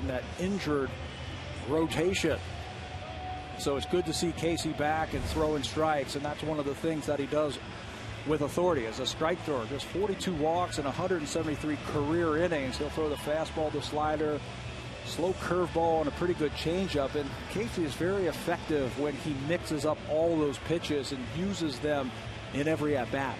in that injured rotation. So it's good to see Casey back and throwing strikes, and that's one of the things that he does with authority as a strike thrower. Just 42 walks and 173 career innings. He'll throw the fastball, the slider, slow curveball, and a pretty good changeup. And Casey is very effective when he mixes up all those pitches and uses them in every at-bat.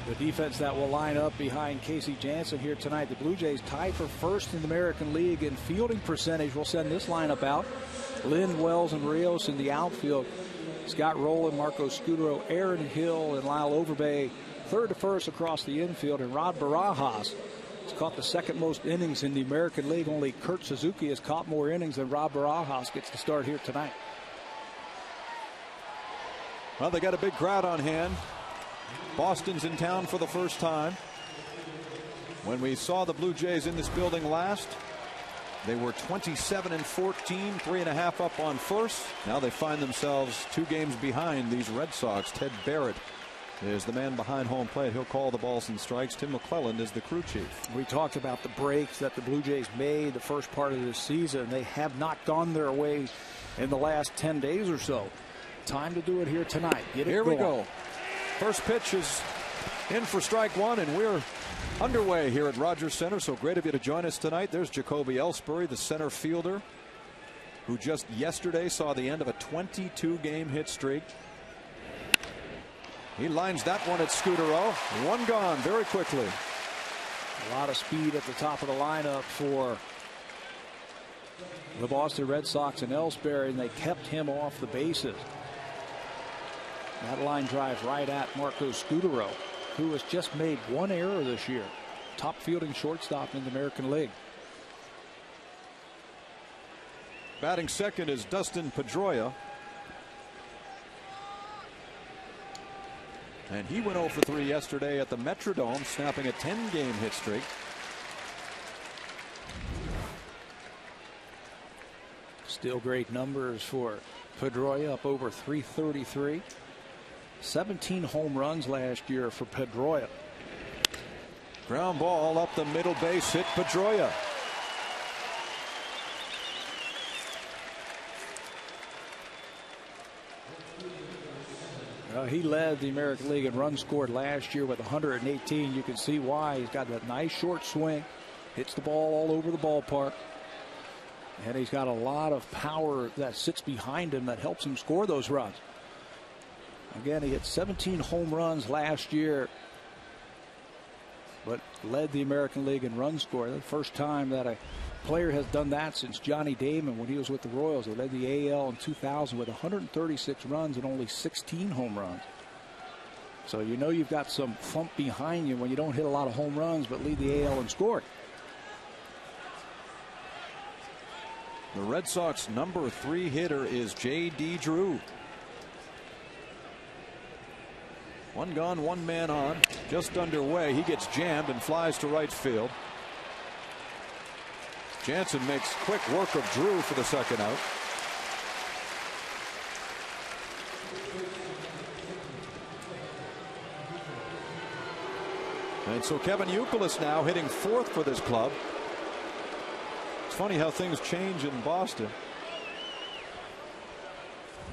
The defense that will line up behind Casey Janssen here tonight. The Blue Jays tied for first in the American League in fielding percentage. We'll send this lineup out. Lynn, Wells, and Rios in the outfield. Scott Rowland, Marco Scudero, Aaron Hill, and Lyle Overbay third to first across the infield. And Rod Barajas has caught the second most innings in the American League. Only Kurt Suzuki has caught more innings than Rod Barajas gets to start here tonight. Well, they got a big crowd on hand. Boston's in town for the first time. When we saw the Blue Jays in this building last, they were 27-14, 3.5 up on first. Now they find themselves 2 games behind these Red Sox. Ted Barrett is the man behind home plate. He'll call the balls and strikes. Tim McClelland is the crew chief. We talked about the breaks that the Blue Jays made the first part of this season. They have not gone their way in the last 10 days or so. Time to do it here tonight. Here we go. First pitch is in for strike one, and we're underway here at Rogers Center. So great of you to join us tonight. There's Jacoby Ellsbury, the center fielder, who just yesterday saw the end of a 22-game hit streak. He lines that one at Scudero. One gone very quickly. A lot of speed at the top of the lineup for the Boston Red Sox and Ellsbury, and they kept him off the bases. That line drive right at Marco Scudero, who has just made one error this year. Top fielding shortstop in the American League. Batting second is Dustin Pedroia. And he went 0 for 3 yesterday at the Metrodome, snapping a 10-game hit streak. Still great numbers for Pedroia, up over 333. 17 home runs last year for Pedroia. Ground ball up the middle base, hit Pedroia. He led the American League in runs scored last year with 118. You can see why. He's got that nice short swing, hits the ball all over the ballpark, and he's got a lot of power that sits behind him that helps him score those runs. Again, he hit 17 home runs last year, but led the American League in runs scored. The first time that a player has done that since Johnny Damon when he was with the Royals. He led the AL in 2000 with 136 runs and only 16 home runs. So you know you've got some thump behind you when you don't hit a lot of home runs but lead the AL in scoring. The Red Sox number 3 hitter is J.D. Drew. One gone, one man on. Just underway. He gets jammed and flies to right field. Jansen makes quick work of Drew for the second out. And so Kevin Youkilis now hitting 4th for this club. It's funny how things change in Boston.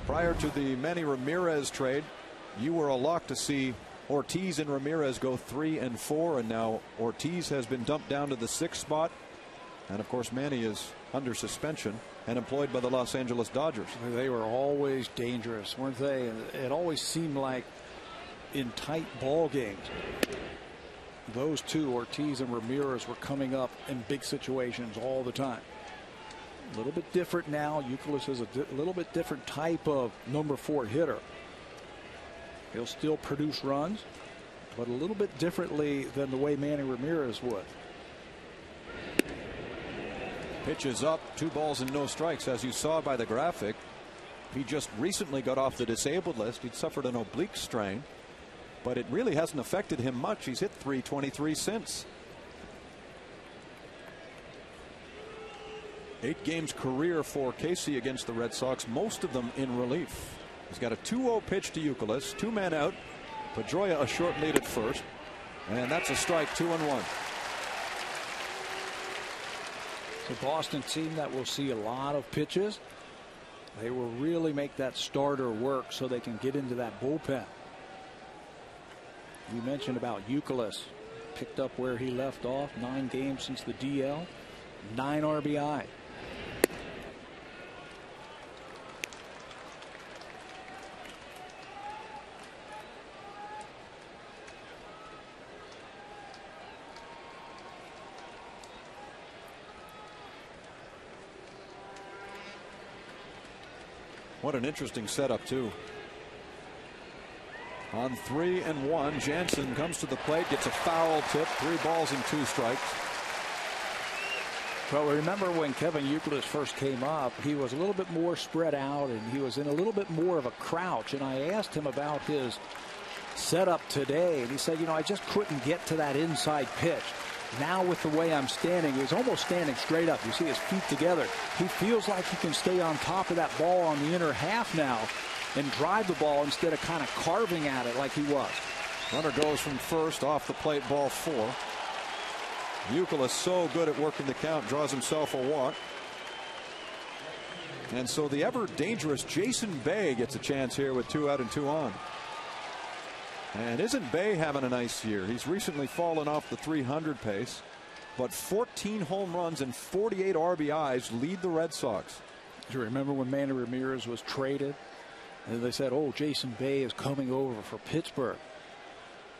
Prior to the Manny Ramirez trade, you were a lock to see Ortiz and Ramirez go 3 and 4, and now Ortiz has been dumped down to the 6th spot. And of course, Manny is under suspension and employed by the Los Angeles Dodgers. They were always dangerous, weren't they? It always seemed like in tight ball games, those two, Ortiz and Ramirez, were coming up in big situations all the time. A little bit different now. Youkilis is a little bit different type of number 4 hitter. He'll still produce runs, but a little bit differently than the way Manny Ramirez would. Pitch is up, 2 balls and no strikes. As you saw by the graphic, he just recently got off the disabled list. He'd suffered an oblique strain, but it really hasn't affected him much. He's hit .323 since. 8 games career for Casey against the Red Sox, most of them in relief. He's got a 2-0 pitch to Youkilis, 2 men out. Pedroia a short lead at first. And that's a strike, 2-1. The Boston team that will see a lot of pitches. They will really make that starter work so they can get into that bullpen. You mentioned about Youkilis. Picked up where he left off. 9 games since the DL. 9 RBI. What an interesting setup, too. On 3-1, Jansen comes to the plate, gets a foul tip, 3 balls and 2 strikes. Well, remember when Kevin Youkilis first came up, he was a little bit more spread out and he was in a little bit more of a crouch. And I asked him about his setup today, and he said, you know, I just couldn't get to that inside pitch. Now with the way I'm standing, he's almost standing straight up. You see his feet together. He feels like he can stay on top of that ball on the inner half now and drive the ball instead of kind of carving at it like he was. Runner goes from first, off the plate, ball 4. Youkilis so good at working the count, draws himself a walk. And so the ever dangerous Jason Bay gets a chance here with 2 out and 2 on. And isn't Bay having a nice year? He's recently fallen off the 300 pace, but 14 home runs and 48 RBIs lead the Red Sox. Do you remember when Manny Ramirez was traded? And they said, oh, Jason Bay is coming over for Pittsburgh.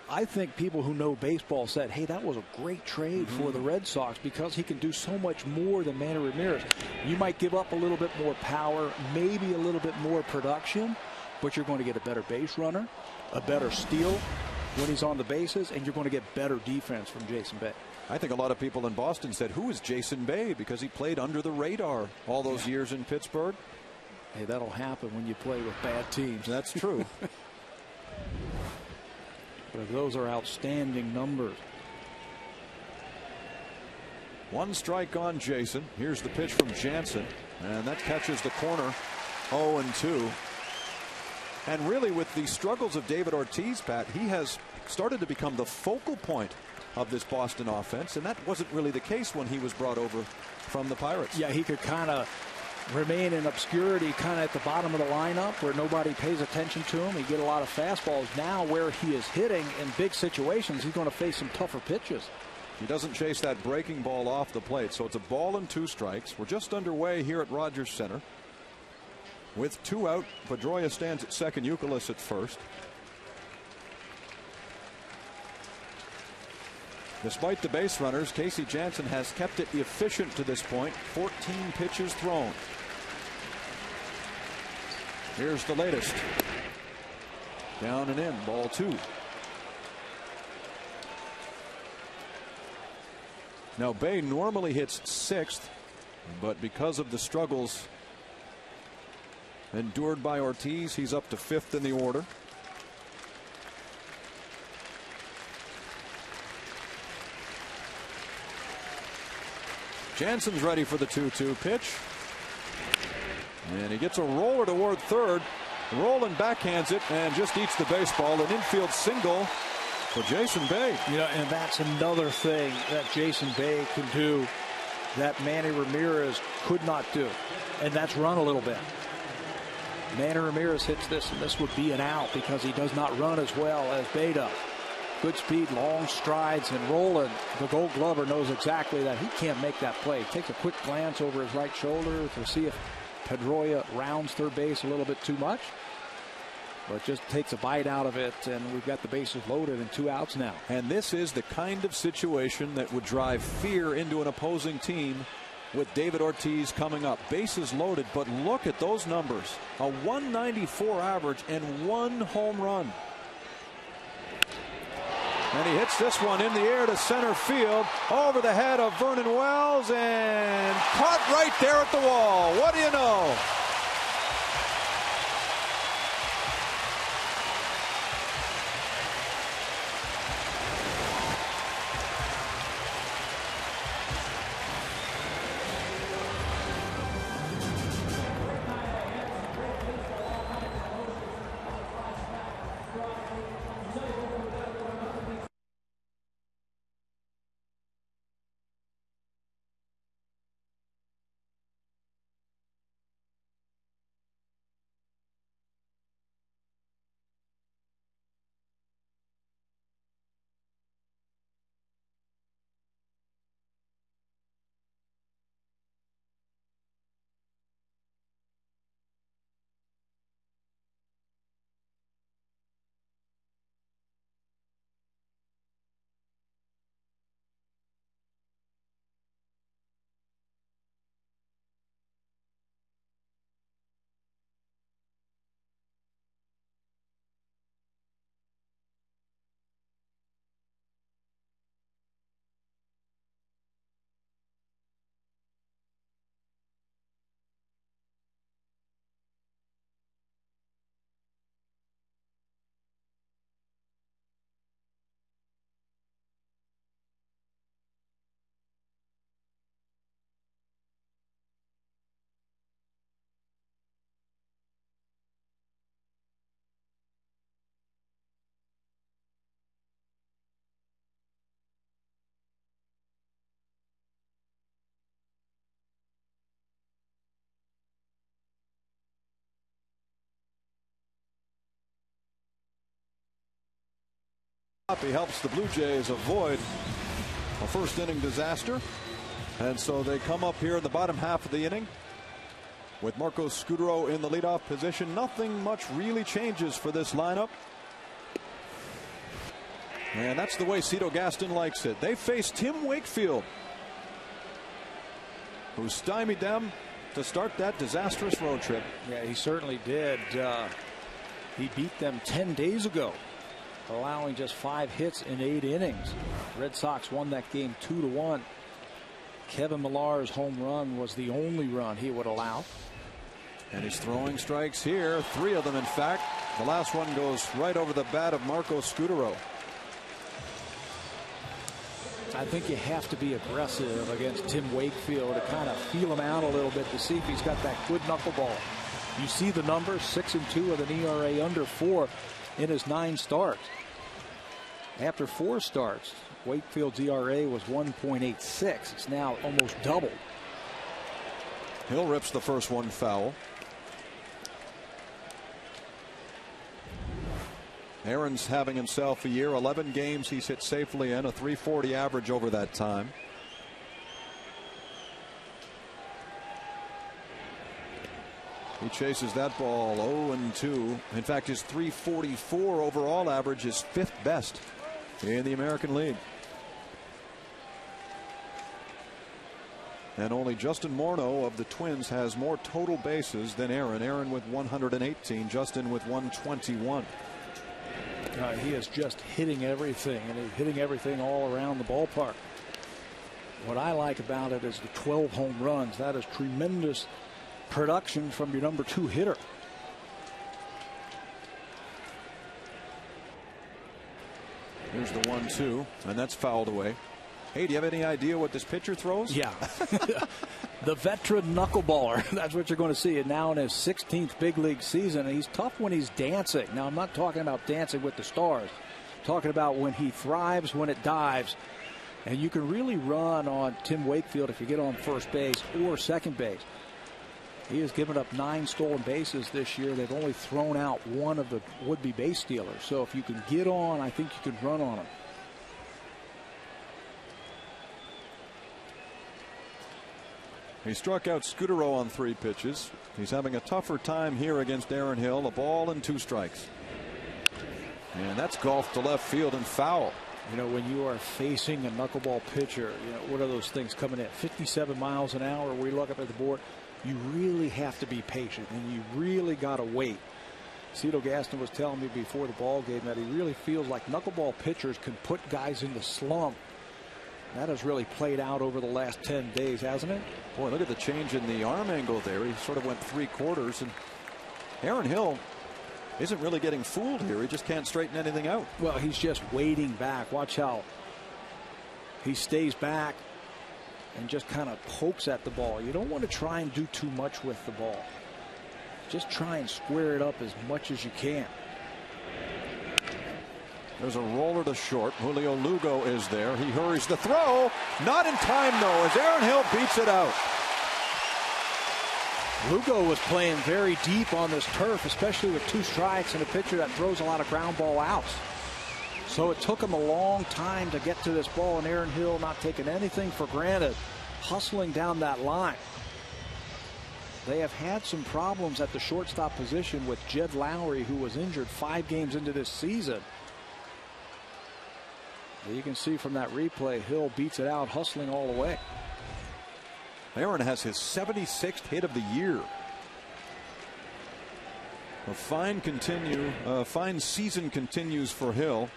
I think people who know baseball said, hey, that was a great trade for the Red Sox because he can do so much more than Manny Ramirez. You might give up a little bit more power, maybe a little bit more production, but you're going to get a better base runner, a better steal when he's on the bases, and you're going to get better defense from Jason Bay. I think a lot of people in Boston said, who is Jason Bay? Because he played under the radar all those years in Pittsburgh. Hey, that'll happen when you play with bad teams. That's true. But those are outstanding numbers. 1 strike on Jason. Here's the pitch from Jansen, and that catches the corner. 0-2. And really, with the struggles of David Ortiz, Pat, he has started to become the focal point of this Boston offense, and that wasn't really the case when he was brought over from the Pirates. Yeah, he could kind of remain in obscurity, kind of at the bottom of the lineup where nobody pays attention to him. He get a lot of fastballs. Now where he is hitting in big situations, he's going to face some tougher pitches. He doesn't chase that breaking ball off the plate, so it's a ball and 2 strikes. We're just underway here at Rogers Center. With 2 out, Pedroia stands at second, Youkilis at first. Despite the base runners, Casey Jansen has kept it efficient to this point. 14 pitches thrown. Here's the latest. Down and in, ball 2. Now Bay normally hits 6th, but because of the struggles endured by Ortiz, he's up to 5th in the order. Jansen's ready for the 2-2 pitch. And he gets a roller toward third. Roland backhands it and just eats the baseball. An infield single for Jason Bay. You know, and that's another thing that Jason Bay can do that Manny Ramirez could not do. And that's run a little bit. Manny Ramirez hits this, and this would be an out because he does not run as well as Bay does. Good speed, long strides, and Roland, the Gold Glover, knows exactly that he can't make that play. Takes a quick glance over his right shoulder to see if Pedroia rounds third base a little bit too much. But just takes a bite out of it, and we've got the bases loaded and 2 outs now. And this is the kind of situation that would drive fear into an opposing team with David Ortiz coming up. Bases loaded, but look at those numbers. A 194 average and 1 home run. And he hits this one in the air to center field, over the head of Vernon Wells, and caught right there at the wall. What do you know? He helps the Blue Jays avoid a first inning disaster. And so they come up here in the bottom half of the inning with Marco Scutaro in the leadoff position. Nothing much really changes for this lineup. And that's the way Cito Gaston likes it. They face Tim Wakefield, who stymied them to start that disastrous road trip. Yeah, he certainly did. He beat them 10 days ago, allowing just 5 hits in 8 innings. Red Sox won that game 2-1. Kevin Millar's home run was the only run he would allow. And he's throwing strikes here, 3 of them in fact. The last one goes right over the bat of Marco Scutaro. I think you have to be aggressive against Tim Wakefield to kind of feel him out a little bit to see if he's got that good knuckleball. You see the numbers, 6-2 with an ERA under 4 in his 9 starts. After 4 starts, Wakefield's ERA was 1.86. It's now almost doubled. Hill rips the first one foul. Aaron's having himself a year. 11 games he's hit safely in, a .340 average over that time. He chases that ball 0-2. In fact, his .344 overall average is 5th best in the American League. And only Justin Morneau of the Twins has more total bases than Aaron. Aaron with 118, Justin with 121. He is just hitting everything, and he's hitting everything all around the ballpark. What I like about it is the 12 home runs. That is tremendous production from your number 2 hitter. Here's the 1-2, and that's fouled away. Hey, do you have any idea what this pitcher throws? Yeah. The veteran knuckleballer. That's what you're going to see. And now in his 16th big league season, and he's tough when he's dancing. Now, I'm not talking about dancing with the stars. I'm talking about when he thrives, when it dives. And you can really run on Tim Wakefield if you get on first base or second base. He has given up 9 stolen bases this year. They've only thrown out 1 of the would-be base stealers. So if you can get on, I think you can run on him. He struck out Scutaro on 3 pitches. He's having a tougher time here against Aaron Hill. A ball and 2 strikes. And that's golfed to left field and foul. You know, when you are facing a knuckleball pitcher, you know, what are those things coming in? 57 miles an hour. We look up at the board. You really have to be patient, and you really got to wait. Cito Gaston was telling me before the ball game that he really feels like knuckleball pitchers can put guys in the slump. That has really played out over the last 10 days, hasn't it? Boy, look at the change in the arm angle there. He sort of went 3/4, and Aaron Hill isn't really getting fooled here. He just can't straighten anything out. Well, he's just waiting back. Watch how he stays back and just kind of pokes at the ball. You don't want to try and do too much with the ball. Just try and square it up as much as you can. There's a roller to short. Julio Lugo is there. He hurries the throw. Not in time, though, as Aaron Hill beats it out. Lugo was playing very deep on this turf, especially with 2 strikes and a pitcher that throws a lot of ground ball outs. So it took him a long time to get to this ball, and Aaron Hill not taking anything for granted, hustling down that line. They have had some problems at the shortstop position with Jed Lowry, who was injured 5 games into this season. You can see from that replay, Hill beats it out, hustling all the way. Aaron has his 76th hit of the year. A fine season continues for Hill.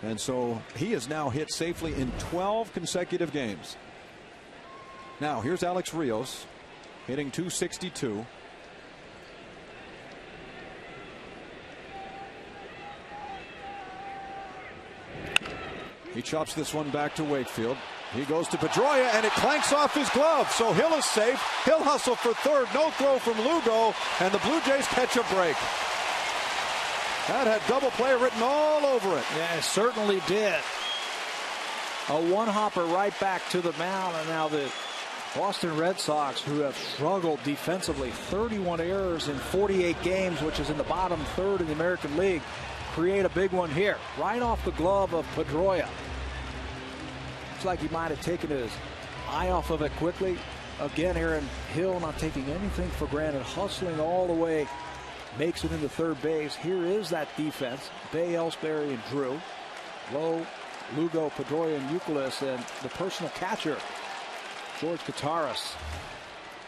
And so he has now hit safely in 12 consecutive games. Now here's Alex Rios hitting .262. He chops this one back to Wakefield. He goes to Pedroia, and it clanks off his glove. So Hill is safe. He'll hustle for third. No throw from Lugo, and the Blue Jays catch a break. That had double play written all over it. Yeah, it certainly did. A one-hopper right back to the mound, and now the Boston Red Sox, who have struggled defensively, 31 errors in 48 games, which is in the bottom third in the American League. create a big one here. Right off the glove of Pedroia. Looks like he might have taken his eye off of it quickly. Again, Aaron Hill not taking anything for granted, hustling all the way, makes it into third base. Here is that defense. Bay, Ellsbury, and Drew. Lowe, Lugo, Pedroia, and Youkilis, and the personal catcher, George Kataris,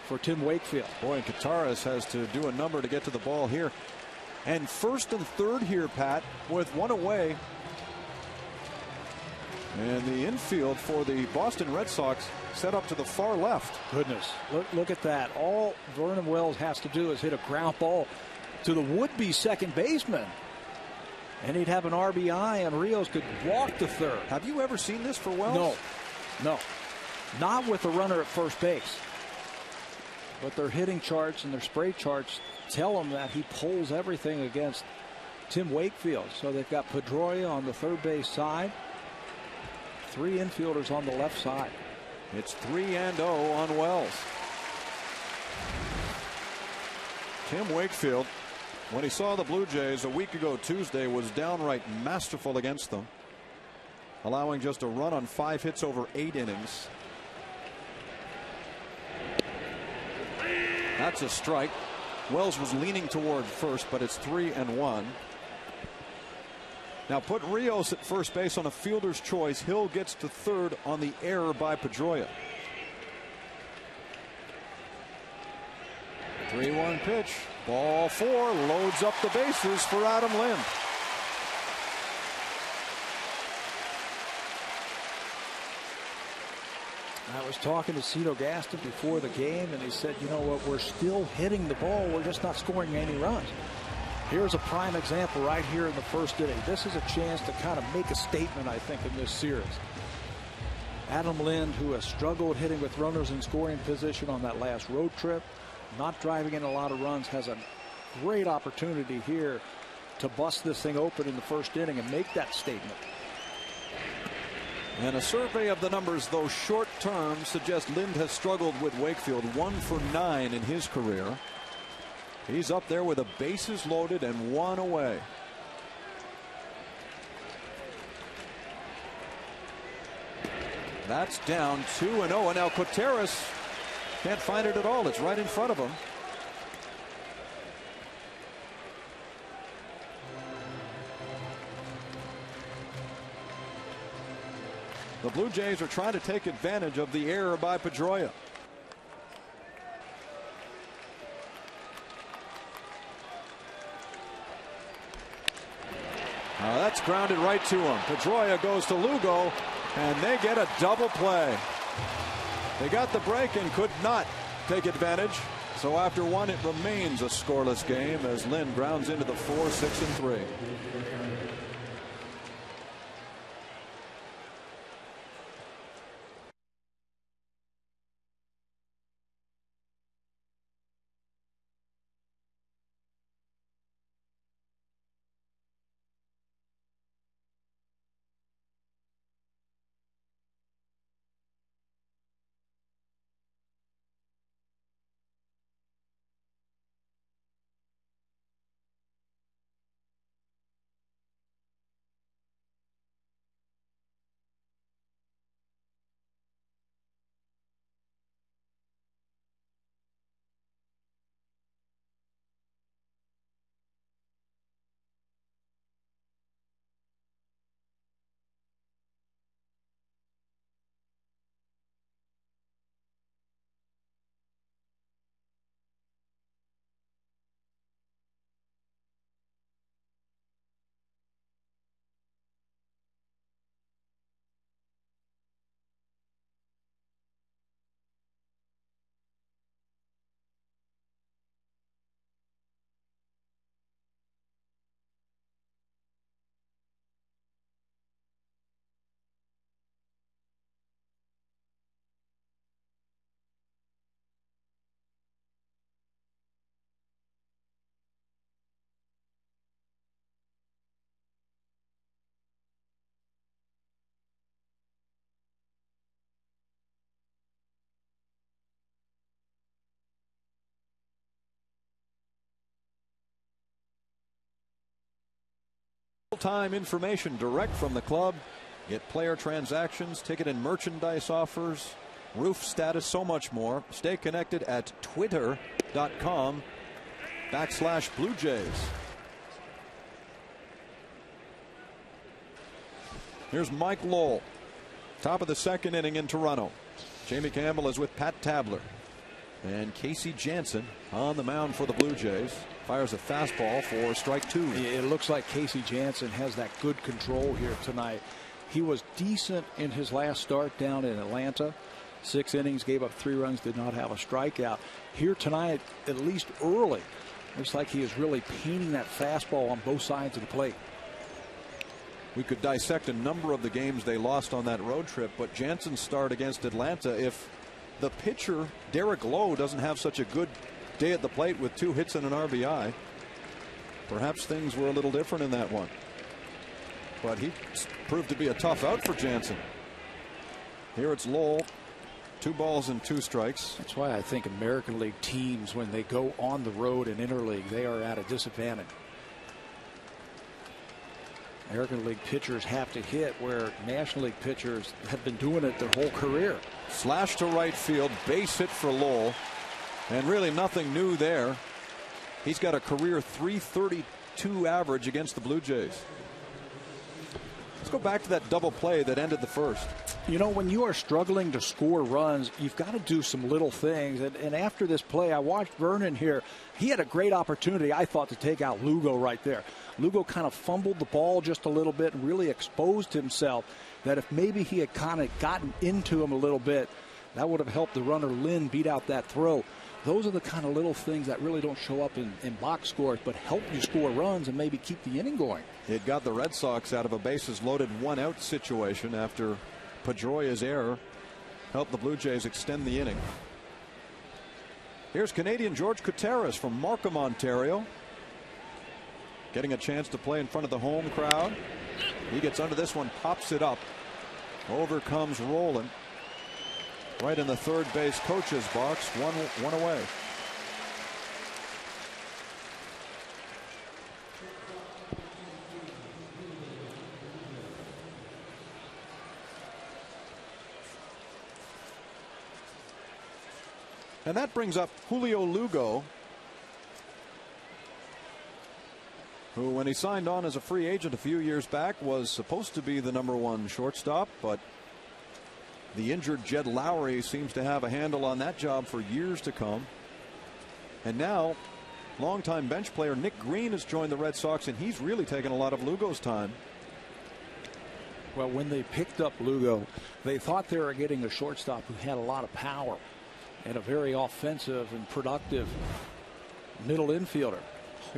for Tim Wakefield. Boy, Kataris has to do a number to get to the ball here. And first and third here, Pat, with one away. And the infield for the Boston Red Sox set up to the far left. Goodness, look at that. All Vernon Wells has to do is hit a ground ball to the would-be second baseman, and he'd have an RBI, and Rios could walk to third. Have you ever seen this for Wells? No, not with a runner at first base. But their hitting charts and their spray charts tell him that he pulls everything against Tim Wakefield. So they've got Pedroia on the third base side, three infielders on the left side. It's 3-0 on Wells. Tim Wakefield, when he saw the Blue Jays a week ago Tuesday, was downright masterful against them, allowing just a run on 5 hits over 8 innings. That's a strike. Wells was leaning toward first, but it's 3-1. Now put Rios at first base on a fielder's choice. Hill gets to third on the error by Pedroia. 3-1 pitch. Ball 4, loads up the bases for Adam Lind. I was talking to Cito Gaston before the game, and he said, you know what, we're still hitting the ball, we're just not scoring any runs. Here's a prime example right here in the first inning. This is a chance to kind of make a statement, I think, in this series. Adam Lind, who has struggled hitting with runners in scoring position on that last road trip, not driving in a lot of runs, has a great opportunity here to bust this thing open in the first inning and make that statement. And a survey of the numbers, though short term, suggests Lind has struggled with Wakefield. 1 for 9 in his career. He's up there with the bases loaded and 1 away. That's down 2-0. And now Quateras can't find it at all. It's right in front of him. The Blue Jays are trying to take advantage of the error by Pedroia. That's grounded right to him. Pedroia goes to Lugo, and they get a double play. They got the break and could not take advantage. So after 1, it remains a scoreless game as Lind grounds into the 4, 6, and 3. Time information direct from the club. Get player transactions, ticket and merchandise offers, roof status, so much more. Stay connected at twitter.com/Blue Jays. Here's Mike Lowell. Top of the second inning in Toronto. Jamie Campbell is with Pat Tabler. And Casey Janssen on the mound for the Blue Jays. Fires a fastball for strike two. It looks like Casey Janssen has that good control here tonight. He was decent in his last start down in Atlanta. 6 innings, gave up 3 runs, did not have a strikeout. Here tonight, at least early, looks like he is really painting that fastball on both sides of the plate. We could dissect a number of the games they lost on that road trip, but Janssen's start against Atlanta, if the pitcher, Derek Lowe, doesn't have such a good day at the plate with 2 hits and an RBI, perhaps things were a little different in that one. But he proved to be a tough out for Janssen. Here it's Lowell. 2 balls and 2 strikes. That's why I think American League teams, when they go on the road in interleague, they are at a disadvantage. American League pitchers have to hit where National League pitchers have been doing it their whole career. Slash to right field, base hit for Lowell, and really nothing new there. He's got a career .332 average against the Blue Jays. Let's go back to that double play that ended the first. You know, when you are struggling to score runs, you've got to do some little things. And after this play, I watched Vernon here. He had a great opportunity, I thought, to take out Lugo right there. Lugo kind of fumbled the ball just a little bit and really exposed himself, that if maybe he had kind of gotten into him a little bit, that would have helped the runner Lynn beat out that throw. Those are the kind of little things that really don't show up in box scores, but help you score runs and maybe keep the inning going. It got the Red Sox out of a bases loaded 1-out situation after Pedroia's error helped the Blue Jays extend the inning. Here's Canadian George Gutierrez from Markham, Ontario, getting a chance to play in front of the home crowd. He gets under this one, pops it up. Over comes Roland. Right in the third base coach's box, one away. And that brings up Julio Lugo, who, when he signed on as a free agent a few years back, was supposed to be the #1 shortstop, but the injured Jed Lowry seems to have a handle on that job for years to come. And now, longtime bench player Nick Green has joined the Red Sox, and he's really taken a lot of Lugo's time. Well, when they picked up Lugo, they thought they were getting a shortstop who had a lot of power and a very offensive and productive middle infielder.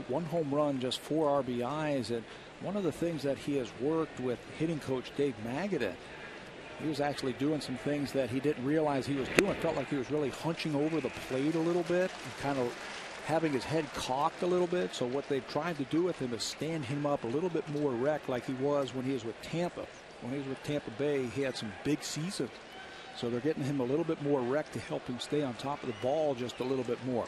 1 home run, just 4 RBIs. And one of the things that he has worked with hitting coach Dave Magadan, he was actually doing some things that he didn't realize he was doing. Felt like he was really hunching over the plate a little bit and kind of having his head cocked a little bit. So what they've tried to do with him is stand him up a little bit more erect, like he was when he was with Tampa. When he was with Tampa Bay, he had some big seasons. So they're getting him a little bit more erect to help him stay on top of the ball just a little bit more.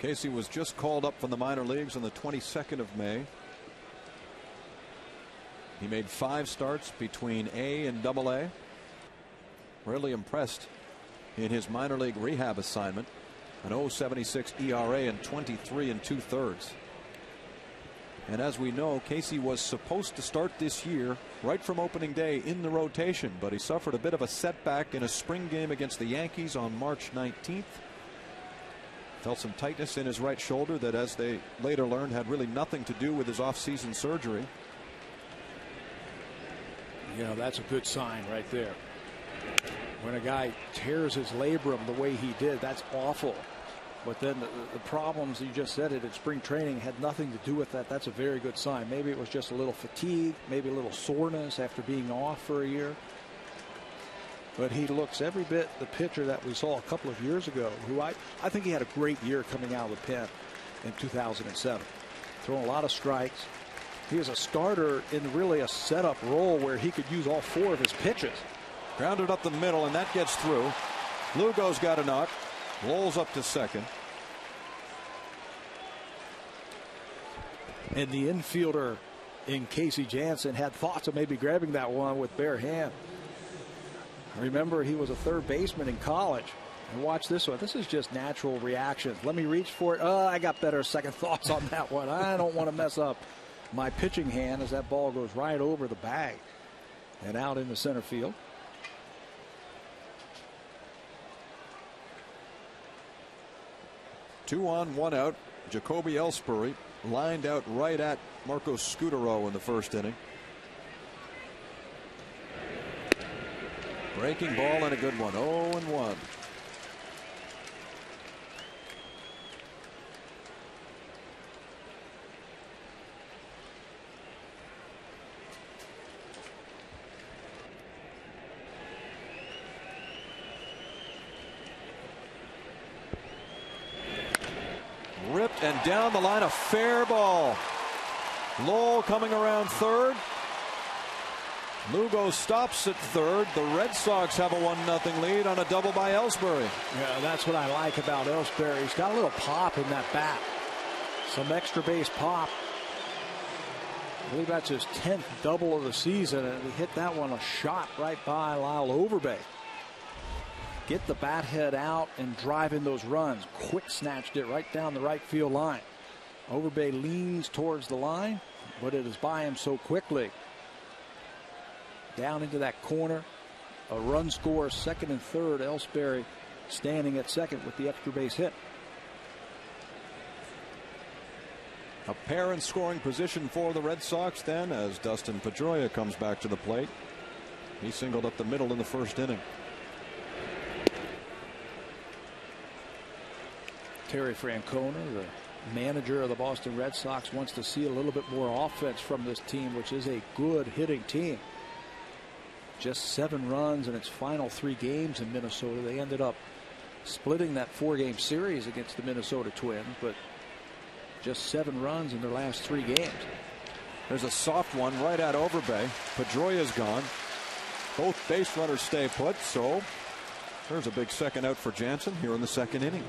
Casey was just called up from the minor leagues on the 22nd of May. He made 5 starts between A and AA. Really impressed in his minor league rehab assignment. An .076 ERA and 23 2/3. And as we know, Casey was supposed to start this year right from opening day in the rotation, but he suffered a bit of a setback in a spring game against the Yankees on March 19th. Felt some tightness in his right shoulder that, as they later learned, had really nothing to do with his off-season surgery. Yeah, that's a good sign right there. When a guy tears his labrum the way he did, that's awful. But then the problems, you just said it, in spring training had nothing to do with that. That's a very good sign. Maybe it was just a little fatigue, maybe a little soreness after being off for a year. But he looks every bit the pitcher that we saw a couple of years ago, who I think he had a great year coming out of the pen in 2007. throwing a lot of strikes. He is a starter in really a setup role where he could use all 4 of his pitches. Grounded up the middle, and that gets through. Lugo's got a knock. Rolls up to second. And the infielder in Casey Jansen had thoughts of maybe grabbing that one with bare hand. Remember, he was a third baseman in college. And watch this one. This is just natural reactions. Let me reach for it. I got better second thoughts on that one. I don't want to mess up my pitching hand as that ball goes right over the bag and out into center field. Two on, one out. Jacoby Ellsbury lined out right at Marcos Scutaro in the first inning. Breaking ball and a good one. 0-1. Ripped and down the line, a fair ball. Lowell coming around third. Lugo stops at third. The Red Sox have a 1-0 lead on a double by Ellsbury. Yeah, that's what I like about Ellsbury. He's got a little pop in that bat. Some extra base pop. I believe that's his 10th double of the season, and he hit that one a shot right by Lyle Overbay. Get the bat head out and drive in those runs. Quick snatched it right down the right field line. Overbay leans towards the line, but it is by him so quickly. Down into that corner. A run score, second and third. Ellsbury standing at second with the extra base hit. A pair in scoring position for the Red Sox then as Dustin Pedroia comes back to the plate. He singled up the middle in the first inning. Terry Francona, the manager of the Boston Red Sox, wants to see a little bit more offense from this team, which is a good hitting team. Just 7 runs in its final 3 games in Minnesota. They ended up splitting that 4-game series against the Minnesota Twins, but just 7 runs in their last 3 games. There's a soft one right at Overbay. Pedroia's gone. Both base runners stay put, so there's a big second out for Jansen here in the second inning.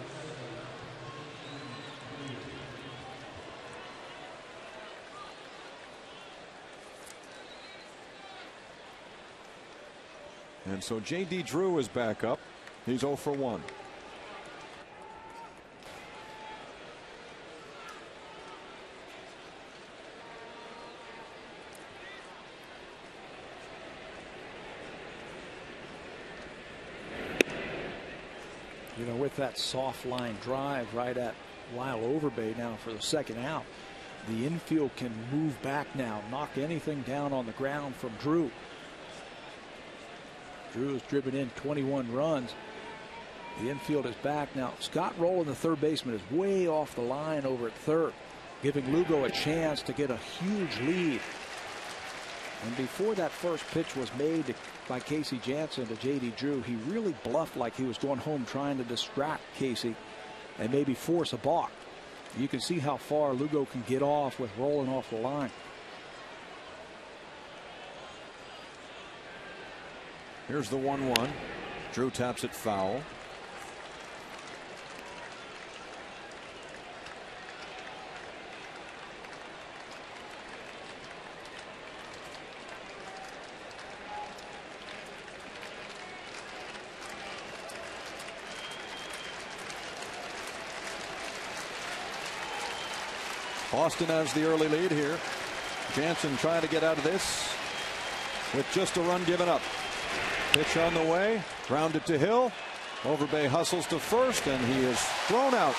And so J.D. Drew is back up. He's 0 for 1. You know, with that soft line drive right at Lyle Overbay now for the second out, the infield can move back now, knock anything down on the ground from Drew. Drew has driven in 21 runs. The infield is back now. Scott Rowland, the third baseman, is way off the line over at third, giving Lugo a chance to get a huge lead. And before that first pitch was made by Casey Jansen to J.D. Drew, he really bluffed like he was going home trying to distract Casey and maybe force a balk. You can see how far Lugo can get off with rolling off the line. Here's the 1-1. Drew taps it foul. Boston has the early lead here. Jansen trying to get out of this with just a run given up. Pitch on the way, grounded to Hill. Overbay hustles to first, and he is thrown out.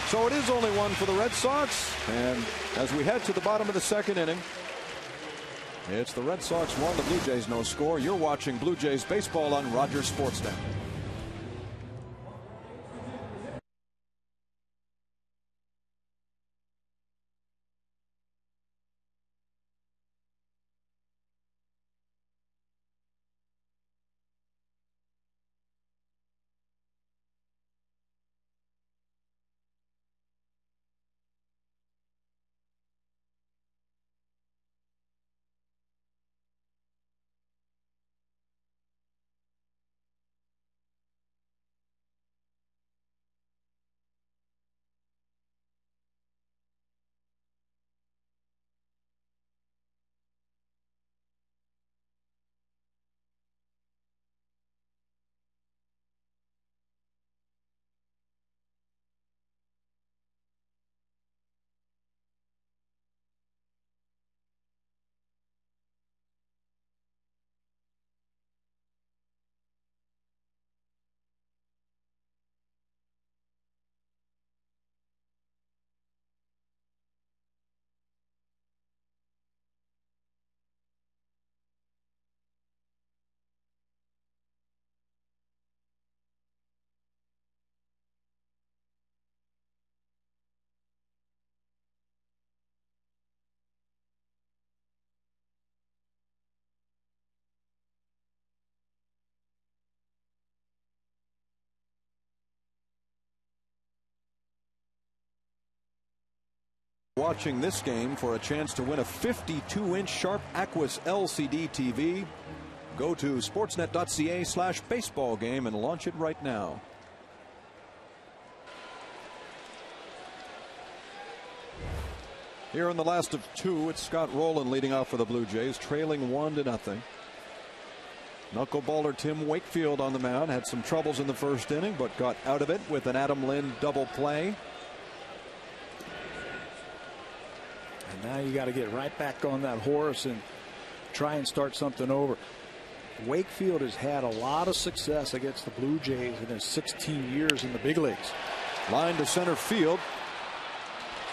So it is only 1 for the Red Sox. And as we head to the bottom of the second inning, it's the Red Sox 1, the Blue Jays no score. You're watching Blue Jays baseball on Rogers Sportsnet. Watching this game for a chance to win a 52-inch Sharp Aquos LCD TV. Go to sportsnet.ca/baseball game and launch it right now. Here in the last of two, it's Scott Rowland leading off for the Blue Jays, trailing 1-0. Knuckleballer Tim Wakefield on the mound had some troubles in the first inning, but got out of it with an Adam Lind double play. And now you got to get right back on that horse and try and start something over. Wakefield has had a lot of success against the Blue Jays in his 16 years in the big leagues. Line to center field.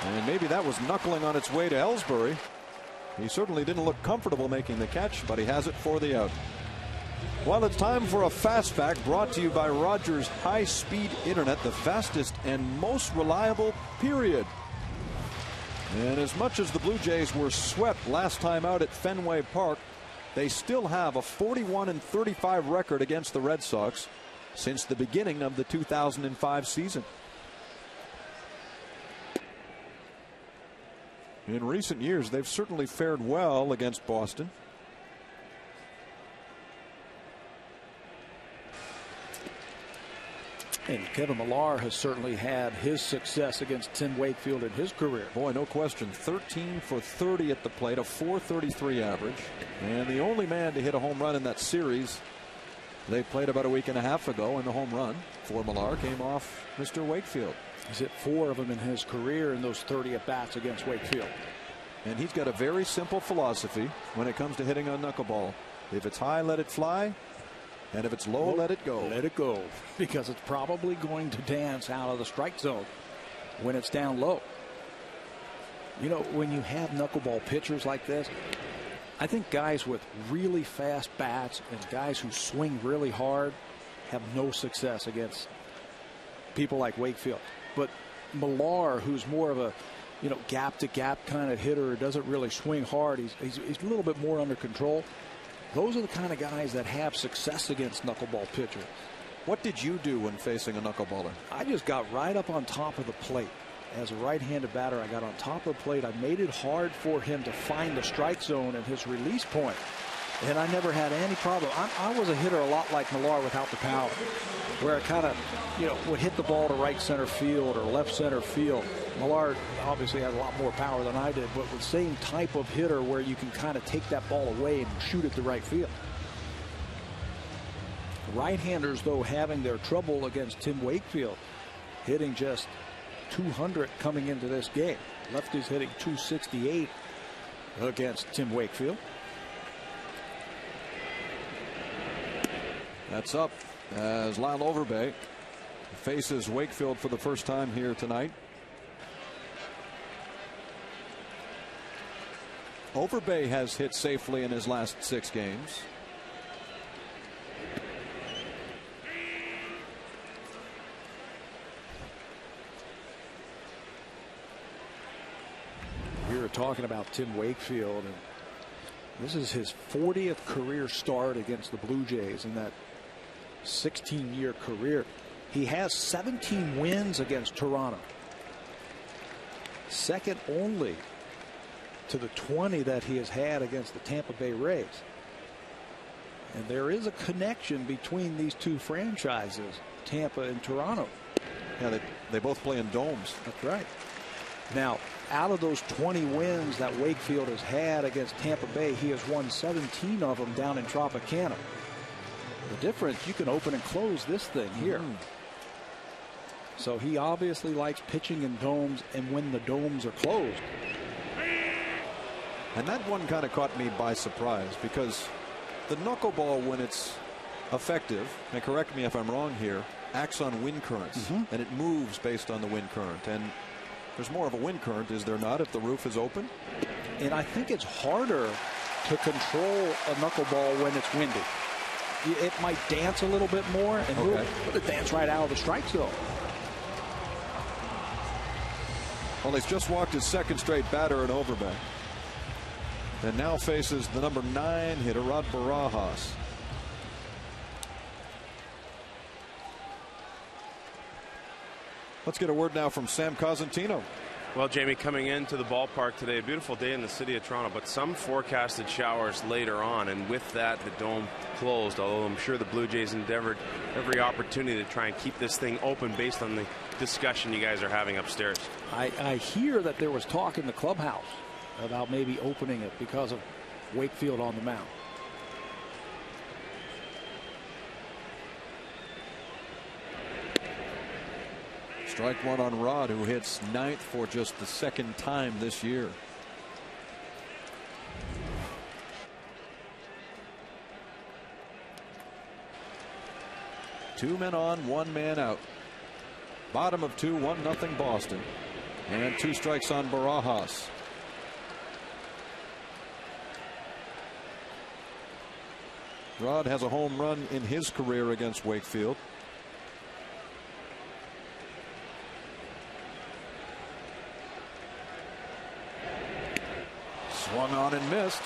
And maybe that was knuckling on its way to Ellsbury. He certainly didn't look comfortable making the catch, but he has it for the out. Well, it's time for a Fast Fact brought to you by Rogers High-Speed Internet, the fastest and most reliable, period. And as much as the Blue Jays were swept last time out at Fenway Park, they still have a 41-35 record against the Red Sox since the beginning of the 2005 season. In recent years, they've certainly fared well against Boston. And Kevin Millar has certainly had his success against Tim Wakefield in his career. Boy, no question. 13 for 30 at the plate, a .433 average. And the only man to hit a home run in that series they played about a week and a half ago, and the home run for Millar came off Mr. Wakefield. He's hit 4 of them in his career in those 30 at-bats against Wakefield. And he's got a very simple philosophy when it comes to hitting a knuckleball. If it's high, let it fly. And if it's low, let it go. Let it go. Because it's probably going to dance out of the strike zone when it's down low. You know, when you have knuckleball pitchers like this, I think guys with really fast bats and guys who swing really hard have no success against people like Wakefield. But Millar, who's more of a, you know, gap-to-gap kind of hitter, doesn't really swing hard. He's a little bit more under control. Those are the kind of guys that have success against knuckleball pitchers. What did you do when facing a knuckleballer? I just got right up on top of the plate. As a right-handed batter, I got on top of the plate. I made it hard for him to find the strike zone and his release point. And I never had any problem. I was a hitter a lot like Millar without the power, where I kind of, you know, would hit the ball to right center field or left center field. Millar obviously had a lot more power than I did, but with the same type of hitter where you can kind of take that ball away and shoot it to right field. Right-handers, though, having their trouble against Tim Wakefield, hitting just 200 coming into this game. Lefties hitting 268 against Tim Wakefield. That's up as Lyle Overbay faces Wakefield for the first time here tonight. Overbay has hit safely in his last 6 games. We were talking about Tim Wakefield, and this is his 40th career start against the Blue Jays in that 16-year career. He has 17 wins against Toronto, second only to the 20 that he has had against the Tampa Bay Rays. And there is a connection between these two franchises, Tampa and Toronto. Yeah, they both play in domes. That's right. Now, out of those 20 wins that Wakefield has had against Tampa Bay, he has won 17 of them down in Tropicana. The difference, you can open and close this thing here. So he obviously likes pitching in domes and when the domes are closed. And that one kind of caught me by surprise, because the knuckleball, when it's effective, and correct me if I'm wrong here, acts on wind currents, and it moves based on the wind current. And there's more of a wind current, is there not, if the roof is open? And I think it's harder to control a knuckleball when it's windy. It might dance a little bit more, and it'll dance right out of the strike zone. Well, he's just walked his second straight batter in Overbay. And now faces the number 9 hitter, Rod Barajas. Let's get a word now from Sam Cosentino. Well, Jamie, coming into the ballpark today, a beautiful day in the city of Toronto, but some forecasted showers later on, and with that, the dome closed, although I'm sure the Blue Jays endeavored every opportunity to try and keep this thing open based on the discussion you guys are having upstairs. I hear that there was talk in the clubhouse about maybe opening it because of Wakefield on the mound. Strike one on Rod, who hits ninth for just the second time this year. Two men on, one man out. Bottom of two, 1-0 Boston. And 2 strikes on Barajas. Rod has a home run in his career against Wakefield. Swung on and missed.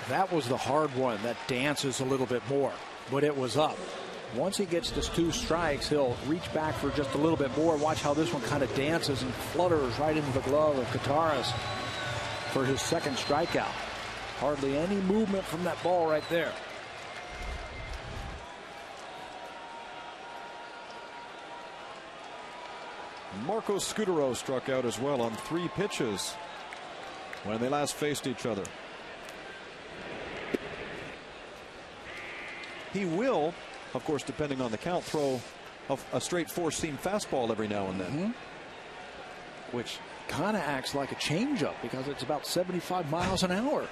That was the hard one that dances a little bit more, but it was up. Once he gets this 2 strikes, he'll reach back for just a little bit more. Watch how this one kind of dances and flutters right into the glove of Kataras for his second strikeout. Hardly any movement from that ball right there. Marco Scutaro struck out as well on 3 pitches when they last faced each other. He will, of course, depending on the count, throw a straight 4-seam fastball every now and then. Which kind of acts like a changeup because it's about 75 miles an hour,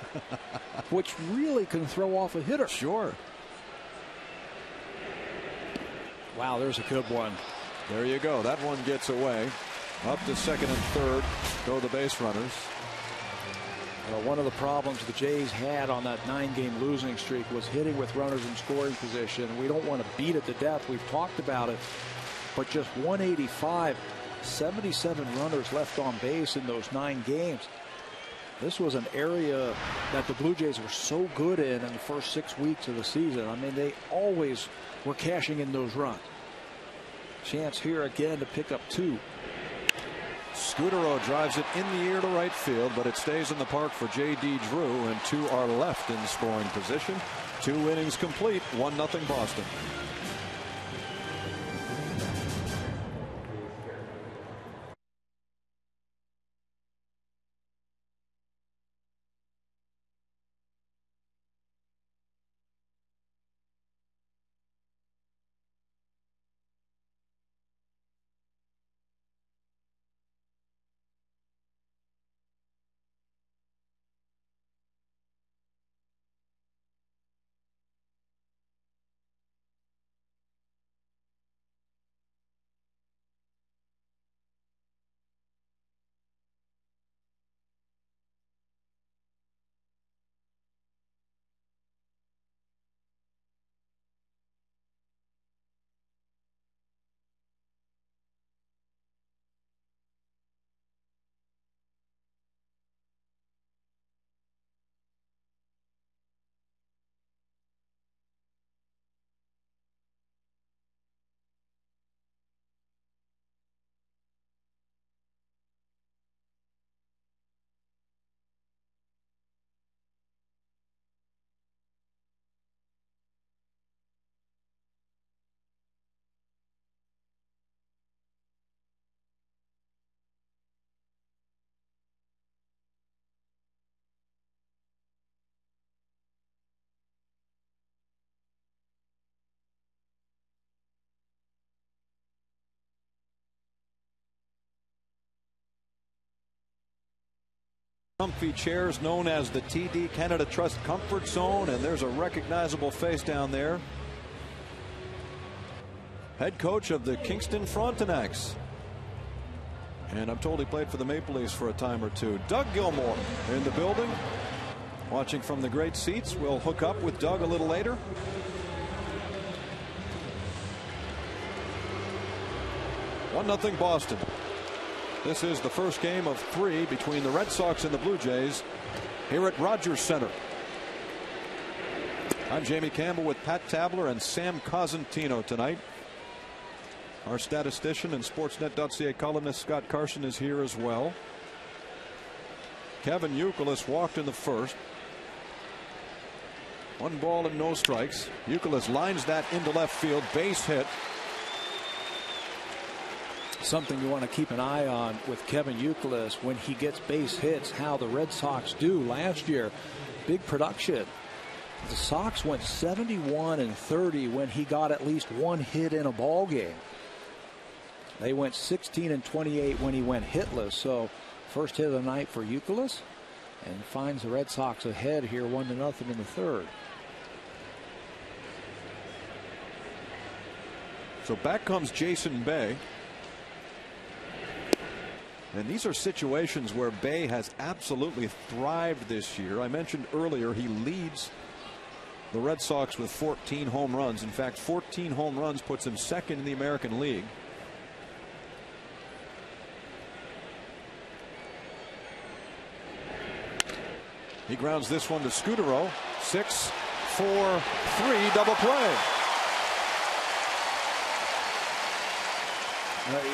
which really can throw off a hitter. Sure. Wow, there's a good one. There you go. That one gets away. Up to second and third go the base runners. One of the problems the Jays had on that 9-game losing streak was hitting with runners in scoring position. We don't want to beat it to death. We've talked about it. But just 185, 77 runners left on base in those 9 games. This was an area that the Blue Jays were so good in the first 6 weeks of the season. I mean, they always were cashing in those runs. Chance here again to pick up 2. Scutaro drives it in the air to right field, but it stays in the park for J.D. Drew, and 2 are left in scoring position. 2 innings complete, 1-0 Boston. Comfy chairs known as the TD Canada Trust Comfort Zone, and there's a recognizable face down there. Head coach of the Kingston Frontenacs. And I'm told he played for the Maple Leafs for a time or 2. Doug Gilmour in the building, watching from the great seats. We'll hook up with Doug a little later. One 1-0 Boston. This is the first game of 3 between the Red Sox and the Blue Jays here at Rogers Center. I'm Jamie Campbell with Pat Tabler and Sam Cosentino tonight. Our statistician and Sportsnet.ca columnist Scott Carson is here as well. Kevin Youkilis walked in the first. 1 ball and no strikes. Youkilis lines that into left field. Base hit. Something you want to keep an eye on with Kevin Youkilis when he gets base hits, how the Red Sox do last year. Big production. The Sox went 71-30 when he got at least 1 hit in a ball game. They went 16-28 when he went hitless. So first hit of the night for Youkilis, and finds the Red Sox ahead here 1-0 in the third. So back comes Jason Bay. And these are situations where Bay has absolutely thrived this year. I mentioned earlier he leads the Red Sox with 14 home runs. In fact, 14 home runs puts him second in the American League. He grounds this one to Scutaro. 6-4-3 double play.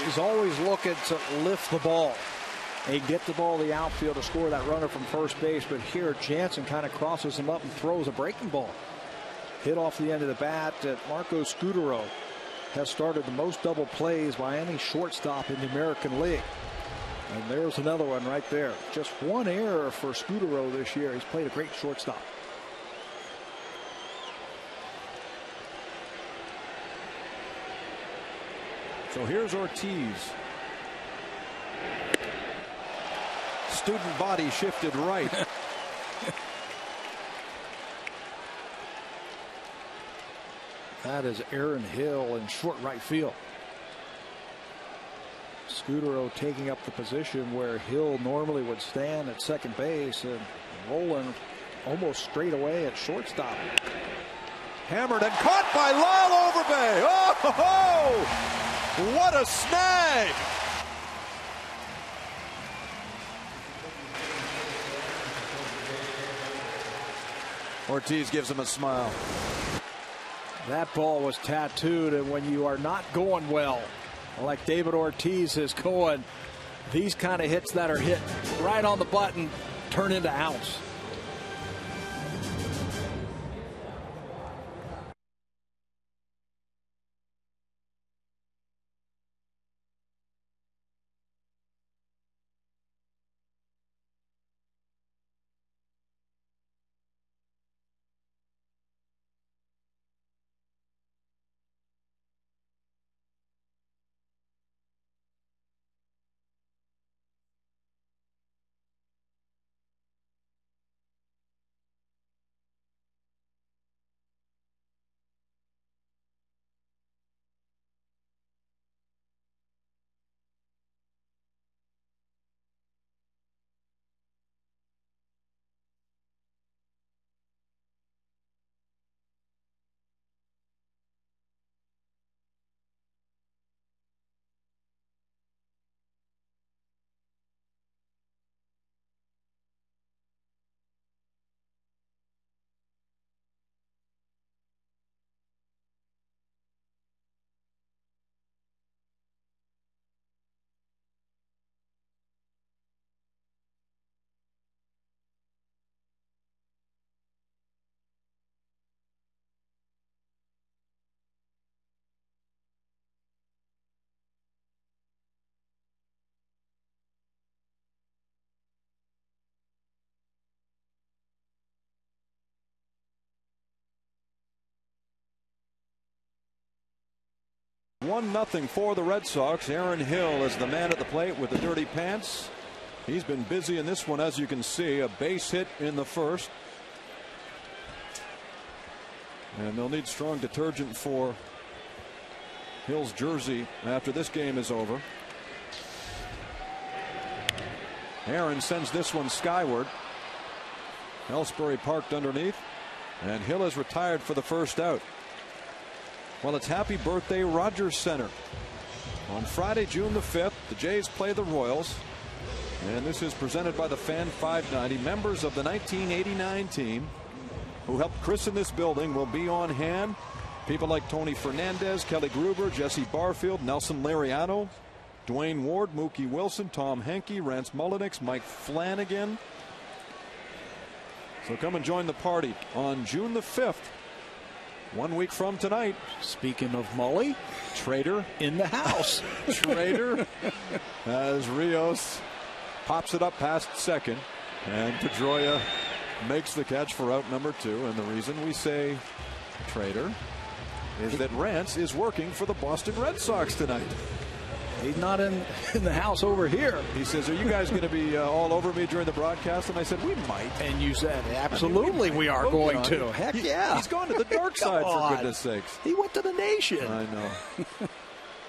He's always looking to lift the ball and get the ball to the outfield to score that runner from first base. But here Jansen kind of crosses him up and throws a breaking ball. Hit off the end of the bat. Marco Scutaro has started the most double plays by any shortstop in the American League. And there's another one right there. Just 1 error for Scutaro this year. He's played a great shortstop. So here's Ortiz. Student body shifted right. That is Aaron Hill in short right field. Scutaro taking up the position where Hill normally would stand at second base, and rolling almost straight away at shortstop. Hammered and caught by Lyle Overbay. Oh, ho, ho! What a snag! Ortiz gives him a smile. That ball was tattooed, and when you are not going well, like David Ortiz is going, these kind of hits that are hit right on the button turn into outs. One nothing for the Red Sox. Aaron Hill is the man at the plate with the dirty pants. He's been busy in this one, as you can see. A base hit in the first. And they'll need strong detergent for Hill's jersey after this game is over. Aaron sends this one skyward. Ellsbury parked underneath, and Hill is retired for the first out. Well, it's Happy Birthday Rogers Center. On Friday, June the 5th, the Jays play the Royals. And this is presented by the Fan 590. Members of the 1989 team who helped christen this building will be on hand People like Tony Fernandez, Kelly Gruber, Jesse Barfield, Nelson Lariano, Dwayne Ward, Mookie Wilson, Tom Henke, Rance Mulliniks, Mike Flanagan. So come and join the party on June the 5th. 1 week from tonight. Speaking of Mully, Trader in the house. Trader as Rios pops it up past second. And Pedroia makes the catch for out number 2. And the reason we say Trader is that Rance is working for the Boston Red Sox tonight. He's not in the house over here. He says, are you guys going to be all over me during the broadcast? And I said, we might. And you said, absolutely, we are going to. Heck yeah. He's gone to the dark side, for goodness sakes. He went to the nation. I know.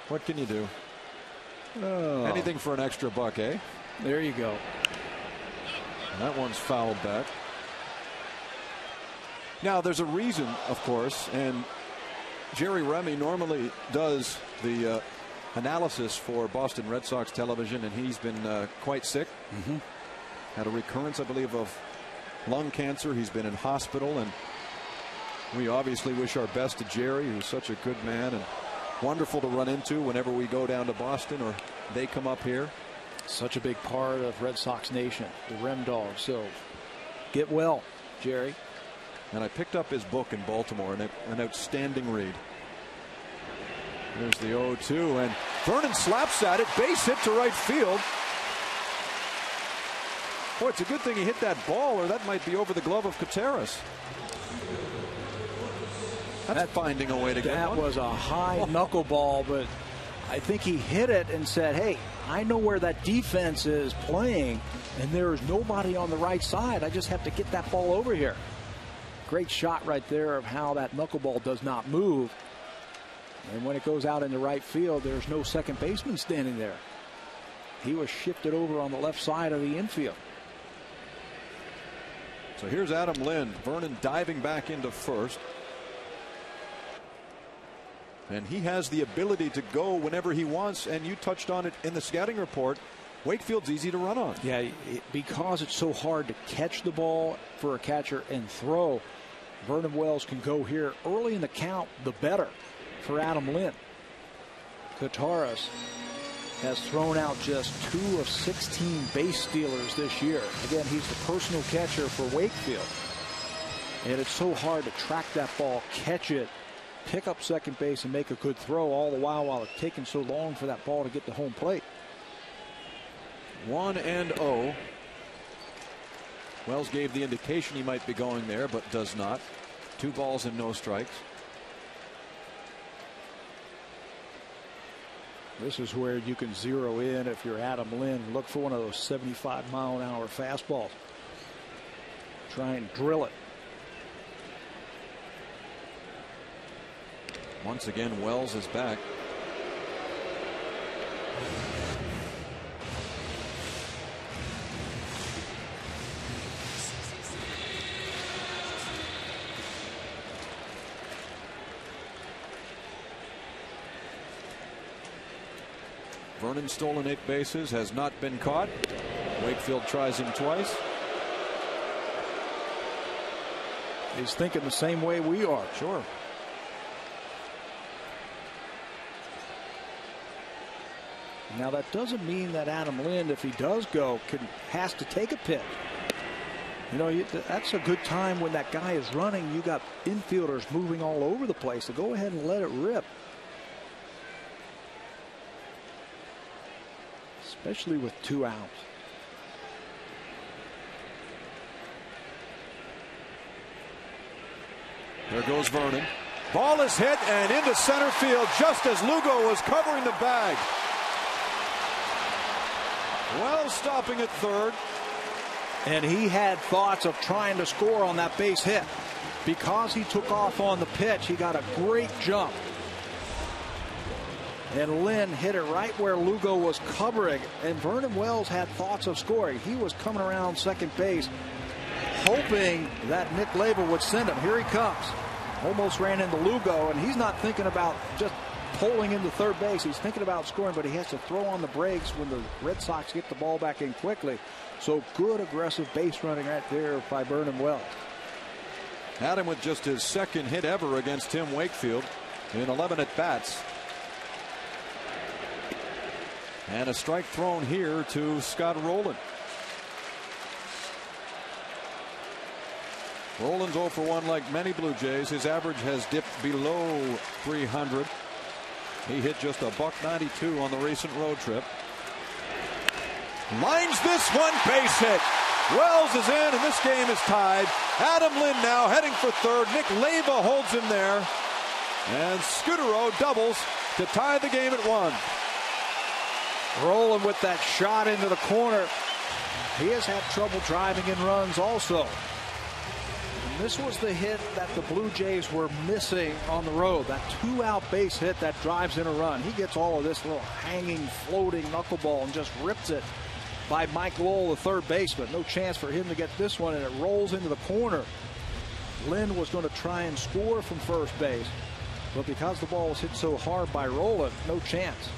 What can you do? Oh. Anything for an extra buck, eh? There you go. And that one's fouled back. Now, there's a reason, of course, and Jerry Remy normally does the analysis for Boston Red Sox television, and he's been quite sick. Had a recurrence, I believe, of lung cancer. He's been in hospital, and we obviously wish our best to Jerry, who's such a good man and wonderful to run into whenever we go down to Boston or they come up here. Such a big part of Red Sox Nation, the Rem Dogs. So get well, Jerry. And I picked up his book in Baltimore, an outstanding read. There's the 0-2, and Vernon slaps at it, base hit to right field. Boy, it's a good thing he hit that ball, or that might be over the glove of Coteras. That's finding a way to get one. That was a high knuckleball, but I think he hit it and said, hey, I know where that defense is playing, and there is nobody on the right side. I just have to get that ball over here. Great shot right there of how that knuckleball does not move. And when it goes out into right field, there's no second baseman standing there. He was shifted over on the left side of the infield. So here's Adam Lind. Vernon diving back into first. And he has the ability to go whenever he wants. And you touched on it in the scouting report. Wakefield's easy to run on. Yeah, because it's so hard to catch the ball for a catcher and throw. Vernon Wells can go here early in the count, the better for Adam Lind. Coteras has thrown out just 2 of 16 base stealers this year. Again, he's the personal catcher for Wakefield. And it's so hard to track that ball, catch it, pick up second base, and make a good throw, all the while it's taking so long for that ball to get to home plate. 1-0. Wells gave the indication he might be going there, but does not. 2 balls and no strikes. This is where you can zero in if you're Adam Lind. Look for one of those 75-mile-an-hour fastballs. Try and drill it. Once again, Wells is back. Vernon stolen 8 bases, has not been caught. Wakefield tries him twice. He's thinking the same way we are. Sure. Now that doesn't mean that Adam Lind, if he does go, has to take a pitch. You know, that's a good time when that guy is running. You got infielders moving all over the place, so go ahead and let it rip. Especially with 2 outs. There goes Vernon. Ball is hit and into center field just as Lugo was covering the bag. Wells stopping at third. And he had thoughts of trying to score on that base hit. Because he took off on the pitch, he got a great jump. And Lind hit it right where Lugo was covering. And Vernon Wells had thoughts of scoring. He was coming around second base, hoping that Nick Leyva would send him. Here he comes. Almost ran into Lugo, and he's not thinking about just pulling into third base. He's thinking about scoring, but he has to throw on the brakes when the Red Sox get the ball back in quickly. So good aggressive base running right there by Vernon Wells. Had him with just his second hit ever against Tim Wakefield in 11 at bats. And a strike thrown here to Scott Rowland. Rowland's 0 for 1 like many Blue Jays. His average has dipped below 300. He hit just a .192 on the recent road trip. Lines this one, base hit. Wells is in, and this game is tied. Adam Lind now heading for third. Nick Leyva holds him there. And Scutaro doubles to tie the game at 1. Rowland with that shot into the corner. He has had trouble driving in runs also. And this was the hit that the Blue Jays were missing on the road. That 2-out base hit that drives in a run. He gets all of this little hanging, floating knuckleball and just rips it by Mike Lowell, the third baseman. No chance for him to get this one, and it rolls into the corner. Lind was going to try and score from first base, but because the ball was hit so hard by Rowland, no chance.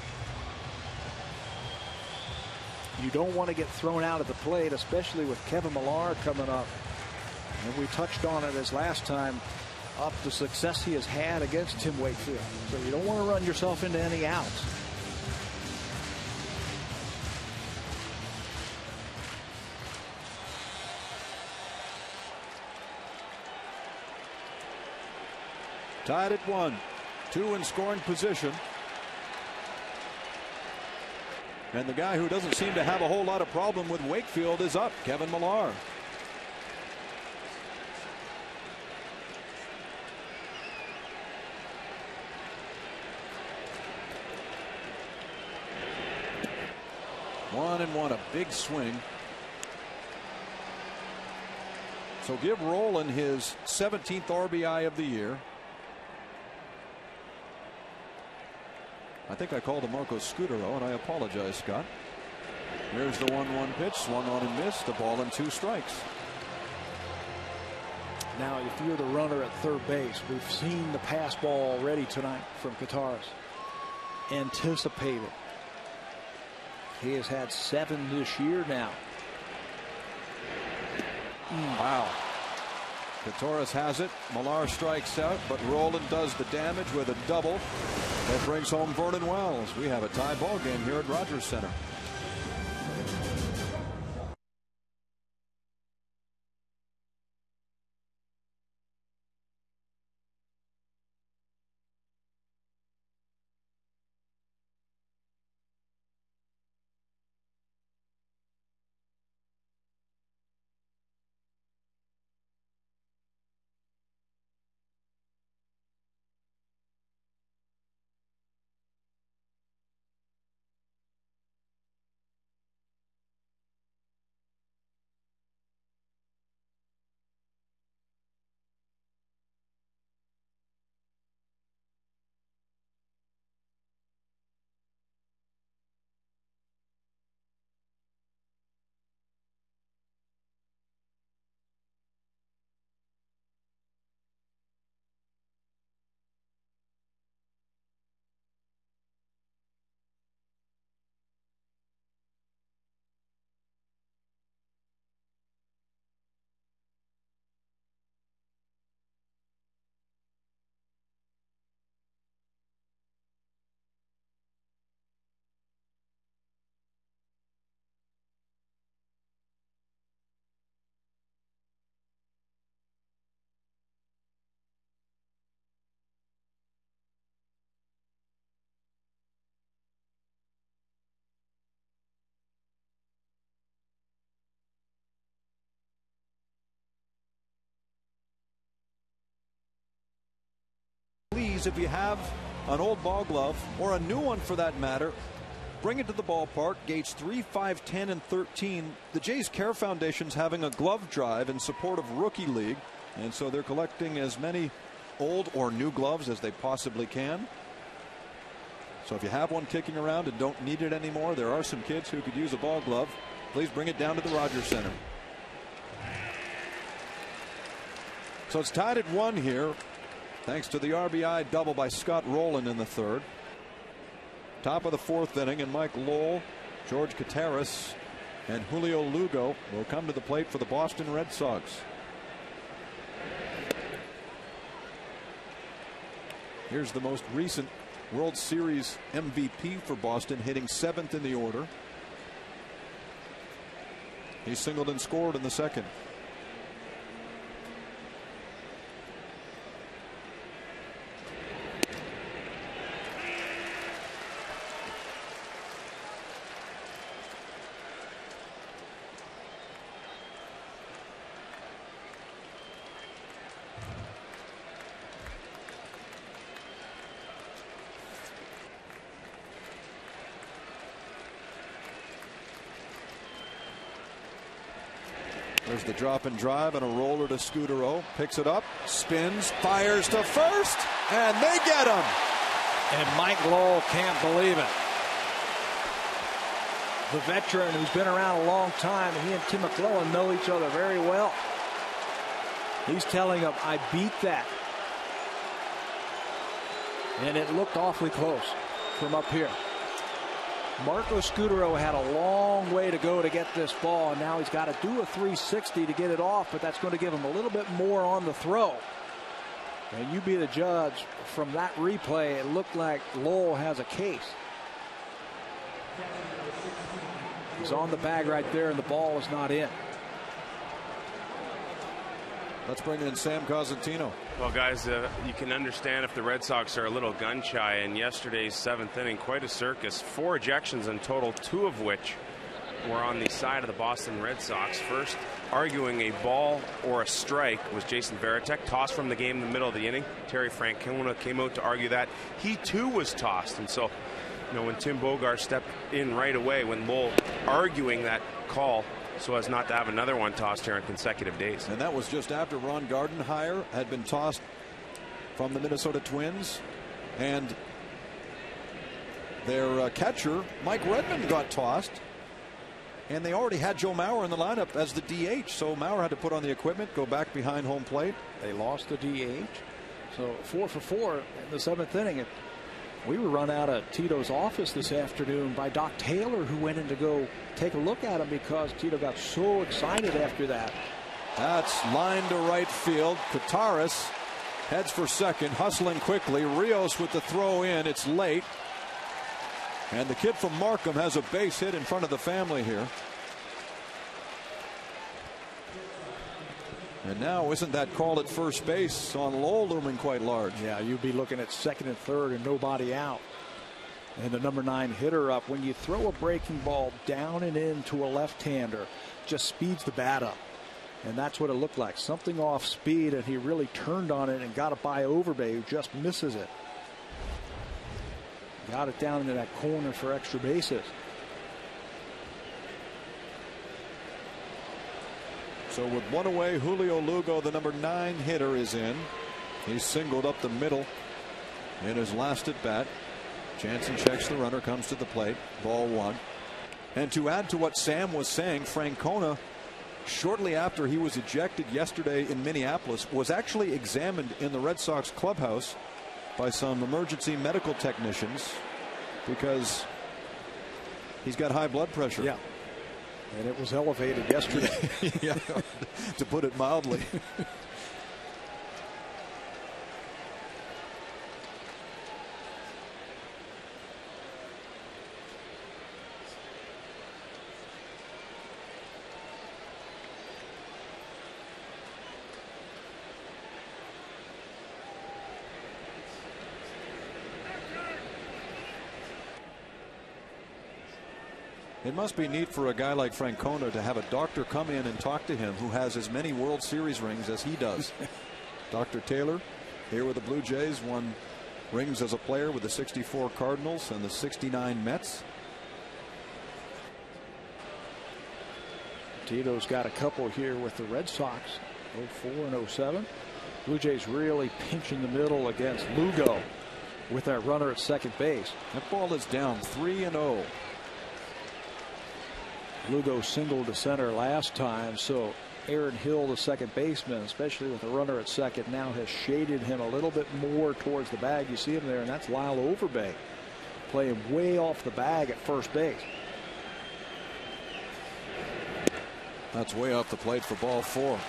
You don't want to get thrown out at the plate, especially with Kevin Millar coming up. And we touched on it as last time, up the success he has had against Tim Wakefield. So you don't want to run yourself into any outs. Tied at 1. 2 in scoring position. And the guy who doesn't seem to have a whole lot of problem with Wakefield is up, Kevin Millar. One and one, a big swing. So give Rowland his 17th RBI of the year. I think I called him Marco Scutaro, and I apologize, Scott. Here's the 1-1 pitch, swung on and missed. The ball and 2 strikes. Now, if you're the runner at third base, we've seen the pass ball already tonight from Kataris. Anticipate it. He has had 7 this year now. Wow. Kataris has it. Millar strikes out, but Rowland does the damage with a double that brings home Vernon Wells. We have a tie ball game here at Rogers Center. If you have an old ball glove or a new one for that matter, bring it to the ballpark. Gates 3, 5, 10, and 13. The Jays Care Foundation's having a glove drive in support of Rookie League, and so they're collecting as many old or new gloves as they possibly can. So if you have one kicking around and don't need it anymore, there are some kids who could use a ball glove. Please bring it down to the Rogers Center. So it's tied at 1 here, thanks to the RBI double by Scott Rowland in the third. Top of the 4th inning, and Mike Lowell, George Kataris, and Julio Lugo will come to the plate for the Boston Red Sox. Here's the most recent World Series MVP for Boston, hitting 7th in the order. He singled and scored in the second. There's the drop and drive and a roller to Scudero. Picks it up, spins, fires to first, and they get him. And Mike Lowell can't believe it. The veteran who's been around a long time, and he and Tim McClellan know each other very well. He's telling him, I beat that. And it looked awfully close from up here. Marco Scudero had a long way to go to get this ball, and now he's got to do a 360 to get it off, but that's going to give him a little bit more on the throw. And you be the judge. From that replay, it looked like Lowell has a case. He's on the bag right there, and the ball is not in. Let's bring in Sam Cosentino. Well, guys, you can understand if the Red Sox are a little gun shy. In yesterday's 7th inning, quite a circus. 4 ejections in total, 2 of which were on the side of the Boston Red Sox. First, arguing a ball or a strike was Jason Varitek, tossed from the game in the middle of the inning. Terry Francona came out to argue that he too was tossed. And so, you know, when Tim Bogar stepped in right away, when Lowell arguing that call, so as not to have another one tossed here on consecutive days. And that was just after Ron Gardenhire had been tossed from the Minnesota Twins, and their catcher Mike Redmond got tossed, and they already had Joe Mauer in the lineup as the DH, so Mauer had to put on the equipment, go back behind home plate. They lost the DH, so 4 for 4 in the 7th inning. We were run out of Tito's office this afternoon by Doc Taylor, who went in to go take a look at him because Tito got so excited after that. That's line to right field. Kataris heads for second, hustling quickly. Rios with the throw in. It's late. And the kid from Markham has a base hit in front of the family here. And now, isn't that call at first base on Lowell looming quite large? Yeah, you'd be looking at second and third and nobody out. And the number 9 hitter up. When you throw a breaking ball down and into a left-hander, just speeds the bat up. And that's what it looked like. Something off speed, and he really turned on it and got it by Overbay, who just misses it. Got it down into that corner for extra bases. So with one away, Julio Lugo, the number 9 hitter, is in. He singled up the middle in his last at bat. Jansen checks the runner, comes to the plate. Ball 1. And to add to what Sam was saying, Francona, shortly after he was ejected yesterday in Minneapolis, was actually examined in the Red Sox clubhouse by some emergency medical technicians because he's got high blood pressure. Yeah. And it was elevated yesterday. Yeah, to put it mildly. It must be neat for a guy like Francona to have a doctor come in and talk to him who has as many World Series rings as he does. Dr. Taylor here with the Blue Jays, won rings as a player with the 64 Cardinals and the 69 Mets. Tito's got a couple here with the Red Sox, 04 and 07. Blue Jays really pinching the middle against Lugo with that runner at second base. That ball is down 3-0. Lugo singled to center last time, so Aaron Hill, the second baseman, especially with a runner at second, now has shaded him a little bit more towards the bag. You see him there, and that's Lyle Overbay playing way off the bag at first base. That's way off the plate for ball 4.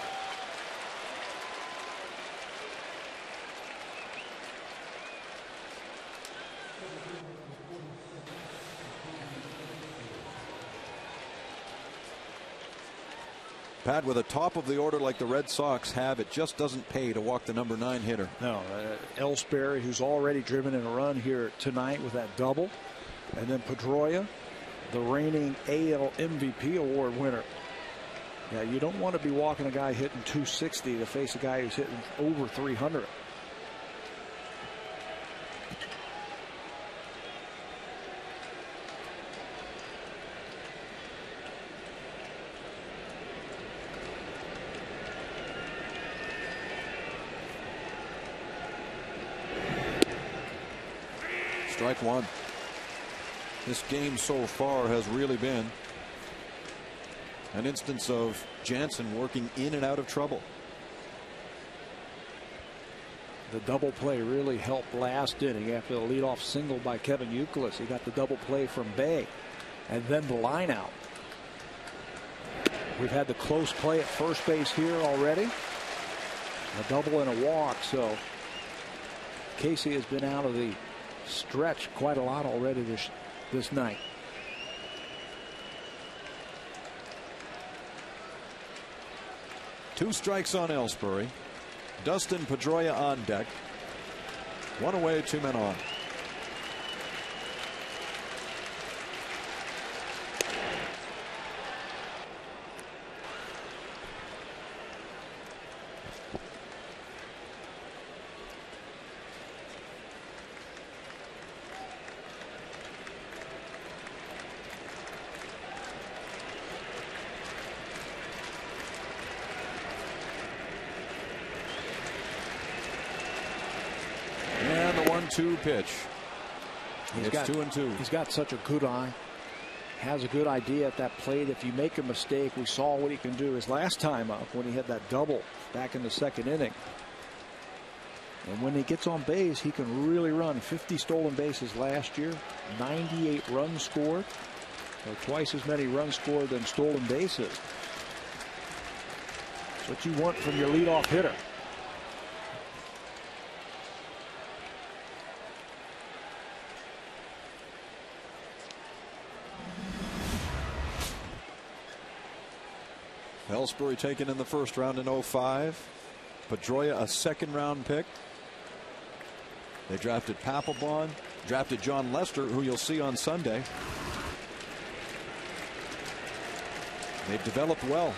Pat, with a top of the order like the Red Sox have, it just doesn't pay to walk the number 9 hitter. No, Ellsbury, who's already driven in a run here tonight with that double, and then Pedroia, the reigning AL MVP award winner. Yeah, you don't want to be walking a guy hitting 260 to face a guy who's hitting over 300. Strike one. This game so far has really been an instance of Jansen working in and out of trouble. The double play really helped last inning after the leadoff single by Kevin Youkilis. He got the double play from Bay, and then the line out. We've had the close play at first base here already. A double and a walk, so Casey has been out of the stretch quite a lot already this night. Two strikes on Ellsbury. Dustin Pedroia on deck. One away, 2 men on. And the 1-2 pitch. It's 2-2. He's got such a good eye. Has a good idea at that plate. If you make a mistake, we saw what he can do his last time up when he had that double back in the second inning. And when he gets on base, he can really run. 50 stolen bases last year, 98 runs scored, or twice as many runs scored than stolen bases. That's what you want from your leadoff hitter. Ellsbury taken in the first round in 05. Pedroia a second round pick. They drafted Papelbon, drafted John Lester, who you'll see on Sunday. They've developed well.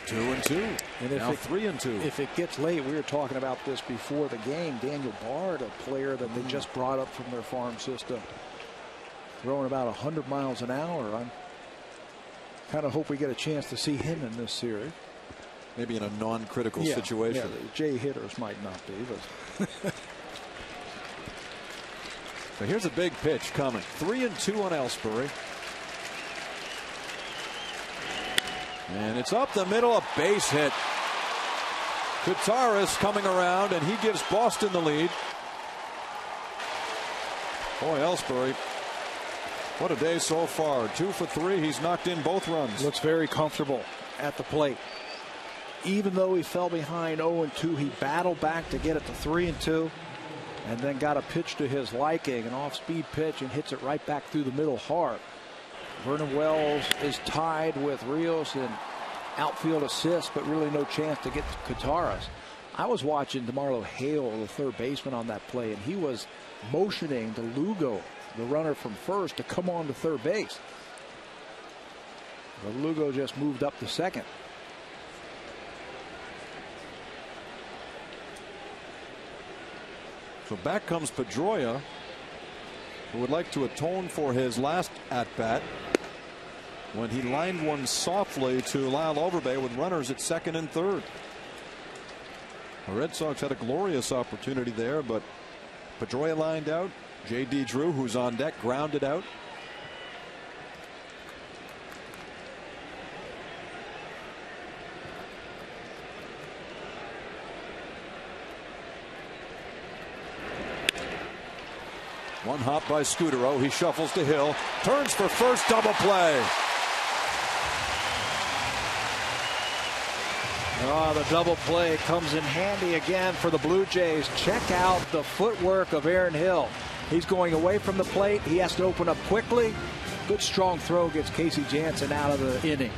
2-2. And now 3-2. If it gets late, we were talking about this before the game. Daniel Bard, a player that they just brought up from their farm system, throwing about 100 miles an hour. I'm kind of hope we get a chance to see him in this series. Maybe in a non-critical situation. Yeah, Jay hitters might not be, but. So here's a big pitch coming. 3-2 on Ellsbury. And it's up the middle, a base hit. Gutierrez coming around, and he gives Boston the lead. Boy, Ellsbury, what a day so far. 2 for 3. He's knocked in both runs. Looks very comfortable at the plate. Even though he fell behind 0-2, he battled back to get it to 3-2, and then got a pitch to his liking, an off-speed pitch, and hits it right back through the middle hard. Vernon Wells is tied with Rios in outfield assists, but really no chance to get to Gutierrez. I was watching DeMarlo Hale, the third baseman, on that play, and he was motioning to Lugo, the runner from first, to come on to third base. But Lugo just moved up to second. So back comes Pedroia, who would like to atone for his last at-bat when he lined one softly to Lyle Overbay with runners at second and third. The Red Sox had a glorious opportunity there, but Pedroia lined out. J.D. Drew, who's on deck, grounded out. One hop by Scudero. He shuffles to Hill. Turns for first, double play. The double play comes in handy again for the Blue Jays. Check out the footwork of Aaron Hill. He's going away from the plate. He has to open up quickly. Good strong throw gets Casey Jansen out of the inning.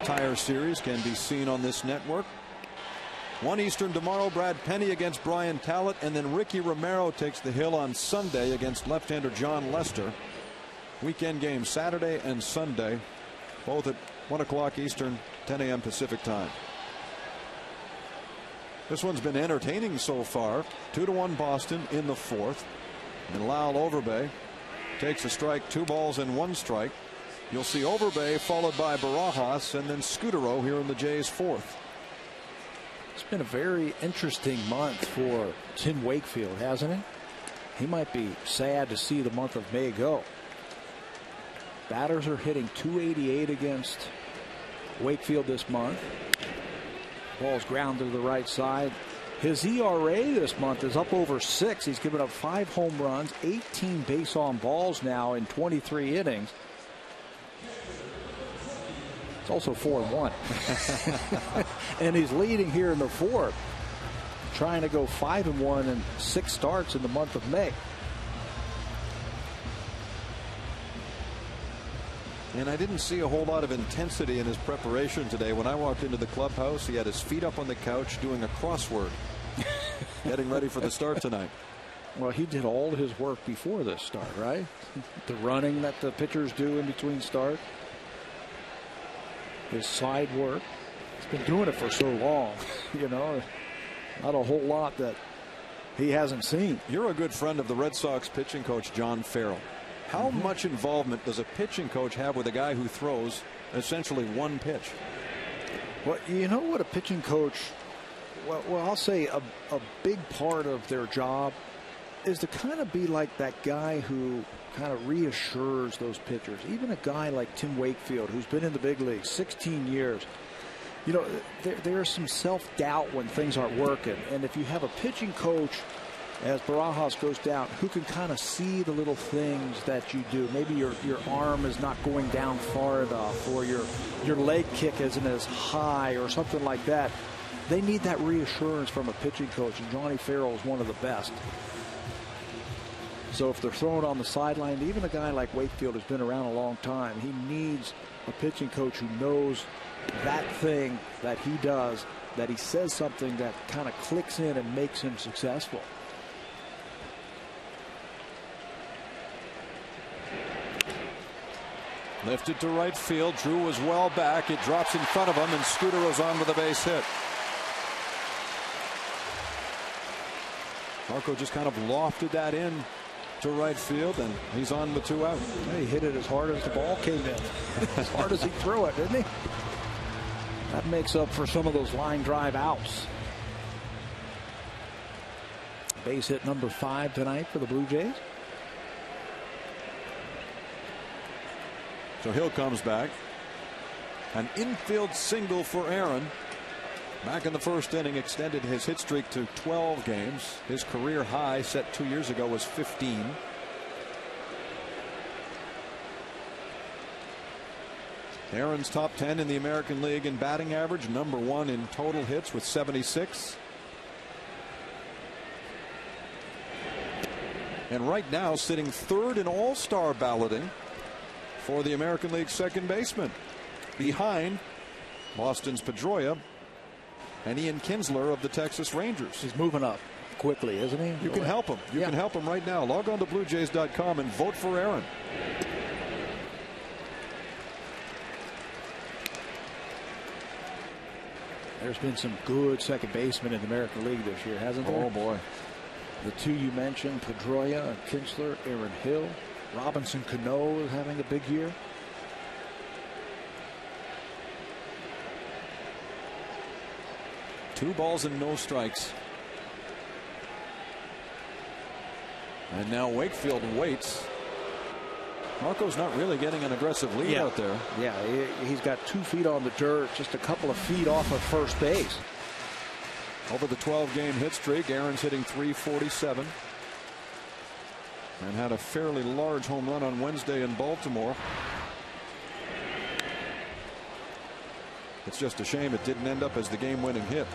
Tire series can be seen on this network. 1 Eastern tomorrow, Brad Penny against Brian Tallett, and then Ricky Romero takes the hill on Sunday against left-hander John Lester. Weekend games Saturday and Sunday, both at 1 o'clock Eastern, 10 a.m. Pacific time. This one's been entertaining so far. 2-1 Boston in the 4th. And Lyle Overbay takes a strike, 2 balls and 1 strike. You'll see Overbay followed by Barajas and then Scutaro here in the Jays' 4th. It's been a very interesting month for Tim Wakefield, hasn't it? He might be sad to see the month of May go. Batters are hitting .288 against Wakefield this month. Ball's grounded to the right side. His ERA this month is up over 6. He's given up 5 home runs, 18 base on balls now in 23 innings. It's also 4-1. And he's leading here in the 4th, trying to go 5-1 in 6 starts in the month of May. And I didn't see a whole lot of intensity in his preparation today. When I walked into the clubhouse, he had his feet up on the couch doing a crossword, getting ready for the start tonight. Well, he did all his work before this start, right? The running that the pitchers do in between starts. His side work. He's been doing it for so long, you know, not a whole lot that he hasn't seen. You're a good friend of the Red Sox pitching coach, John Farrell. How much involvement does a pitching coach have with a guy who throws essentially 1 pitch? Well, you know what a pitching coach, well I'll say a big part of their job is to kind of be like that guy who kind of reassures those pitchers. Even a guy like Tim Wakefield, who's been in the big leagues 16 years. You know, there's some self-doubt when things aren't working. And if you have a pitching coach, as Barajas goes down, who can kind of see the little things that you do. Maybe your arm is not going down far enough, or your leg kick isn't as high, or something like that. They need that reassurance from a pitching coach, and Johnny Farrell is one of the best. So if they're throwing on the sideline, even a guy like Wakefield who's been around a long time, he needs a pitching coach who knows that thing that he does, that he says something that kind of clicks in and makes him successful. Lifted to right field. Drew was well back. It drops in front of him, and Scutaro's on with a base hit. Marco just kind of lofted that in to right field, and he's on with 2 out. He hit it as hard as the ball came in. As hard as he threw it, didn't he? That makes up for some of those line drive outs. Base hit number 5 tonight for the Blue Jays. So Hill comes back. An infield single for Aaron. Back in the first inning, extended his hit streak to 12 games. His career high set 2 years ago was 15. Aaron's top 10 in the American League in batting average, number 1 in total hits with 76. And right now sitting 3rd in All-Star balloting for the American League second baseman, behind Boston's Pedroia and Ian Kinsler of the Texas Rangers. He's moving up quickly, isn't he? You can help him. You can help him right now. Log on to BlueJays.com and vote for Aaron. There's been some good second basemen in the American League this year, hasn't there? Oh, boy. The two you mentioned, Pedroia and Kinsler, Aaron Hill. Robinson Cano is having a big year. Two balls and no strikes. And now Wakefield waits. Marco's not really getting an aggressive lead out there. Yeah, he's got 2 feet on the dirt, just a couple of feet off of first base. Over the 12-game hit streak, Aaron's hitting .347 and had a fairly large home run on Wednesday in Baltimore. It's just a shame it didn't end up as the game-winning hit.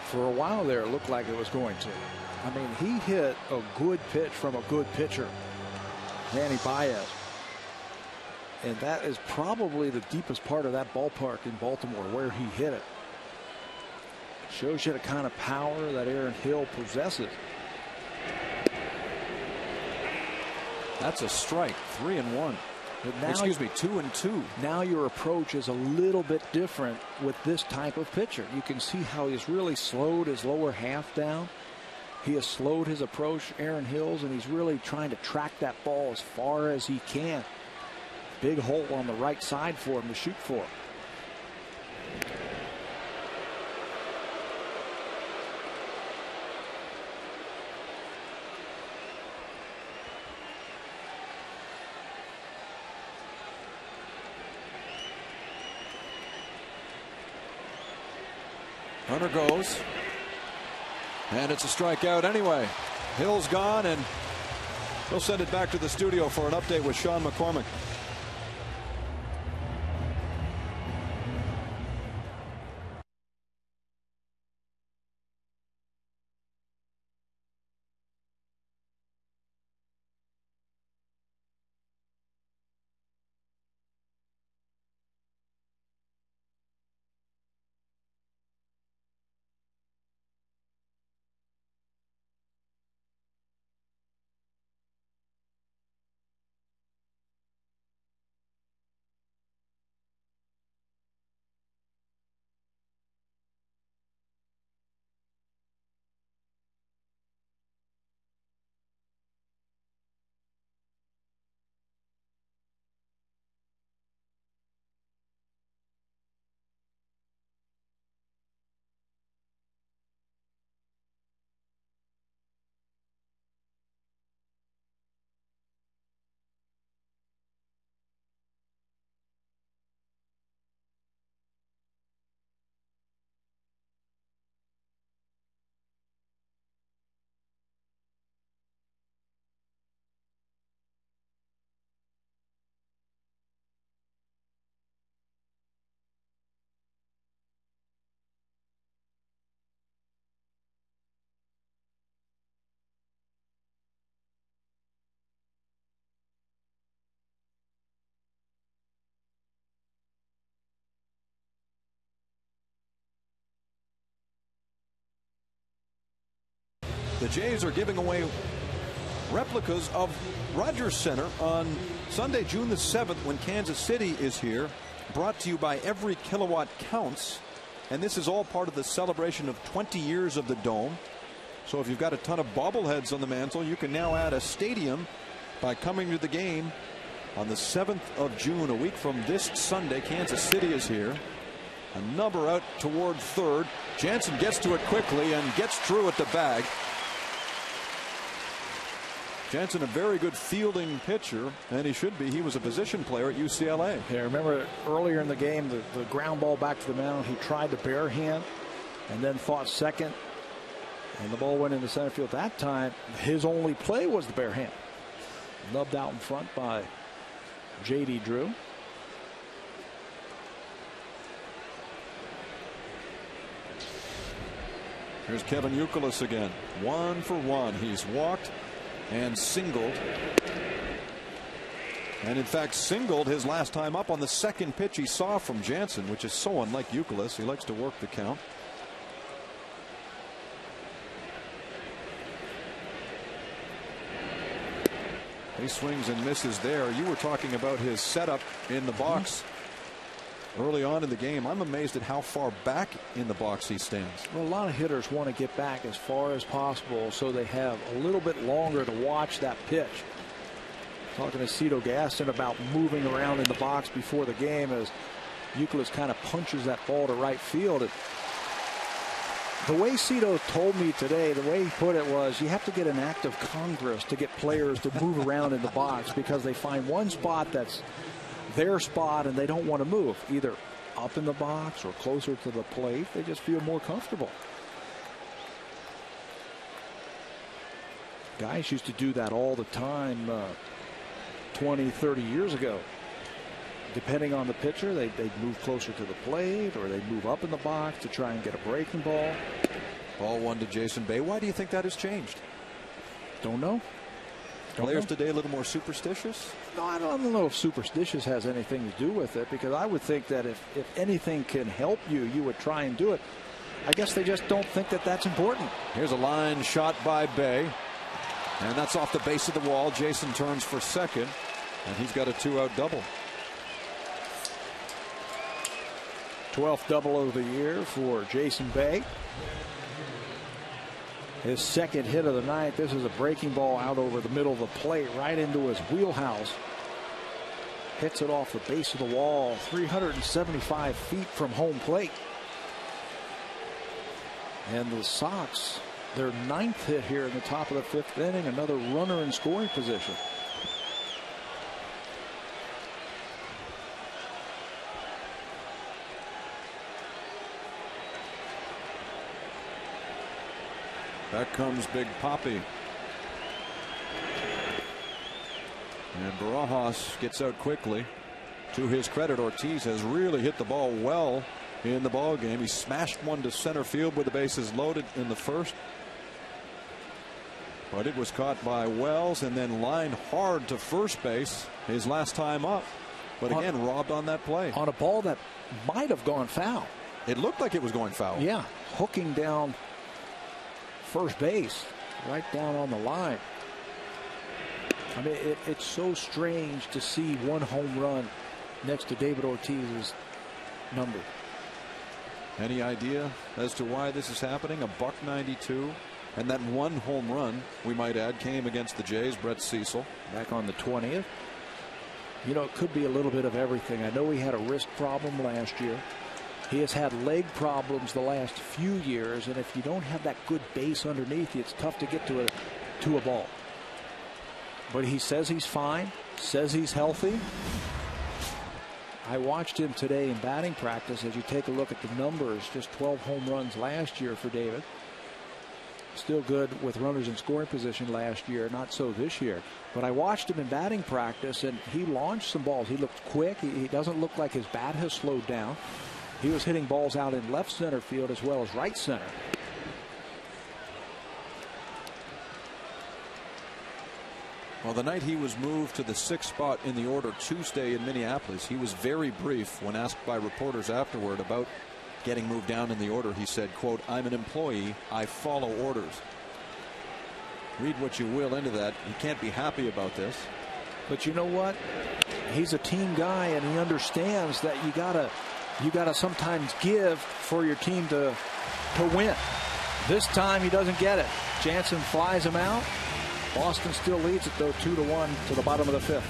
For a while there, it looked like it was going to. I mean, he hit a good pitch from a good pitcher, Danny Baez. And that is probably the deepest part of that ballpark in Baltimore where he hit it. Shows you the kind of power that Aaron Hill possesses. That's a strike. 3-1. Excuse me, 2-2. Now your approach is a little bit different with this type of pitcher. You can see how he's really slowed his lower half down. He has slowed his approach, Aaron Hill's, and he's really trying to track that ball as far as he can. Big hole on the right side for him to shoot for. Runner goes. And it's a strikeout anyway. Hill's gone, and we'll send it back to the studio for an update with Sean McCormick. The Jays are giving away replicas of Rogers Center on Sunday, June the 7th, when Kansas City is here. Brought to you by Every Kilowatt Counts. And this is all part of the celebration of 20 years of the Dome. So if you've got a ton of bobbleheads on the mantle, you can now add a stadium by coming to the game on the 7th of June, a week from this Sunday. Kansas City is here. A number out toward third. Jansen gets to it quickly and gets through at the bag. Jansen, a very good fielding pitcher, and he should be. He was a position player at UCLA. Yeah, remember earlier in the game, the ground ball back to the mound, he tried the bare hand and then fought second, and the ball went into center field. That time, his only play was the bare hand. Nubbed out in front by J.D. Drew. Here's Kevin Youkilis again. 1 for 1. He's walked and singled. And in fact, singled his last time up on the second pitch he saw from Jansen, which is so unlike Youkilis. He likes to work the count. He swings and misses there. You were talking about his setup in the box early on in the game. I'm amazed at how far back in the box he stands. Well, a lot of hitters want to get back as far as possible so they have a little bit longer to watch that pitch. Talking to Cito Gaston about moving around in the box before the game as Youkilis kind of punches that ball to right field. The way Cito told me today, the way he put it was, you have to get an act of Congress to get players to move around in the box because they find one spot that's their spot and they don't want to move, either up in the box or closer to the plate. They just feel more comfortable. Guys used to do that all the time 20, 30 years ago. Depending on the pitcher, they'd move closer to the plate or they'd move up in the box to try and get a breaking ball. Ball 1 to Jason Bay. Why do you think that has changed? Don't know. Players today a little more superstitious? No, I don't know if superstitious has anything to do with it, because I would think that if anything can help you, you would try and do it. I guess they just don't think that that's important. Here's a line shot by Bay, and that's off the base of the wall. Jason turns for second, and he's got a 2-out double. 12th double of the year for Jason Bay. His second hit of the night. This is a breaking ball out over the middle of the plate, right into his wheelhouse. Hits it off the base of the wall, 375 feet from home plate. And the Sox, their 9th hit here in the top of the 5th inning, another runner in scoring position. Back comes Big Papi. And Barajas gets out quickly. To his credit, Ortiz has really hit the ball well in the ball game. He smashed one to center field with the bases loaded in the first. But it was caught by Wells and then lined hard to first base his last time up. But again, robbed on that play. On a ball that might have gone foul. It looked like it was going foul. Yeah, hooking down first base, right down on the line. I mean, it's so strange to see one home run next to David Ortiz's number. Any idea as to why this is happening? $192, and that one home run, we might add, came against the Jays. Brett Cecil back on the 20th. You know, it could be a little bit of everything. I know he had a wrist problem last year. He has had leg problems the last few years, and if you don't have that good base underneath you, it's tough to get to a ball. But he says he's fine, says he's healthy. I watched him today in batting practice. As you take a look at the numbers, just 12 home runs last year for David. Still good with runners in scoring position last year, not so this year. But I watched him in batting practice, and he launched some balls. He looked quick. He doesn't look like his bat has slowed down. He was hitting balls out in left center field as well as right center. Well, the night he was moved to the 6th spot in the order Tuesday in Minneapolis, he was very brief when asked by reporters afterward about getting moved down in the order. He said, quote, "I'm an employee. I follow orders." Read what you will into that. He can't be happy about this. But you know what? He's a team guy, and he understands that you gotta sometimes give for your team to win. This time he doesn't get it. Jansen flies him out. Boston still leads it, though, 2-1 to the bottom of the 5th.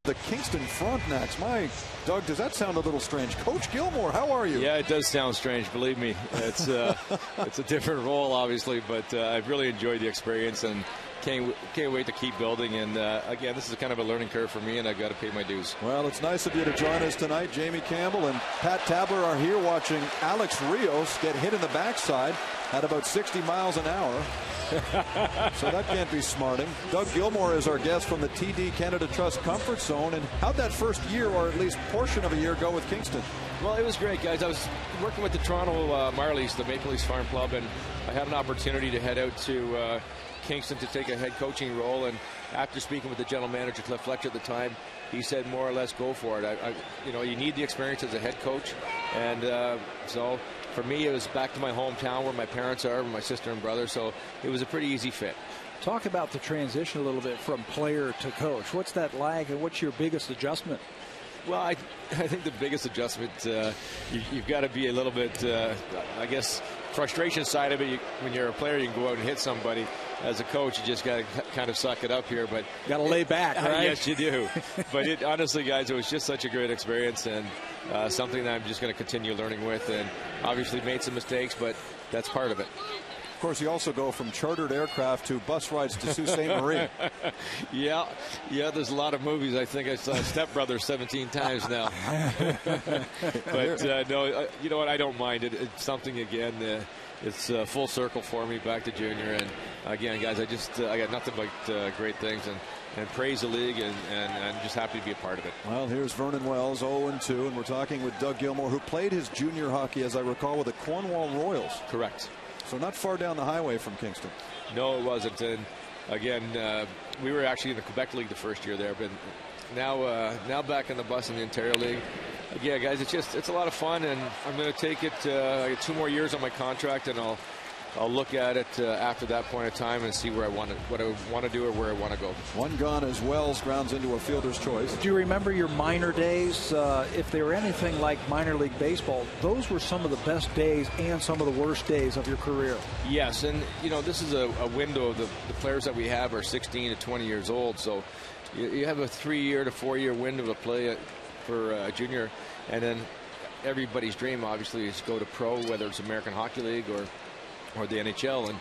The Kingston Frontenacs. My, Doug, does that sound a little strange? Coach Gilmore, how are you? Yeah, it does sound strange, believe me. It's a different role, obviously, but I've really enjoyed the experience and can't wait to keep building. And again, this is kind of a learning curve for me, and I've got to pay my dues. Well, it's nice of you to join us tonight. Jamie Campbell and Pat Tabler are here watching Alex Rios get hit in the backside at about 60 miles an hour. So that can't be smarting. Doug Gilmore is our guest from the TD Canada Trust Comfort Zone. And how'd that first year, or at least portion of a year, go with Kingston? Well, it was great, guys. I was working with the Toronto Marlies, the Maple Leafs Farm Club, and I had an opportunity to head out to Kingston to take a head coaching role. And after speaking with the general manager, Cliff Fletcher, at the time, he said more or less go for it. You need the experience as a head coach, and so for me, it was back to my hometown where my parents are, my sister and brother, so it was a pretty easy fit. Talk about the transition a little bit from player to coach. What's that like, and what's your biggest adjustment? Well, I think the biggest adjustment, you've got to be a little bit, I guess, frustration side of it. When you're a player, you can go out and hit somebody. As a coach, you just got to kind of suck it up here. But got to lay back, right? Yes, you do. But honestly, guys, it was just such a great experience, and something that I'm just going to continue learning with. And obviously made some mistakes, but that's part of it. Of course, you also go from chartered aircraft to bus rides to Sault Ste. Marie. Yeah, there's a lot of movies. I think I saw Step Brothers 17 times now. But no, you know what? I don't mind it. It's something, again, it's full circle for me back to junior. And again, guys, I got nothing but great things, and praise the league, and I'm just happy to be a part of it. Well, here's Vernon Wells, 0-2, and we're talking with Doug Gilmore, who played his junior hockey, as I recall, with the Cornwall Royals. Correct. So not far down the highway from Kingston. No, it wasn't. And again, we were actually in the Quebec League the first year there, but now back in the bus in the Ontario League. Yeah, guys, it's a lot of fun, and I'm going to take it. I get 2 more years on my contract, and I'll look at it after that point of time and see what I want to do or where I want to go. One gone as Wells grounds into a fielder's choice. Do you remember your minor days? If they were anything like minor league baseball, those were some of the best days and some of the worst days of your career. Yes, and this is a window of the players that we have are 16 to 20 years old, so you have a 3-year to 4-year window to play for a junior, and then everybody's dream obviously is to go to pro, whether it's American Hockey League or the NHL, and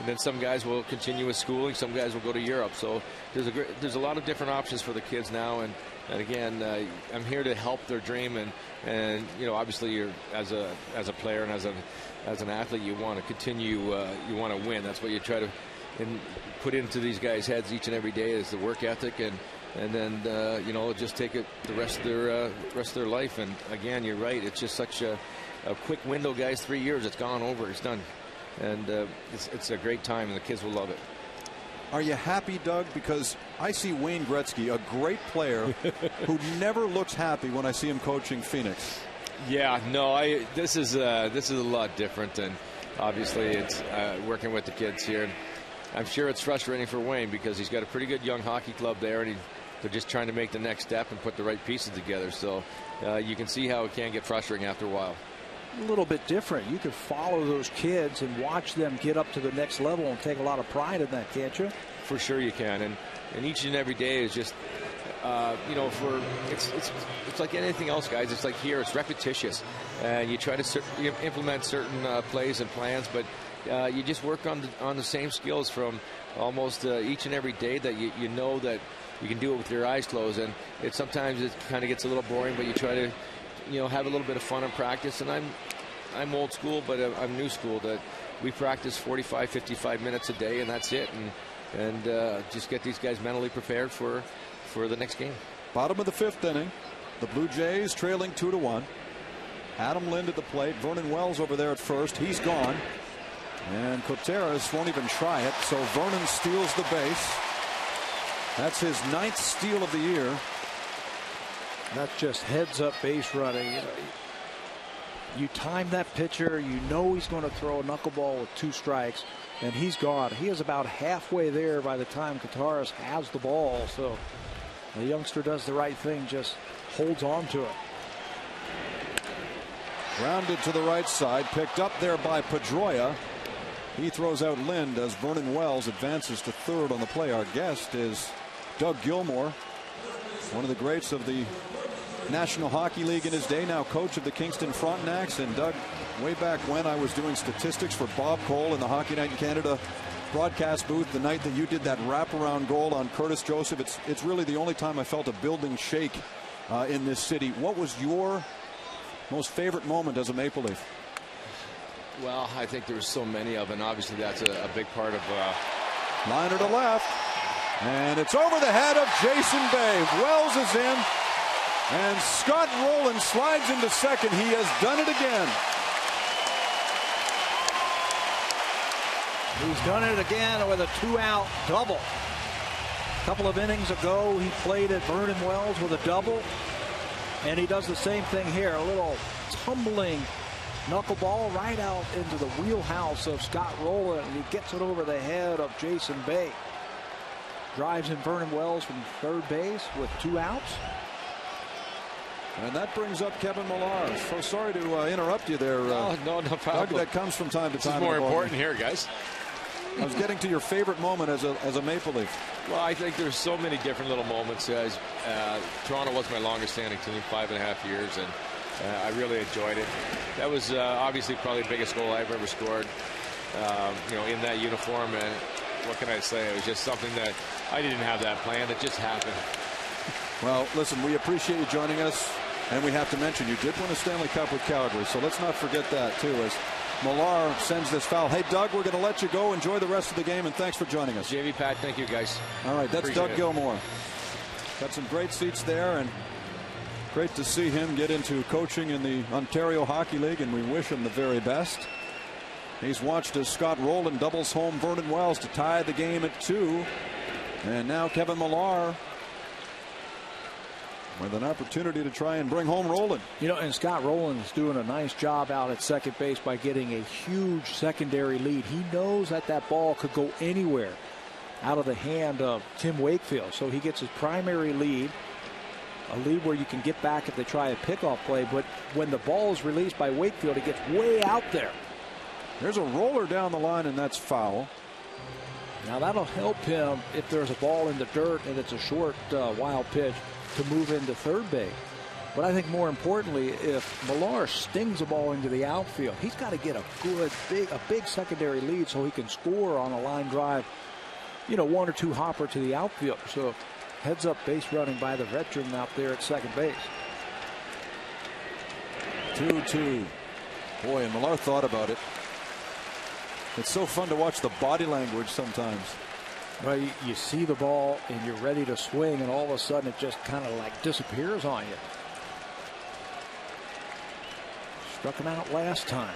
then some guys will continue with schooling, some guys will go to Europe. So there's a lot of different options for the kids now, and again, I'm here to help their dream, and obviously you're as a player and as an athlete, you want to continue, you want to win. That's what you try to put into these guys' heads each and every day, is the work ethic, and then just take it the rest of their life. And again, you're right, it's just such a quick window, guys. 3 years, it's gone over, it's done. And it's a great time, and the kids will love it. Are you happy, Doug? Because I see Wayne Gretzky, a great player, who never looks happy when I see him coaching Phoenix. Yeah, no, this is a lot different, and obviously it's working with the kids here. I'm sure it's frustrating for Wayne because he's got a pretty good young hockey club there, and they're just trying to make the next step and put the right pieces together. So you can see how it can get frustrating after a while. A little bit different. You can follow those kids and watch them get up to the next level and take a lot of pride in that, can't you? For sure you can, and each and every day is just it's like anything else, guys. It's like here, it's repetitious, and you try to implement certain plays and plans, but you just work on the same skills from almost each and every day, that you know that you can do it with your eyes closed. And sometimes it kind of gets a little boring, but you try to have a little bit of fun in practice. And I'm old school, but I'm new school, that we practice 45, 55 minutes a day, and that's it. And just get these guys mentally prepared for the next game. Bottom of the 5th inning, the Blue Jays trailing 2-1. Adam Lind at the plate. Vernon Wells over there at first. He's gone. And Coteras won't even try it. So Vernon steals the base. That's his 9th steal of the year. That's just heads-up base running. You time that pitcher, you know he's going to throw a knuckleball with 2 strikes, and he's gone. He is about halfway there by the time Coteras has the ball. So the youngster does the right thing, just holds on to it. Grounded to the right side, picked up there by Pedroia. He throws out Lind as Vernon Wells advances to third on the play. Our guest is Doug Gilmore. one of the greats of the National Hockey League in his day, now coach of the Kingston Frontenacs. And Doug, way back when I was doing statistics for Bob Cole in the Hockey Night in Canada broadcast booth the night that you did that wraparound goal on Curtis Joseph, it's really the only time I felt a building shake in this city. What was your most favorite moment as a Maple Leaf? Well, I think there's so many of them. Obviously, that's a big part of. Liner to left, and it's over the head of Jason Bay. Wells is in, and Scott Rowland slides into second. He has done it again. He's done it again with a 2-out double. A couple of innings ago, he played at Vernon Wells with a double, and he does the same thing here. A little tumbling knuckleball right out into the wheelhouse of Scott Rowland, and he gets it over the head of Jason Bay. Drives in Vernon Wells from third base with 2 outs. And that brings up Kevin Millar. So sorry to interrupt you there. No problem. Doug, that comes from time to time. This is more important here, guys. I was getting to your favorite moment as a Maple Leaf. Well, I think there's so many different little moments, guys. Toronto was my longest standing team, 5.5 years, and I really enjoyed it. That was obviously probably the biggest goal I've ever scored, in that uniform. And what can I say? It was just something that I didn't have that planned. It just happened. Well, listen, we appreciate you joining us. And we have to mention, you did win a Stanley Cup with Calgary, so let's not forget that, too, as Millar sends this foul. Hey, Doug, we're going to let you go. Enjoy the rest of the game, and thanks for joining us. JV, Pat, thank you, guys. All right, that's Doug Gilmour. Got some great seats there, and great to see him get into coaching in the Ontario Hockey League, and we wish him the very best. He's watched as Scott Rowland doubles home Vernon Wells to tie the game at 2. And now Kevin Millar with an opportunity to try and bring home Rowland. And Scott Rowland is doing a nice job out at second base by getting a huge secondary lead. He knows that ball could go anywhere out of the hand of Tim Wakefield. So he gets his primary lead, a lead where you can get back if they try a pickoff play. But when the ball is released by Wakefield, it gets way out there. There's a roller down the line, and that's foul. Now that'll help him if there's a ball in the dirt and it's a short wild pitch to move into third base. But I think more importantly, if Millar stings a ball into the outfield, he's got to get a big secondary lead so he can score on a line drive, 1 or 2 hopper to the outfield. So heads up base running by the veteran out there at second base. 2-2. Boy, and Millar thought about it. It's so fun to watch the body language sometimes. Well, you see the ball and you're ready to swing, and all of a sudden it just kind of like disappears on you. Struck him out last time.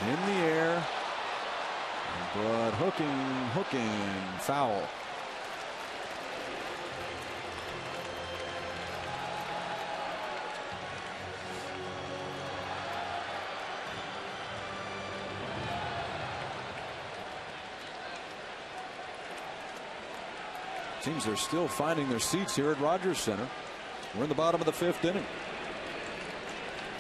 In the air. But hooking, foul. Seems they're still finding their seats here at Rogers Center. We're in the bottom of the 5th inning.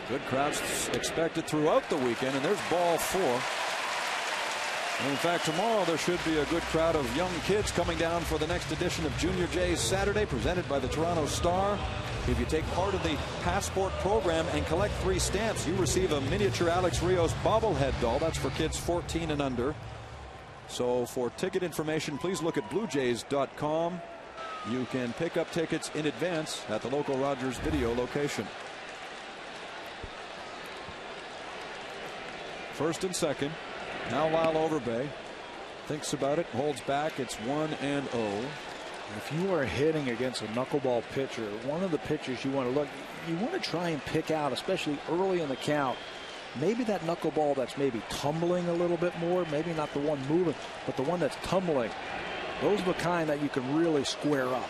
Good crowds expected throughout the weekend, and there's ball 4. And in fact, tomorrow there should be a good crowd of young kids coming down for the next edition of Junior Jay's Saturday, presented by the Toronto Star. If you take part of the Passport program and collect 3 stamps, you receive a miniature Alex Rios bobblehead doll. That's for kids 14 and under. So for ticket information, please look at BlueJays.com. You can pick up tickets in advance at the local Rogers Video location. First and second. Now Lyle Overbay thinks about it, holds back. It's 1-0. If you are hitting against a knuckleball pitcher, one of the pitchers you want to try and pick out, especially early in the count, maybe that knuckleball that's maybe tumbling a little bit more, maybe not the one moving, but the one that's tumbling. Those are the kind that you can really square up.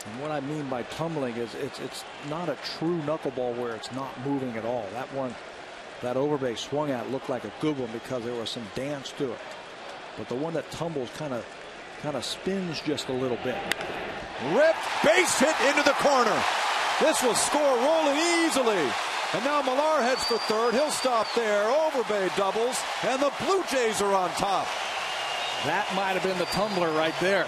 And what I mean by tumbling is it's not a true knuckleball where it's not moving at all. That one that Overbay swung at looked like a good one because there was some dance to it. But the one that tumbles kind of spins just a little bit. Ripped, base hit into the corner. This will score Rowland easily. And now Millar heads for third. He'll stop there. Overbay doubles, and the Blue Jays are on top. That might have been the tumbler right there,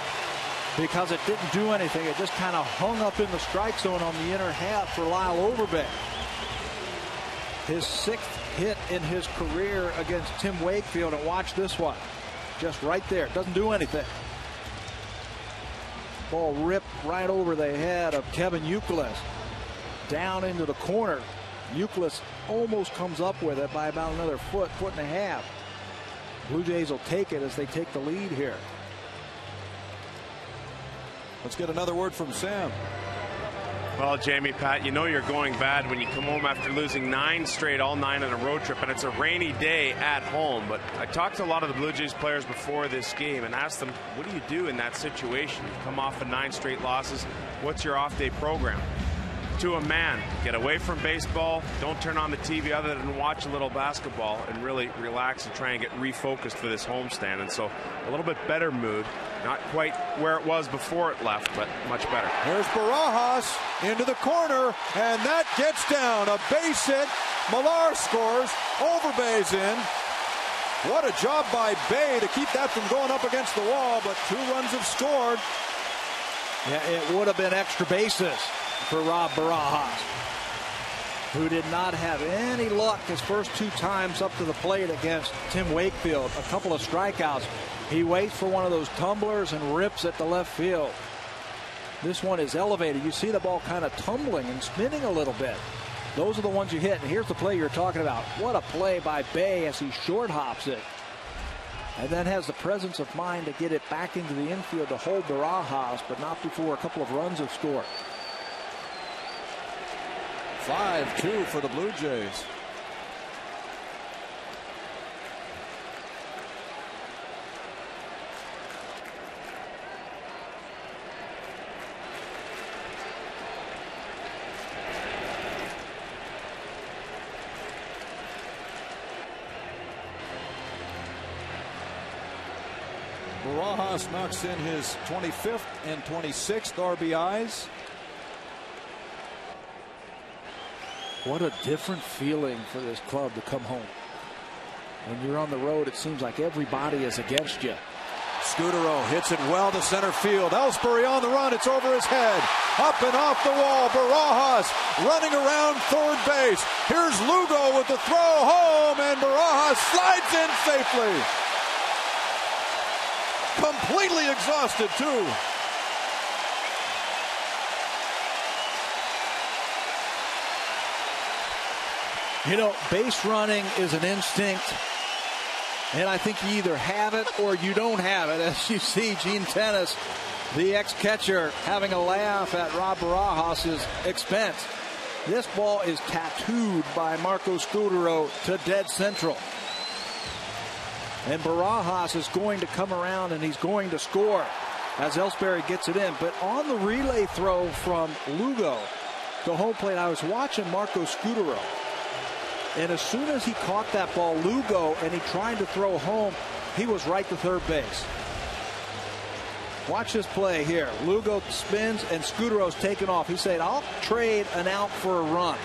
because it didn't do anything. It just kind of hung up in the strike zone on the inner half for Lyle Overbay. His 6th hit in his career against Tim Wakefield. And watch this one. Just right there. Doesn't do anything. Ball ripped right over the head of Kevin Youkilis. Down into the corner. Youkilis almost comes up with it by about another foot and a half. Blue Jays will take it as they take the lead here. Let's get another word from Sam. Well, Jamie, Pat, you know you're going bad when you come home after losing 9 straight, all 9 on a road trip, and it's a rainy day at home. But I talked to a lot of the Blue Jays players before this game and asked them, what do you do in that situation? You come off of 9 straight losses. What's your off-day program? To a man, get away from baseball, don't turn on the TV other than watch a little basketball and really relax and try and get refocused for this homestand. And so a little bit better mood, not quite where it was before it left, but much better. Here's Barajas into the corner, and that gets down. A base hit. Millar scores. Overbay's in. What a job by Bay to keep that from going up against the wall, but 2 runs have scored. Yeah, it would have been extra bases for Rob Barajas, who did not have any luck his first 2 times up to the plate against Tim Wakefield. A couple of strikeouts. He waits for one of those tumblers and rips at the left field. This one is elevated. You see the ball kind of tumbling and spinning a little bit. Those are the ones you hit. And here's the play you're talking about. What a play by Bay as he short hops it. And then has the presence of mind to get it back into the infield to hold Barajas, but not before a couple of runs have scored. 5-2 for the Blue Jays. Barajas knocks in his 25th and 26th RBIs. What a different feeling for this club to come home. When you're on the road, it seems like everybody is against you. Scudero hits it well to center field. Ellsbury on the run. It's over his head. Up and off the wall. Barajas running around third base. Here's Lugo with the throw home, and Barajas slides in safely. Completely exhausted, too. You know, base running is an instinct, and I think you either have it or you don't have it. As you see Gene Tennis, the ex-catcher, having a laugh at Rob Barajas' expense. This ball is tattooed by Marco Scudero to dead central. And Barajas is going to come around and he's going to score as Ellsbury gets it in. But on the relay throw from Lugo to home plate, I was watching Marco Scudero. And as soon as he caught that ball, Lugo, and he tried to throw home, he was right to third base. Watch this play here. Lugo spins and Scudero's taken off. He said, I'll trade an out for a run.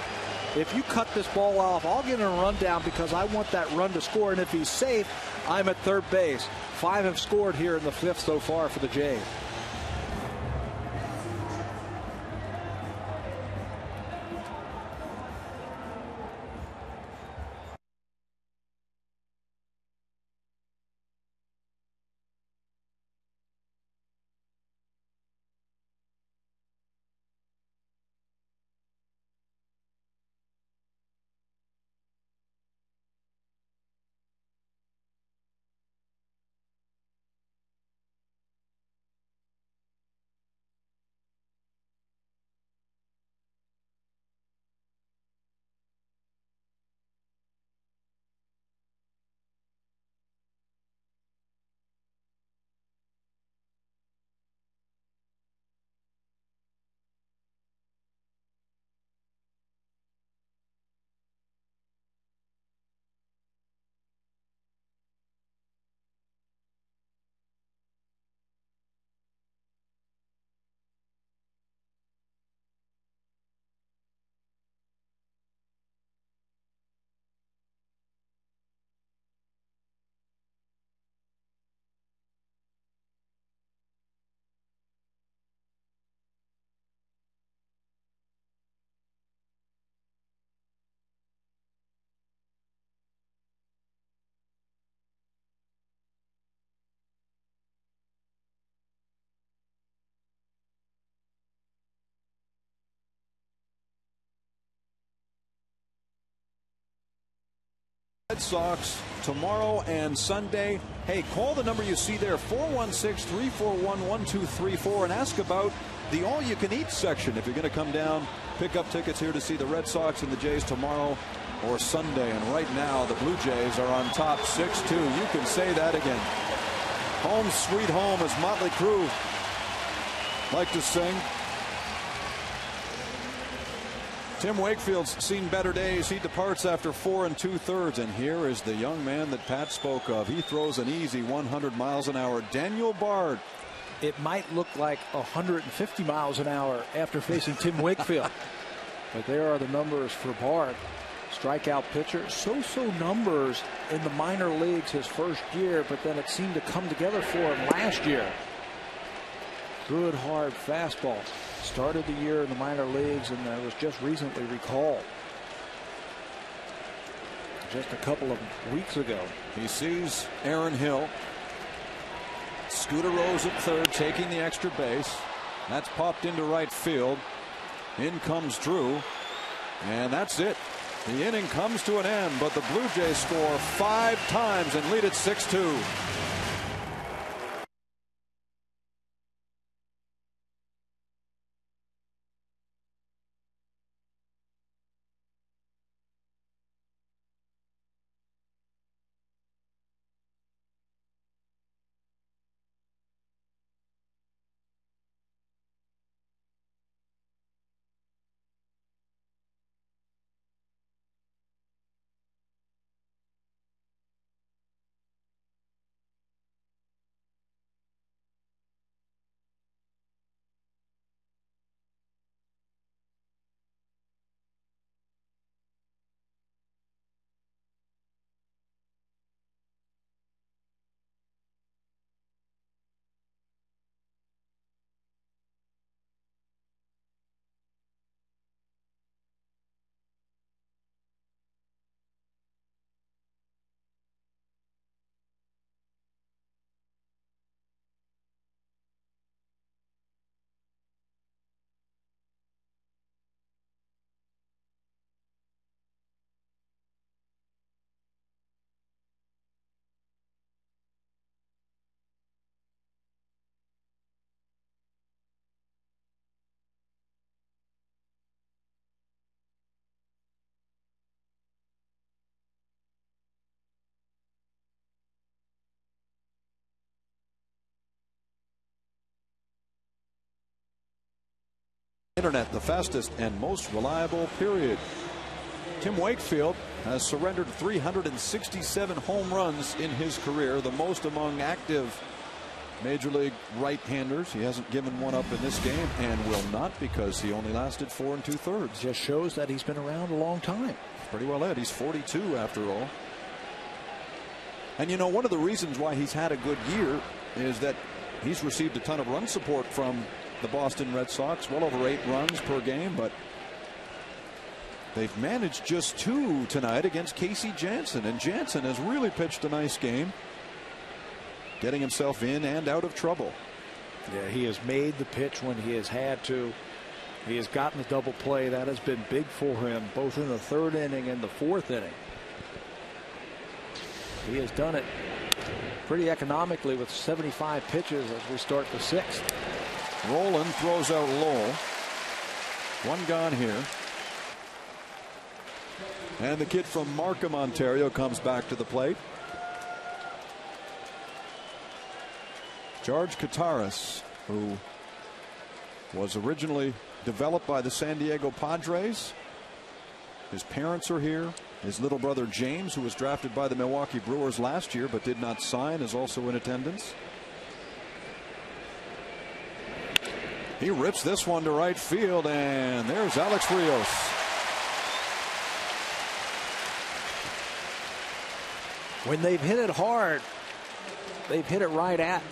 If you cut this ball off, I'll get a run down because I want that run to score. And if he's safe, I'm at third base. 5 have scored here in the 5th so far for the Jays. Red Sox tomorrow and Sunday. Hey, call the number you see there, 416-341-1234, and ask about the all-you-can-eat section if you're going to come down, pick up tickets here to see the Red Sox and the Jays tomorrow or Sunday. And right now, the Blue Jays are on top 6-2. You can say that again. Home sweet home, as Motley Crue like to sing. Tim Wakefield's seen better days. He departs after 4 2/3. And here is the young man that Pat spoke of. He throws an easy 100 miles an hour. Daniel Bard. It might look like 150 miles an hour after facing Tim Wakefield. But there are the numbers for Bard. Strikeout pitcher. So-so numbers in the minor leagues his first year, but then it seemed to come together for him last year. Good hard fastball. Started the year in the minor leagues and was just recently recalled. Just a couple of weeks ago. He sees Aaron Hill. Scooter Rose at third, taking the extra base. That's popped into right field. In comes Drew. And that's it. The inning comes to an end, but the Blue Jays score 5 times and lead it 6-2. Internet, the fastest and most reliable, period. Tim Wakefield has surrendered 367 home runs in his career, the most among active major league right-handers. He hasn't given one up in this game and will not, because he only lasted 4 2/3. Just shows that he's been around a long time. Pretty well it. He's 42 after all. And you know, one of the reasons why he's had a good year is that he's received a ton of run support from the Boston Red Sox, well over 8 runs per game, but they've managed just 2 tonight against Casey Jansen, and Jansen has really pitched a nice game, getting himself in and out of trouble. Yeah, he has made the pitch when he has had to. He has gotten the double play. That has been big for him, both in the 3rd inning and the 4th inning. He has done it pretty economically with 75 pitches as we start the 6th. Roland throws out Lowell. 1 gone here. And the kid from Markham, Ontario, comes back to the plate. George Kataris, who was originally developed by the San Diego Padres. His parents are here. His little brother James, who was drafted by the Milwaukee Brewers last year but did not sign, is also in attendance. He rips this one to right field, and there's Alex Rios. When they've hit it hard, they've hit it right at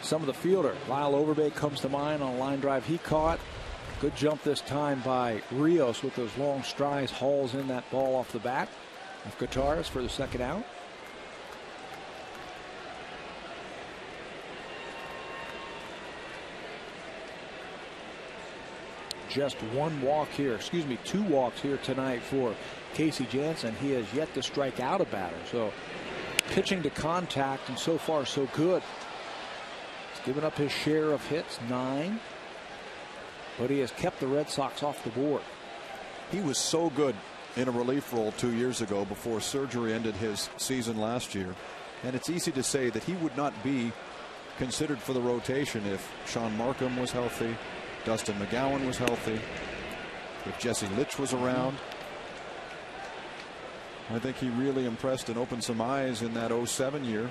some of the fielder. Lyle Overbay comes to mind on a line drive he caught. Good jump this time by Rios with those long strides, hauls in that ball off the bat of Kataris for the 2nd out. just one walk here, excuse me, 2 walks here tonight for Casey Jansen. He has yet to strike out a batter. So pitching to contact, and so far so good. He's given up his share of hits, 9, but he has kept the Red Sox off the board. He was so good in a relief role 2 years ago before surgery ended his season last year. And it's easy to say that he would not be considered for the rotation if Sean Markham was healthy, Dustin McGowan was healthy, if Jesse Litch was around. I think he really impressed and opened some eyes in that 07 year.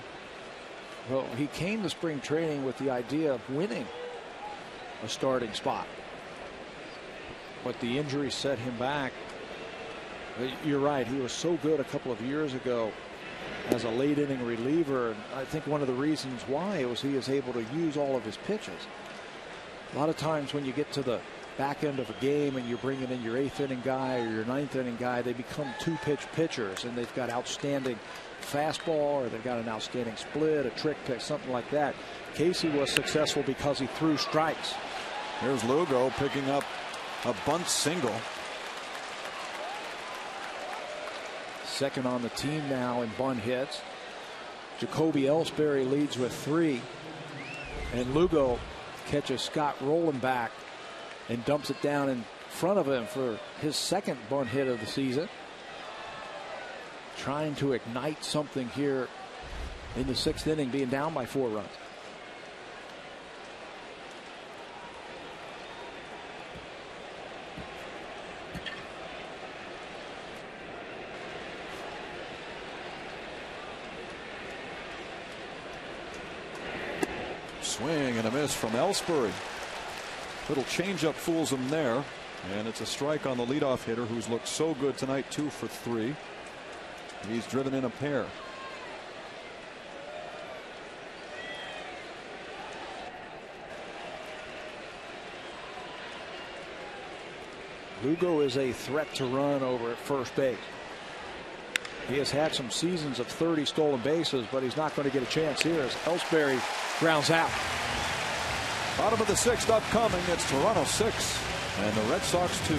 Well, he came to spring training with the idea of winning a starting spot, but the injury set him back. You're right, he was so good a couple of years ago as a late inning reliever, and I think one of the reasons why was he is able to use all of his pitches. A lot of times when you get to the back end of a game and you're bringing in your 8th inning guy or your 9th inning guy, they become 2-pitch pitchers, and they've got outstanding fastball, or they've got an outstanding split, a trick pick, something like that. Casey was successful because he threw strikes. Here's Lugo picking up a bunt single. Second on the team now in bunt hits. Jacoby Ellsbury leads with 3, and Lugo catches Scott rolling back and dumps it down in front of him for his 2nd bunt hit of the season. Trying to ignite something here in the 6th inning, being down by 4 runs. Swing and a miss from Ellsbury. Little changeup fools him there, and it's a strike on the leadoff hitter who's looked so good tonight, 2 for 3. He's driven in a pair. Lugo is a threat to run over at first base. He has had some seasons of 30 stolen bases, but he's not going to get a chance here as Ellsbury grounds out. Bottom of the 6th upcoming. It's Toronto 6 and the Red Sox 2.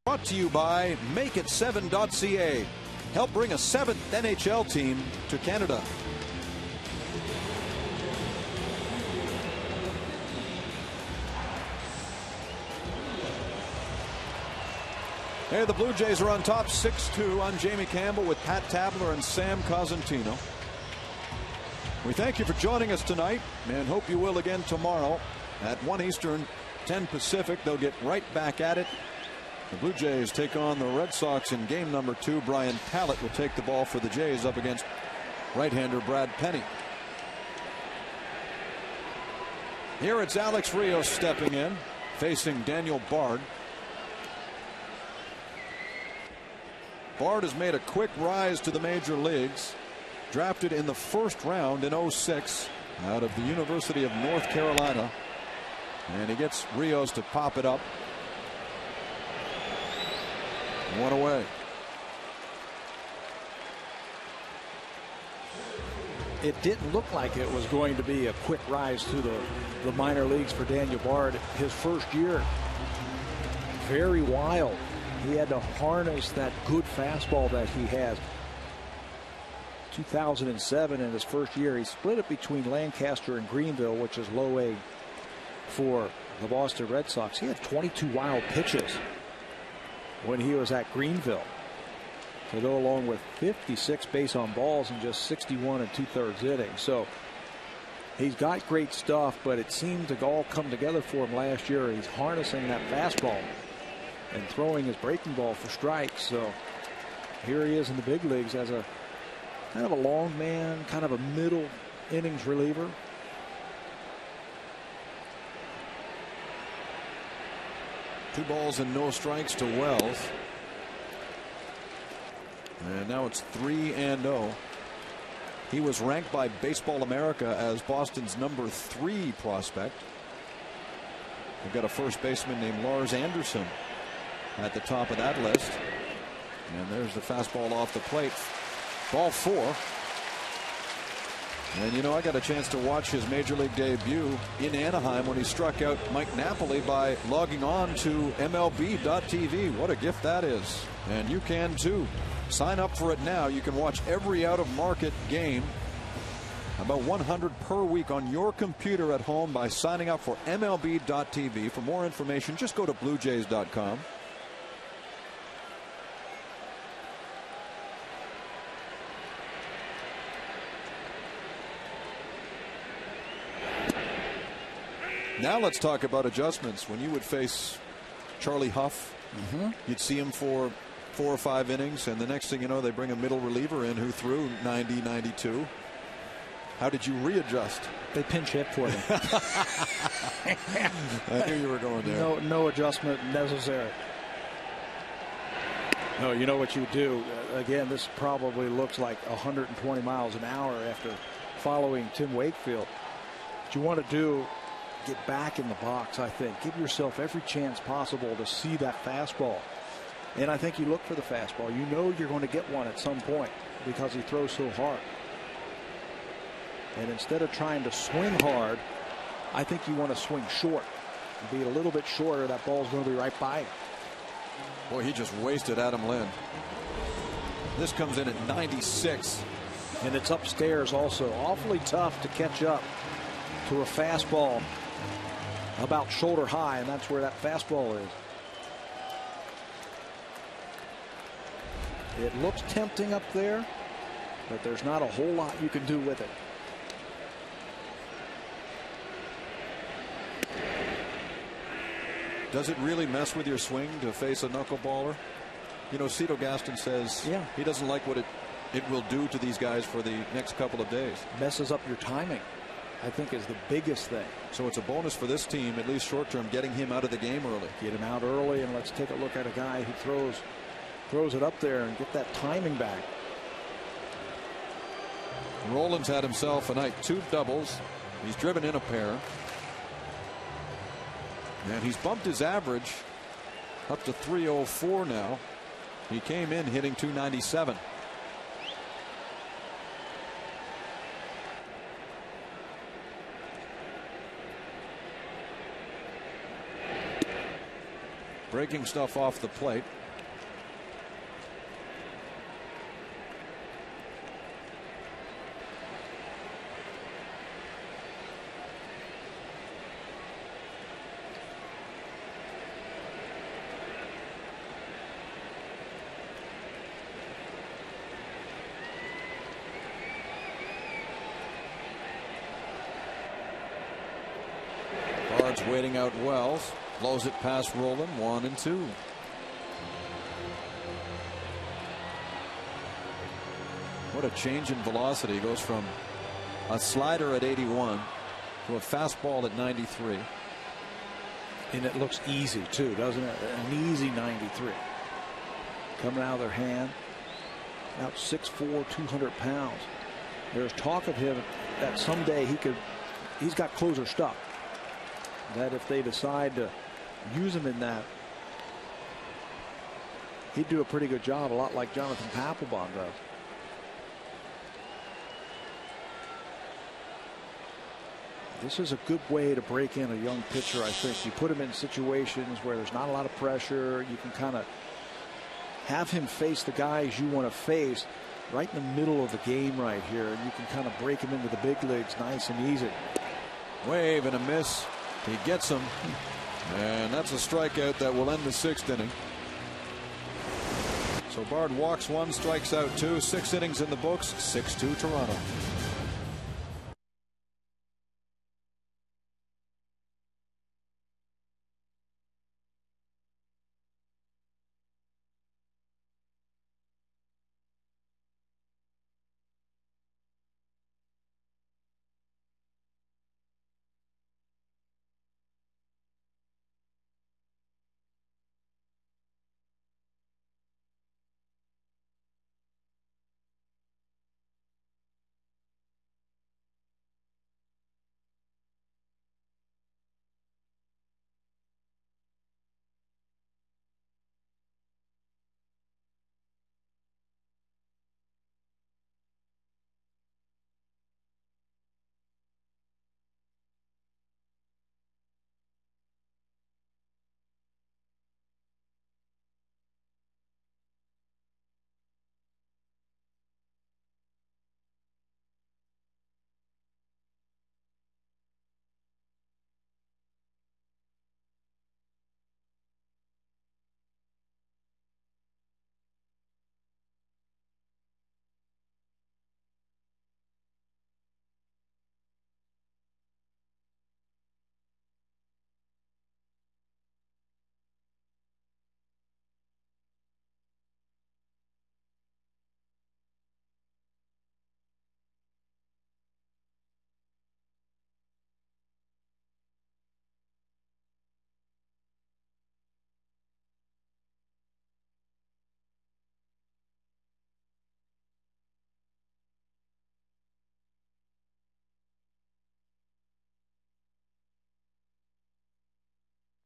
Brought to you by MakeIt7.ca. Help bring a 7th NHL team to Canada. Hey, the Blue Jays are on top 6-2 on Jamie Campbell with Pat Tabler and Sam Cosentino. We thank you for joining us tonight and hope you will again tomorrow at 1 Eastern, 10 Pacific. They'll get right back at it. The Blue Jays take on the Red Sox in game number 2. Brian Pallett will take the ball for the Jays up against right-hander Brad Penny. Here it's Alex Rios stepping in, facing Daniel Bard. Bard has made a quick rise to the major leagues. drafted in the first round in '06 out of the University of North Carolina. And he gets Rios to pop it up. One away. It didn't look like it was going to be a quick rise to the minor leagues for Daniel Bard. His first year, very wild. He had to harness that good fastball that he has. 2007 in his first year, he split it between Lancaster and Greenville, which is low A for the Boston Red Sox. He had 22 wild pitches when he was at Greenville, to go along with 56 base on balls and just 61 2/3 innings. So he's got great stuff, but it seemed to all come together for him last year. He's harnessing that fastball and throwing his breaking ball for strikes. So here he is in the big leagues as a kind of a long man, kind of a middle innings reliever. Two balls and no strikes to Wells. And now it's 3-0. He was ranked by Baseball America as Boston's number 3 prospect. We've got a first baseman named Lars Anderson at the top of that list. And there's the fastball off the plate. Ball 4. And you know, I got a chance to watch his major league debut in Anaheim when he struck out Mike Napoli by logging on to MLB.tv. What a gift that is. And you can too. Sign up for it now. You can watch every out-of-market game, about 100 per week, on your computer at home by signing up for MLB.tv. For more information, just go to BlueJays.com. Now let's talk about adjustments. When you would face Charlie Huff, you'd see him for 4 or 5 innings, and the next thing you know, they bring a middle reliever in who threw 90, 92. How did you readjust? They pinch hit for them. I knew you were going there. No adjustment necessary. No, you know what you do. Again, this probably looks like 120 miles an hour after following Tim Wakefield. What you want to do, get back in the box, I think. Give yourself every chance possible to see that fastball. And I think you look for the fastball. You know you're going to get one at some point because he throws so hard. And instead of trying to swing hard, I think you want to swing short. Be a little bit shorter, that ball's going to be right by you. Boy, he just wasted Adam Lind. This comes in at 96. And it's upstairs also. Awfully tough to catch up to a fastball about shoulder high, and that's where that fastball is. It looks tempting up there, but there's not a whole lot you can do with it. Does it really mess with your swing to face a knuckleballer? You know, Cito Gaston says he doesn't like what it will do to these guys for the next couple of days. Messes up your timing, I think, is the biggest thing. So it's a bonus for this team, at least short term, getting him out of the game early. Get him out early, and let's take a look at a guy who throws it up there and get that timing back. Rollins had himself a night, 2 doubles. He's driven in a pair. And he's bumped his average up to 304 now. He came in hitting 297. Breaking stuff off the plate. Bard's waiting out Wells. Blows it past Roland. 1-2. What a change in velocity. He goes from a slider at 81 to a fastball at 93. And it looks easy too, doesn't it? An easy 93. Coming out of their hand. About 6'4", 200 pounds. There's talk of him that someday he's got closer stuff. That if they decide to use him in that, he'd do a pretty good job, a lot like Jonathan Papelbon does. This is a good way to break in a young pitcher, I think. You put him in situations where there's not a lot of pressure. You can kind of have him face the guys you want to face right in the middle of the game right here. And you can kind of break him into the big leagues nice and easy. Wave and a miss. He gets him. And that's a strikeout that will end the 6th inning. So Bard walks 1, strikes out 2. 6 innings in the books. 6-2 Toronto.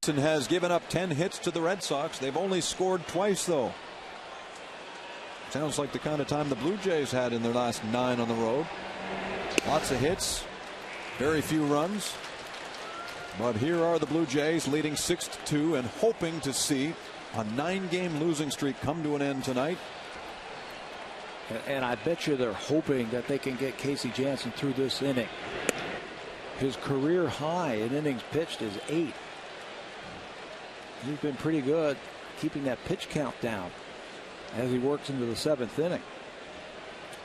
Has given up 10 hits to the Red Sox. They've only scored twice, though. Sounds like the kind of time the Blue Jays had in their last 9 on the road. Lots of hits, very few runs. But here are the Blue Jays leading 6-2 and hoping to see a 9-game losing streak come to an end tonight. And I bet you they're hoping that they can get Casey Janssen through this inning. His career high in innings pitched is 8. He's been pretty good keeping that pitch count down as he works into the 7th inning.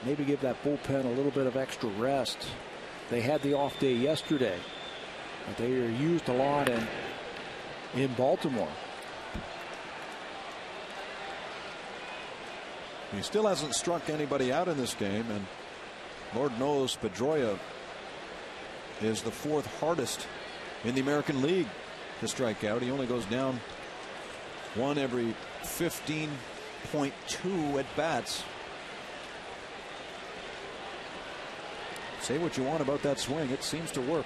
Maybe give that bullpen a little bit of extra rest. They had the off day yesterday, but they are used a lot in Baltimore. He still hasn't struck anybody out in this game, and Lord knows Pedroia is the 4th hardest in the American League to strike out. He only goes down 1 every 15.2 at bats. Say what you want about that swing, it seems to work.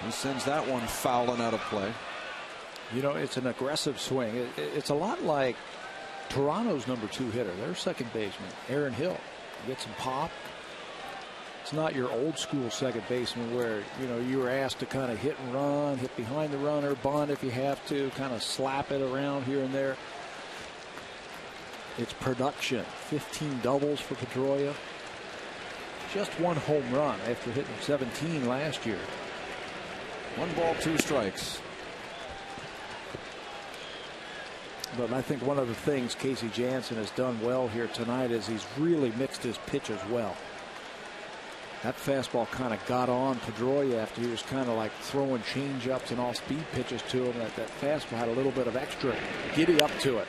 He sends that one fouling out of play. You know, it's an aggressive swing. It's a lot like Toronto's number 2 hitter, their second baseman, Aaron Hill. Gets some pop. It's not your old school second baseman where, you know, you were asked to kind of hit and run, hit behind the runner, bunt if you have to, kind of slap it around here and there. It's production. 15 doubles for Pedroia. Just 1 home run after hitting 17 last year. 1 ball, 2 strikes. But I think one of the things Casey Janssen has done well here tonight is he's really mixed his pitch as well. That fastball kind of got on Pedroia after he was kind of like throwing change-ups and off-speed pitches to him. That fastball had a little bit of extra giddy up to it.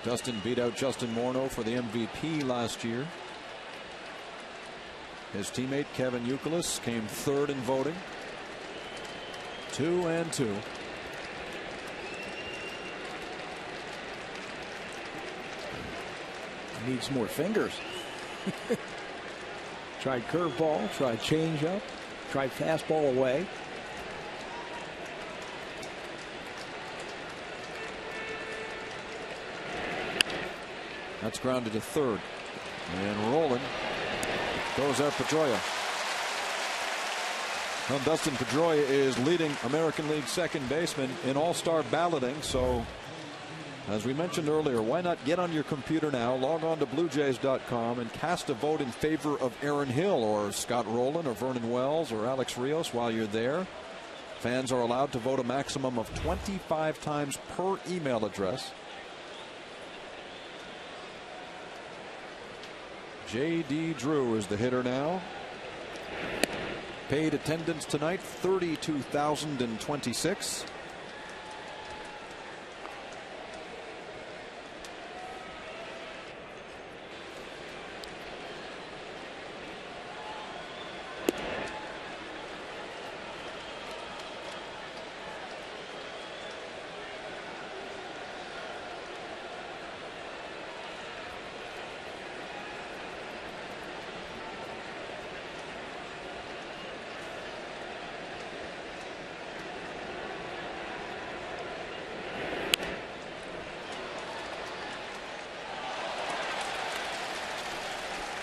Dustin beat out Justin Morneau for the MVP last year. His teammate Kevin Youkilis came third in voting. 2-2. Needs more fingers. Tried curveball, tried changeup, tried fastball away. That's grounded to third. And rolling goes out Pedroia. Well, Dustin Pedroia is leading American League second baseman in all-star balloting. So, as we mentioned earlier, why not get on your computer now, log on to BlueJays.com, and cast a vote in favor of Aaron Hill or Scott Rowland or Vernon Wells or Alex Rios while you're there. Fans are allowed to vote a maximum of 25 times per email address. J.D. Drew is the hitter now. Paid attendance tonight, 32,026.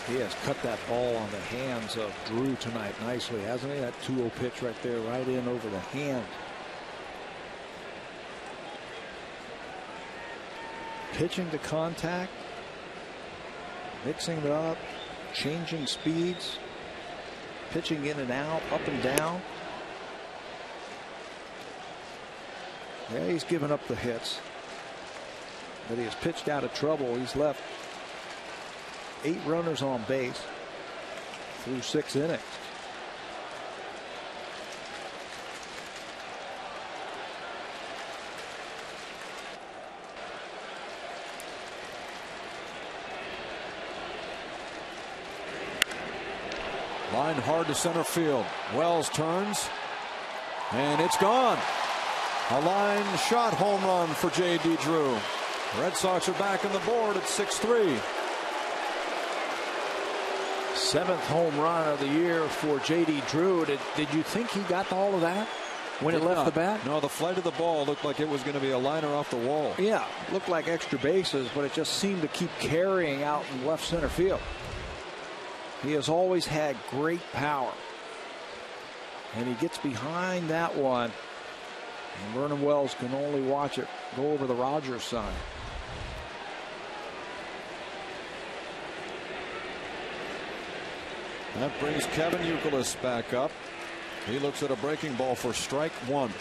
He has cut that ball on the hands of Drew tonight nicely, hasn't he? That 2-0 pitch right there, right in over the hand. Pitching to contact, mixing it up, changing speeds, pitching in and out, up and down. Yeah, he's given up the hits, but he has pitched out of trouble. He's left 8 runners on base through 6 innings. Line hard to center field. Wells turns, and it's gone. A line shot home run for J.D. Drew. Red Sox are back on the board at 6-3. 7th home run of the year for J.D. Drew. Did you think he got all of that when it left the bat? No, the flight of the ball looked like it was going to be a liner off the wall. Yeah, looked like extra bases, but it just seemed to keep carrying out in left center field. He has always had great power, and he gets behind that one, and Vernon Wells can only watch it go over the Rogers sign. That brings Kevin Youkilis back up. He looks at a breaking ball for strike 1.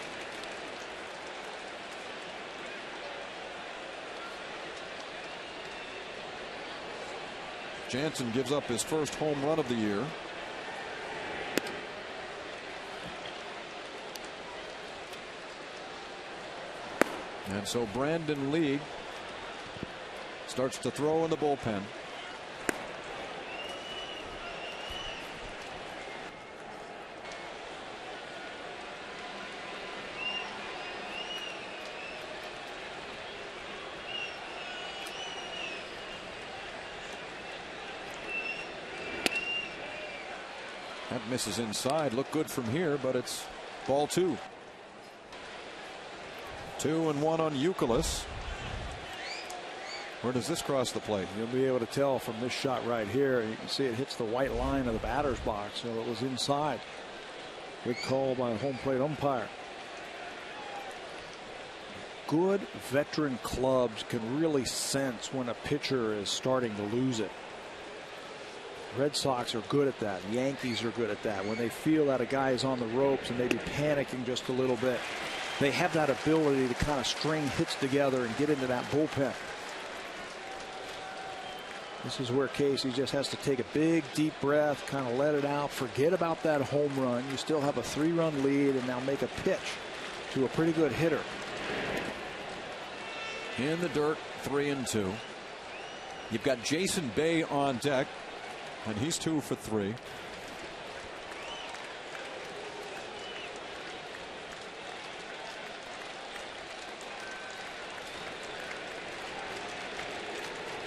Jansen gives up his first home run of the year. And so Brandon Lee starts to throw in the bullpen. That misses inside. Look good from here, but it's ball 2. 2-1 on Youkilis. Where does this cross the plate? You'll be able to tell from this shot right here. You can see it hits the white line of the batter's box, so it was inside. Good call by the home plate umpire. Good veteran clubs can really sense when a pitcher is starting to lose it. Red Sox are good at that. Yankees are good at that. When they feel that a guy is on the ropes and maybe panicking just a little bit, they have that ability to kind of string hits together and get into that bullpen. This is where Casey just has to take a big deep breath, kind of let it out, forget about that home run. You still have a 3-run lead, and now make a pitch to a pretty good hitter. In the dirt, 3-2. You've got Jason Bay on deck, and he's 2 for 3.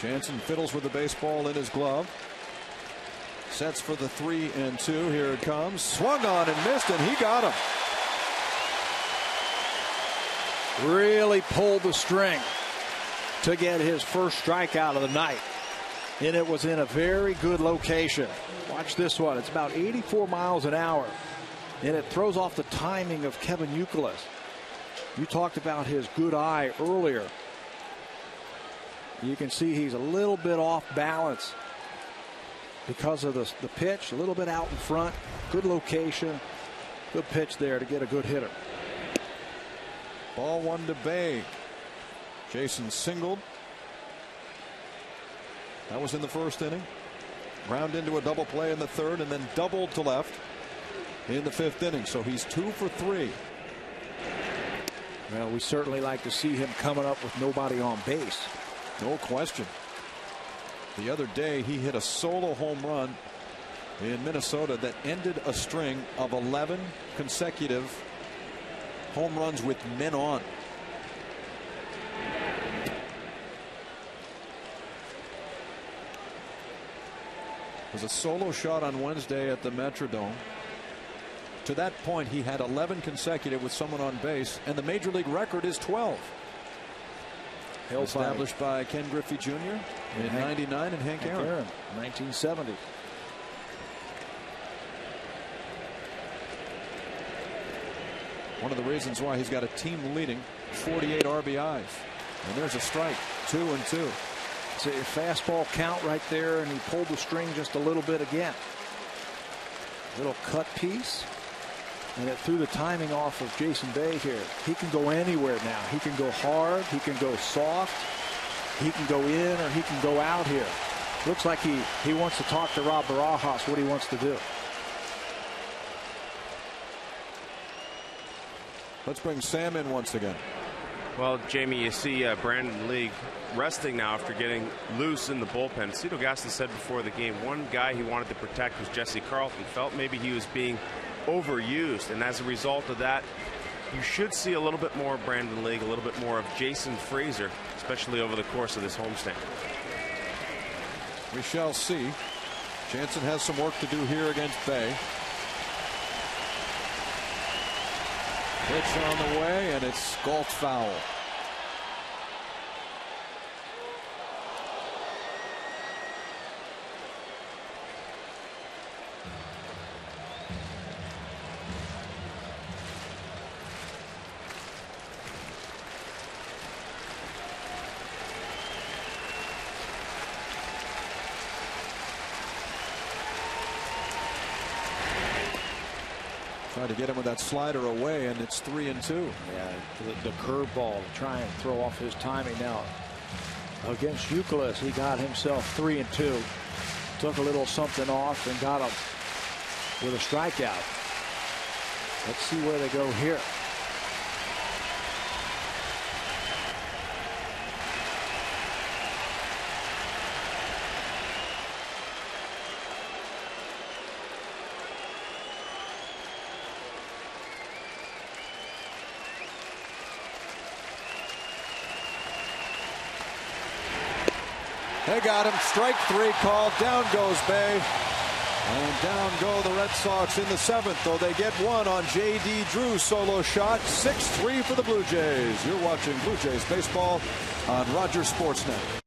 Jansen fiddles with the baseball in his glove. Sets for the 3-2. Here it comes. Swung on and missed, and he got him. Really pulled the string to get his first strikeout of the night. And it was in a very good location. Watch this one. It's about 84 miles an hour. And it throws off the timing of Kevin Youkilis. You talked about his good eye earlier. You can see he's a little bit off balance because of the pitch, a little bit out in front. Good location. Good pitch there to get a good hitter. Ball one to Bay. Jason singled. That was in the first inning. Ground into a double play in the third, and then doubled to left in the fifth inning. So he's 2 for 3. Well, we certainly like to see him coming up with nobody on base. No question. The other day he hit a solo home run in Minnesota that ended a string of 11 consecutive home runs with men on. It was a solo shot on Wednesday at the Metrodome. To that point, he had 11 consecutive with someone on base, and the major league record is 12. Established by Ken Griffey Jr. in '99 and Hank Aaron. 1970. One of the reasons why he's got a team leading 48 RBIs. And there's a strike. 2-2. It's a fastball count right there, and he pulled the string just a little bit again. Little cut piece. And it threw the timing off of Jason Bay here. He can go anywhere now. He can go hard. He can go soft. He can go in or he can go out here. Looks like he wants to talk to Rob Barajas what he wants to do. Let's bring Sam in once again. Well, Jamie, you see Brandon League resting now after getting loose in the bullpen. Cito Gaston said before the game one guy he wanted to protect was Jesse Carlton. Felt maybe he was being overused, and as a result of that, you should see a little bit more of Brandon League, a little bit more of Jason Frazier, especially over the course of this homestand. We shall see. Jansen has some work to do here against Bay. Pitch on the way, and it's golf foul. Tried to get him with that slider away, and it's 3-2. Yeah, the curveball to try and throw off his timing. Now against Youkilis, he got himself 3-2. Took a little something off and got him with a strikeout. Let's see where they go here. They got him. Strike 3 called. Down goes Bay. And down go the Red Sox in the 7th, though they get one on J.D. Drew's solo shot. 6-3 for the Blue Jays. You're watching Blue Jays baseball on Rogers Sportsnet.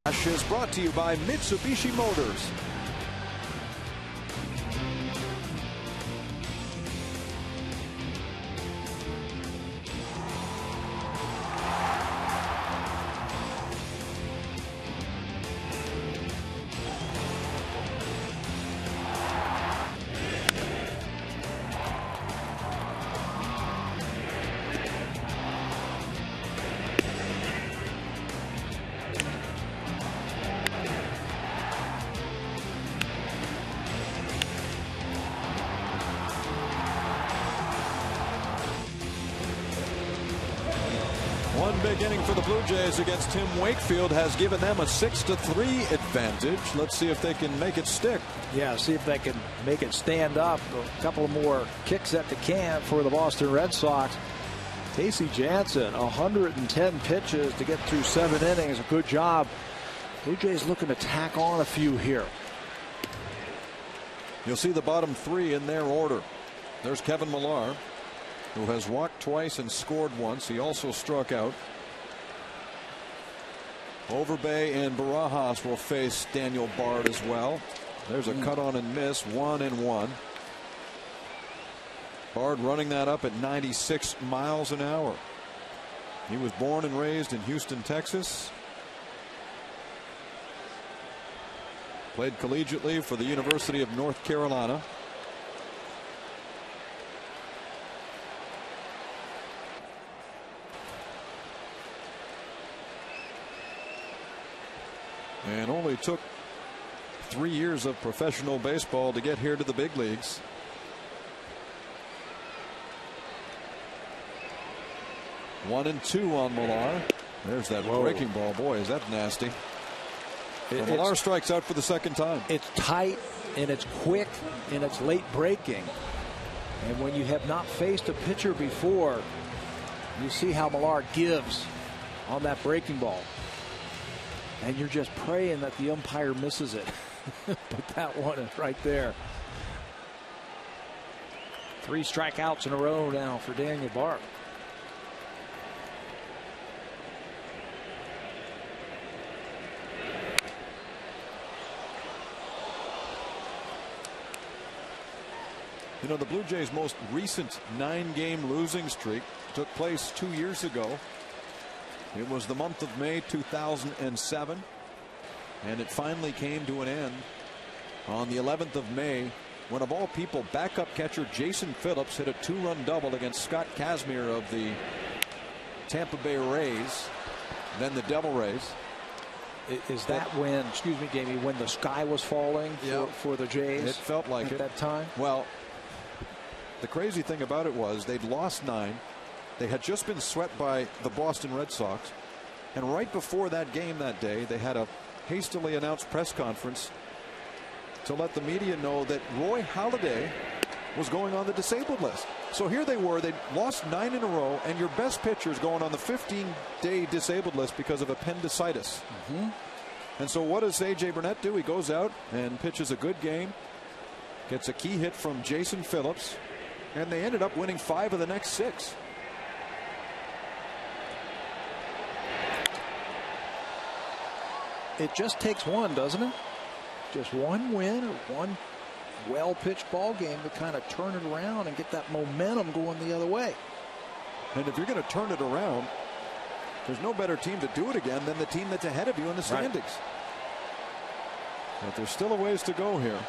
Is brought to you by Mitsubishi Motors. One big inning for the Blue Jays against Tim Wakefield has given them a 6-3 advantage. Let's see if they can make it stick. Yeah, see if they can make it stand up. A couple more kicks at the can for the Boston Red Sox. Casey Jansen, 110 pitches to get through 7 innings. A good job. Blue Jays looking to tack on a few here. You'll see the bottom 3 in their order. There's Kevin Millar, who has walked twice and scored once. He also struck out. Overbay and Barajas will face Daniel Bard as well. There's a cut on and miss, 1-1. Bard running that up at 96 miles an hour. He was born and raised in Houston, Texas. Played collegiately for the University of North Carolina. And only took 3 years of professional baseball to get here to the big leagues. One and 2 on Millar. There's that breaking ball. Boy, is that nasty. Millar strikes out for the second time. It's tight and it's quick and it's late breaking. And when you have not faced a pitcher before, you see how Millar gives on that breaking ball. And you're just praying that the umpire misses it. But that one is right there. 3 strikeouts in a row now for Daniel Bard. You know, the Blue Jays' most recent 9-game losing streak took place 2 years ago. It was the month of May 2007, and it finally came to an end on the 11th of May when, of all people, backup catcher Jason Phillips hit a 2-run double against Scott Kazmir of the Tampa Bay Rays, then the Devil Rays. Is that when, excuse me, Jamie, when the sky was falling for the Jays? It felt like at that time. Well, the crazy thing about it was they'd lost 9. They had just been swept by the Boston Red Sox. And right before that game that day, they had a hastily announced press conference to let the media know that Roy Halladay was going on the disabled list. So here they were. They'd lost 9 in a row, and your best pitcher is going on the 15-day disabled list because of appendicitis. And so what does A.J. Burnett do? He goes out and pitches a good game, gets a key hit from Jason Phillips, and they ended up winning 5 of the next 6. It just takes one, doesn't it? Just one win or one well-pitched ball game to kind of turn it around and get that momentum going the other way. And if you're going to turn it around, there's no better team to do it again than the team that's ahead of you in the standings. But there's still a ways to go here.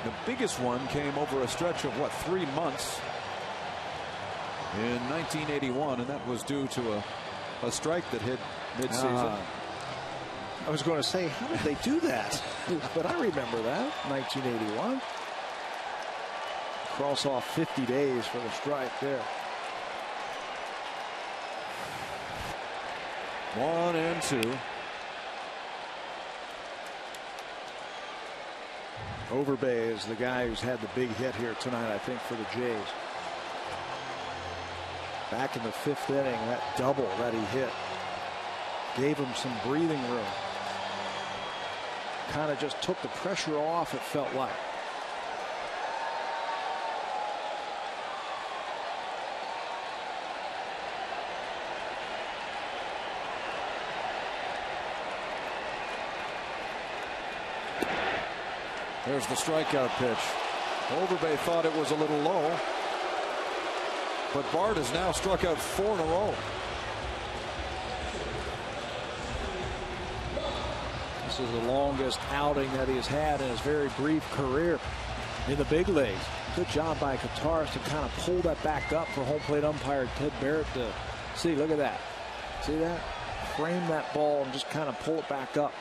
The biggest one came over a stretch of, 3 months in 1981, and that was due to a strike that hit midseason. I was going to say, how did they do that? But I remember that, 1981. Cross off 50 days for the strike there. 1-2. Overbay is the guy who's had the big hit here tonight, I think, for the Jays. Back in the 5th inning, that double that he hit gave him some breathing room. kind of just took the pressure off, it felt like. There's the strikeout pitch. Overbay thought it was a little low, but Bard has now struck out 4 in a row. This is the longest outing that he has had in his very brief career in the big leagues. Good job by Qatar to kind of pull that back up for home plate umpire Ted Barrett to see. Look at that. See that? Frame that ball and just kind of pull it back up.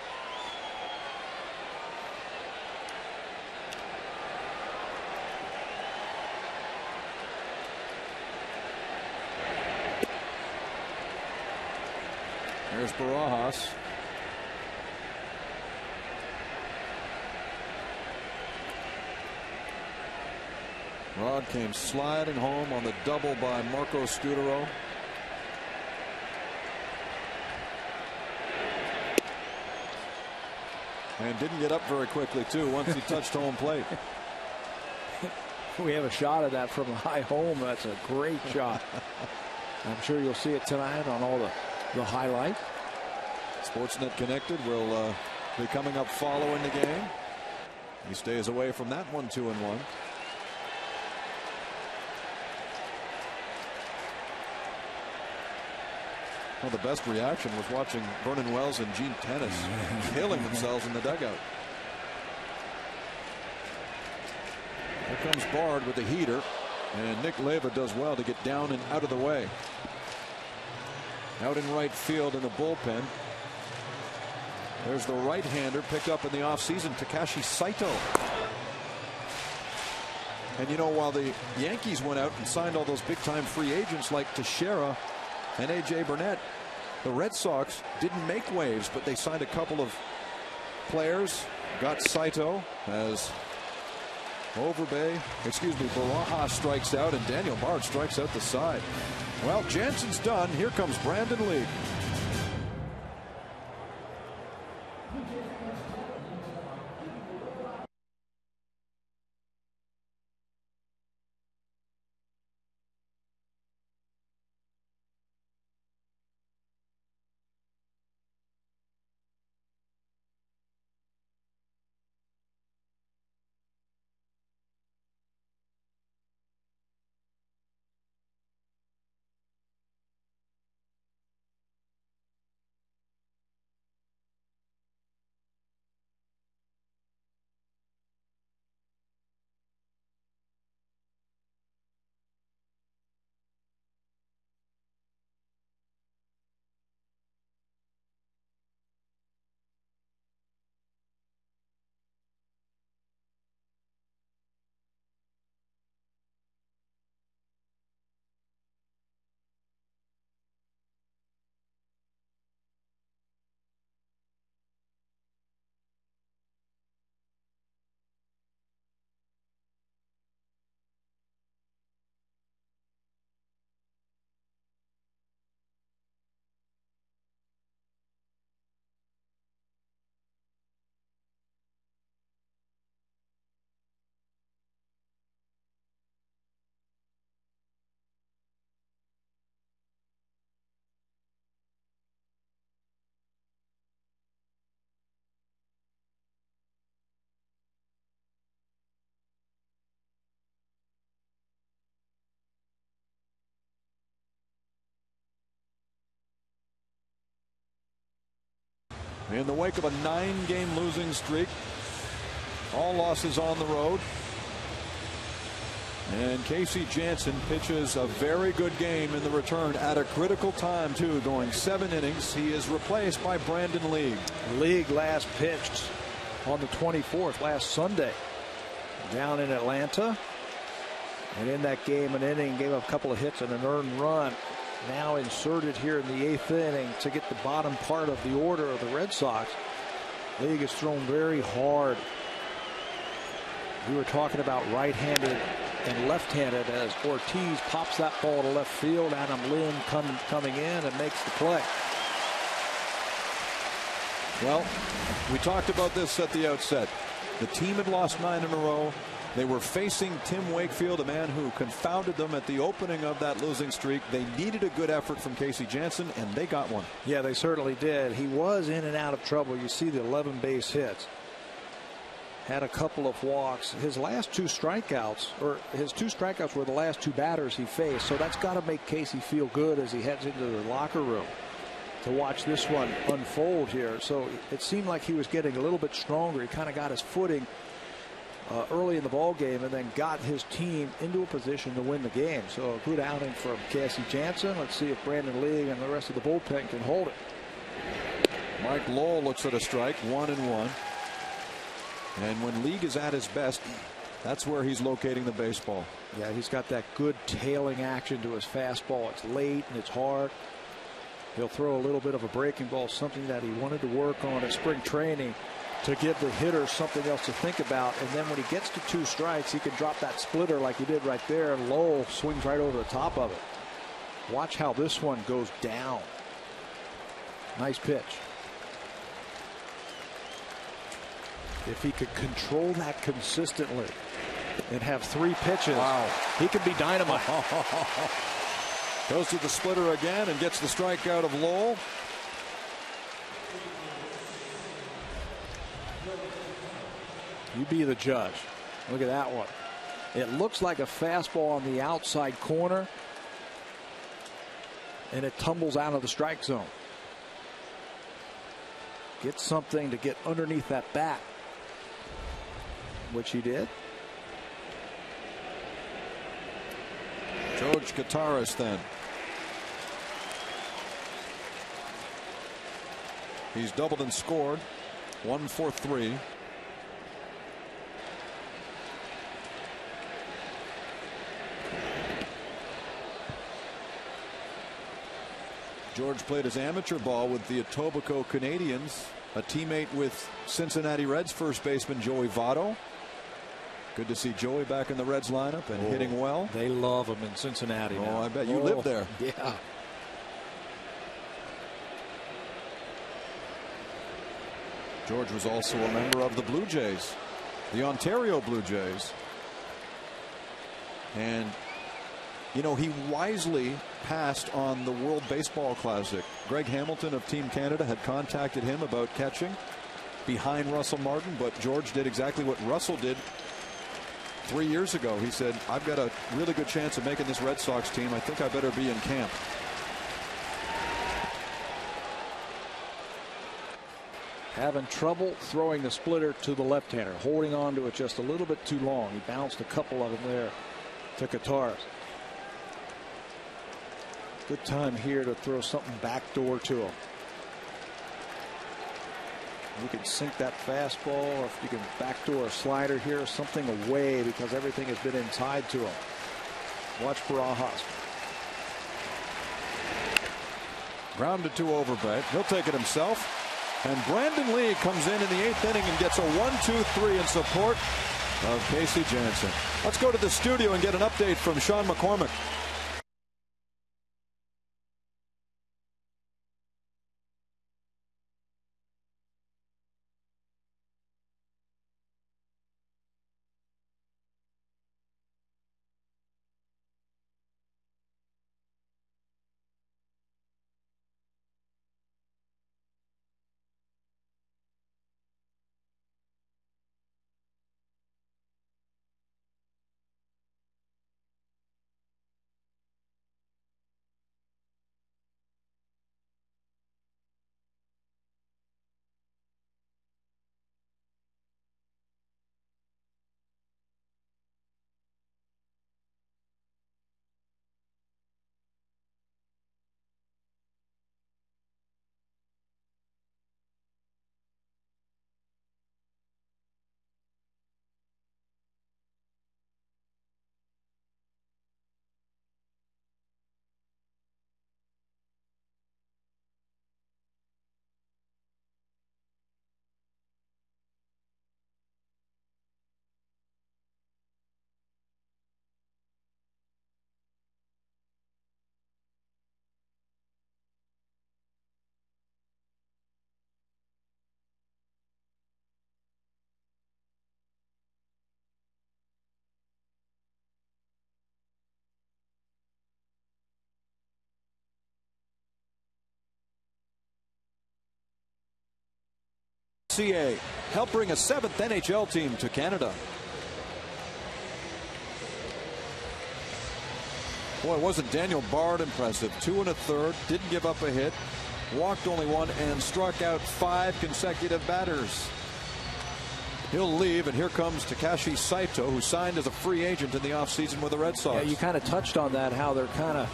There's Barajas. Rod came sliding home on the double by Marco Scudero. And didn't get up very quickly, too, once he touched home plate. We have a shot of that from the high home. That's a great shot. I'm sure you'll see it tonight on all the highlight. Sportsnet Connected will be coming up following the game. He stays away from that one, 2-1. Well, the best reaction was watching Vernon Wells and Gene Tennis killing themselves in the dugout. Here comes Bard with the heater, and Nick Leyva does well to get down and out of the way. Out in right field in the bullpen. There's the right-hander picked up in the offseason, Takashi Saito. And you know, while the Yankees went out and signed all those big-time free agents like Teixeira and A.J. Burnett, the Red Sox didn't make waves, but they signed a couple of players. Got Saito as Barajas strikes out, and Daniel Bard strikes out the side. Well, Jansen's done. Here comes Brandon Lee. In the wake of a 9-game losing streak, all losses on the road, and Casey Jansen pitches a very good game in the return at a critical time, too, going 7 innings. He is replaced by Brandon Lee. League last pitched on the 24th, last Sunday, down in Atlanta. And in that game, an inning, gave up a couple of hits and an earned run. Now inserted here in the 8th inning to get the bottom part of the order of the Red Sox. League has thrown very hard. We were talking about right-handed and left-handed as Ortiz pops that ball to left field. Adam Lynn coming in and makes the play. Well, we talked about this at the outset. The team had lost 9 in a row. They were facing Tim Wakefield, a man who confounded them at the opening of that losing streak. They needed a good effort from Casey Janssen, and they got one. Yeah, they certainly did. He was in and out of trouble. You see the 11 base hits. Had a couple of walks. His last 2 strikeouts, or his 2 strikeouts were the last 2 batters he faced. So that's got to make Casey feel good as he heads into the locker room to watch this one unfold here. So it seemed like he was getting a little bit stronger. He kind of got his footing early in the ball game and then got his team into a position to win the game. So a good outing from Casey Janssen. Let's see if Brandon League and the rest of the bullpen can hold it. Mike Lowell looks at a strike, 1-1. And when League is at his best, that's where he's locating the baseball. Yeah, he's got that good tailing action to his fastball. It's late and it's hard. He'll throw a little bit of a breaking ball, something that he wanted to work on at spring training to give the hitter something else to think about. And then when he gets to 2 strikes, he can drop that splitter like he did right there, and Lowell swings right over the top of it. Watch how this one goes down. Nice pitch. If he could control that consistently and have 3 pitches, wow, he could be dynamite. Goes to the splitter again and gets the strikeout of Lowell. You be the judge. Look at that one. It looks like a fastball on the outside corner, and it tumbles out of the strike zone. Get something to get underneath that bat, which he did. George Gataris then. He's doubled and scored. 1 for 3. George played his amateur ball with the Etobicoke Canadians, a teammate with Cincinnati Reds first baseman Joey Votto. Good to see Joey back in the Reds lineup and hitting well. They love him in Cincinnati now. I bet you live there. Yeah. George was also a member of the Blue Jays, the Ontario Blue Jays. And, you know, he wisely passed on the World Baseball Classic. Greg Hamilton of Team Canada had contacted him about catching behind Russell Martin, but George did exactly what Russell did 3 years ago. He said, I've got a really good chance of making this Red Sox team. I think I better be in camp. Having trouble throwing the splitter to the left-hander, holding on to it just a little bit too long. He bounced a couple of them there to Gataris. Good time here to throw something backdoor to him. You can sink that fastball, or if you can backdoor a slider here, something away, because everything has been inside to him. Watch Barajas. Grounded to Overbet. He'll take it himself. And Brandon Lee comes in the 8th inning and gets a 1-2-3 in support of Casey Janssen. Let's go to the studio and get an update from Sean McCormick. .ca helped bring a 7th NHL team to Canada. Boy, wasn't Daniel Bard impressive? 2 1/3, didn't give up a hit, walked only 1, and struck out 5 consecutive batters. He'll leave, and here comes Takashi Saito, who signed as a free agent in the offseason with the Red Sox. Yeah, you kind of touched on that, how they're kind of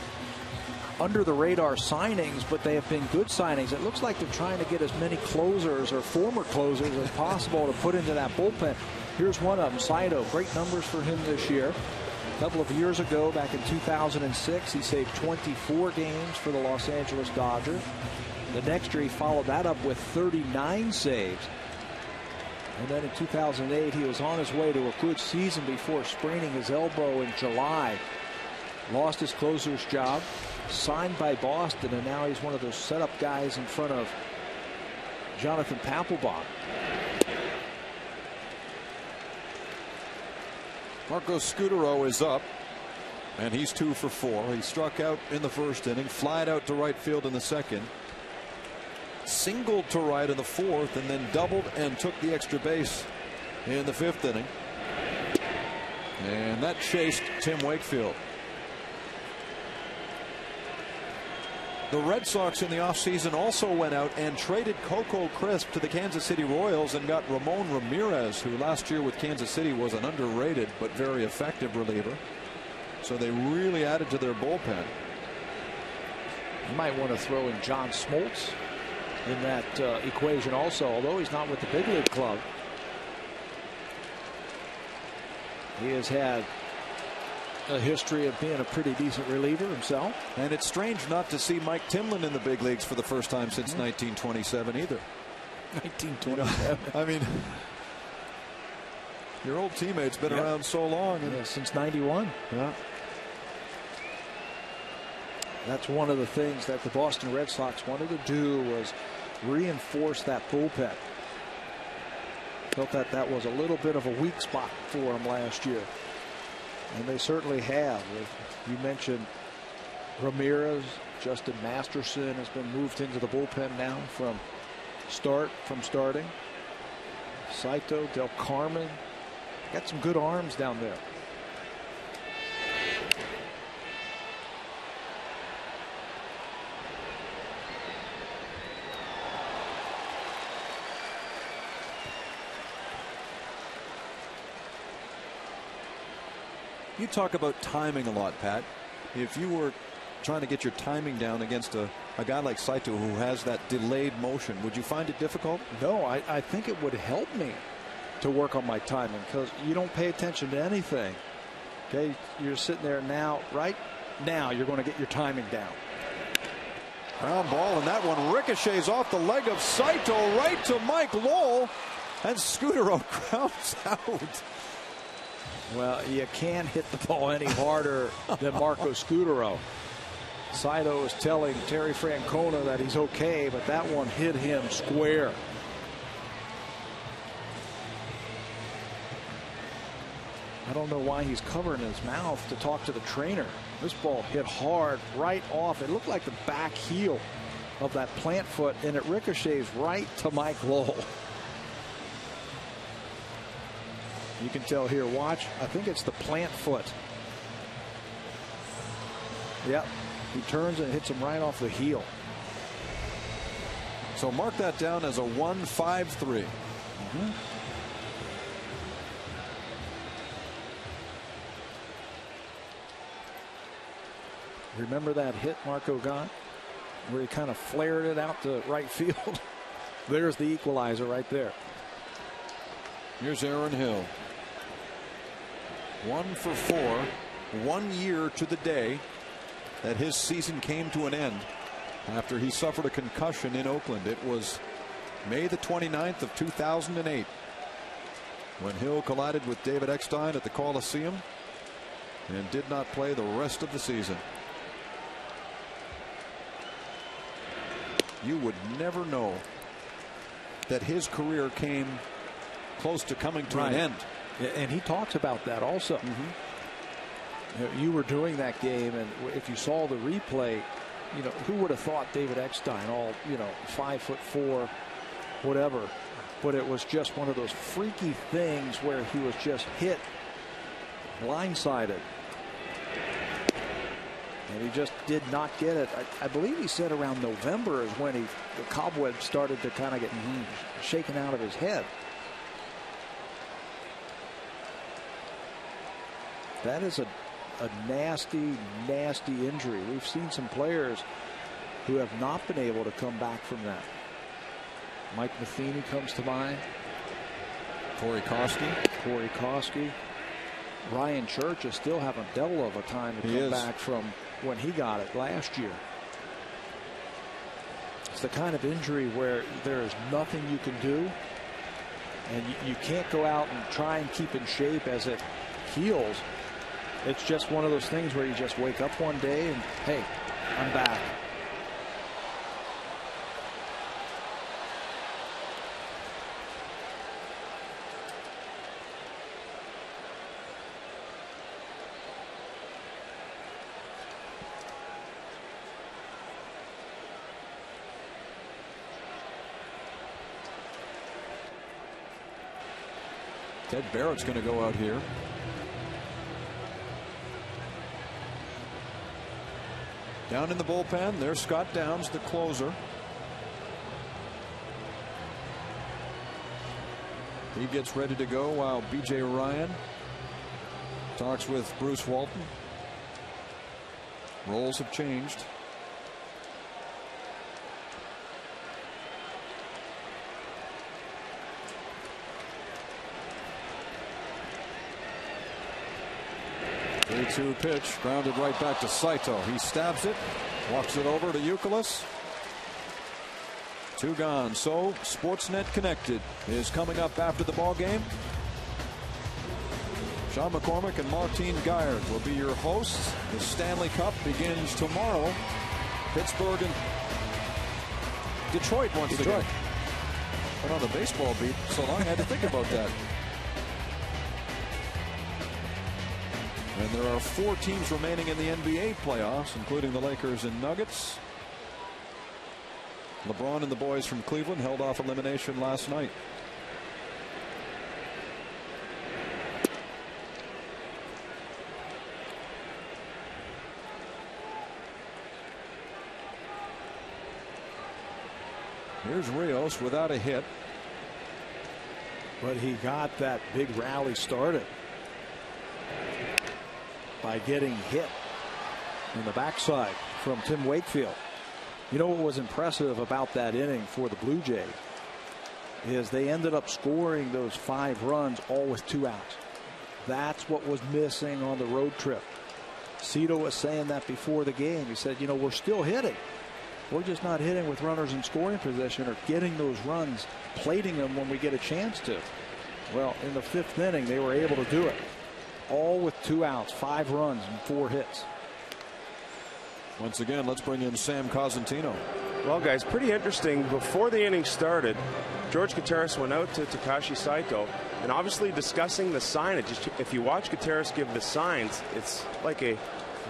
under the radar signings, but they have been good signings. It looks like they're trying to get as many closers or former closers as possible to put into that bullpen. Here's one of them, Saito. Great numbers for him this year. A couple of years ago, back in 2006, he saved 24 games for the Los Angeles Dodgers. The next year, he followed that up with 39 saves. And then in 2008, he was on his way to a good season before spraining his elbow in July. Lost his closer's job, signed by Boston, and now he's one of those setup guys in front of Jonathan Papelbon. Marco Scutaro is up, and he's 2 for 4. He struck out in the first inning, flied out to right field in the second, singled to right in the fourth, and then doubled and took the extra base in the 5th inning. And that chased Tim Wakefield. The Red Sox in the offseason also went out and traded Coco Crisp to the Kansas City Royals and got Ramon Ramirez, who last year with Kansas City was an underrated but very effective reliever. So they really added to their bullpen. You might want to throw in John Smoltz in that equation also, although he's not with the big league club. He has had a history of being a pretty decent reliever himself. And it's strange not to see Mike Timlin in the big leagues for the first time since 1927 either. 1927. I mean, your old teammate's been around so long. Yeah, since 91. Yeah. That's one of the things that the Boston Red Sox wanted to do, was reinforce that bullpen. Felt that that was a little bit of a weak spot for them last year. And they certainly have. You mentioned Ramirez. Justin Masterson has been moved into the bullpen now from starting. Saito, Del Carmen. Got some good arms down there. You talk about timing a lot, Pat. If you were trying to get your timing down against a guy like Saito who has that delayed motion, would you find it difficult? No, I think it would help me to work on my timing, because you don't pay attention to anything. Okay, you're sitting there now, right now you're going to get your timing down. Ground ball, and that one ricochets off the leg of Saito right to Mike Lowell, and Scutaro grounds out. Well, you can't hit the ball any harder than Marco Scutaro. Saito is telling Terry Francona that he's okay, but that one hit him square. I don't know why he's covering his mouth to talk to the trainer. This ball hit hard right off. It looked like the back heel of that plant foot, and it ricochets right to Mike Lowell. You can tell here, watch. I think it's the plant foot. Yep. He turns and hits him right off the heel. So mark that down as a 1-5-3. Remember that hit Marco got, where he kind of flared it out to right field? There's the equalizer right there. Here's Aaron Hill. 1 for 4. 1 year to the day that his season came to an end after he suffered a concussion in Oakland. It was May the 29th of 2008 when Hill collided with David Eckstein at the Coliseum and did not play the rest of the season. You would never know that his career came close to coming to an end. And he talks about that also. You were doing that game, and if you saw the replay, who would have thought David Eckstein, all 5'4", whatever, but it was just one of those freaky things where he was just hit blindsided. And he just did not get it. I believe he said around November is when the cobweb started to kind of get shaken out of his head. That is a nasty, nasty injury. We've seen some players who have not been able to come back from that. Mike Matheny comes to mind. Corey Koski. Ryan Church is still having a devil of a time to come back from when he got it last year. It's the kind of injury where there is nothing you can do, and you can't go out and try and keep in shape as it heals. It's just one of those things where you just wake up one day and, hey, I'm back. Ted Barrett's going to go out here. Down in the bullpen, there's Scott Downs, the closer. He gets ready to go while B.J. Ryan talks with Bruce Walton. Roles have changed. Two pitch grounded right back to Saito. He stabs it, walks it over to Youkilis. 2 gone. So Sportsnet Connected is coming up after the ball game. Sean McCormick and Martine Guyard will be your hosts. The Stanley Cup begins tomorrow. Pittsburgh and Detroit once again. Went on the baseball beat so long I had to think about that. And there are 4 teams remaining in the NBA playoffs, including the Lakers and Nuggets. LeBron and the boys from Cleveland held off elimination last night. Here's Rios without a hit. But he got that big rally started by getting hit in the backside from Tim Wakefield. You know what was impressive about that inning for the Blue Jays is they ended up scoring those 5 runs all with 2 outs. That's what was missing on the road trip. Cito was saying that before the game. He said, you know, we're still hitting. We're just not hitting with runners in scoring position or getting those runs, plating them when we get a chance to. Well, in the 5th inning, they were able to do it. All with 2 outs, 5 runs and 4 hits. Once again, let's bring in Sam Cosentino. Well, guys, pretty interesting. Before the inning started, George Gutierrez went out to Takashi Saito and obviously discussing the signage. If you watch Gutierrez give the signs, it's like a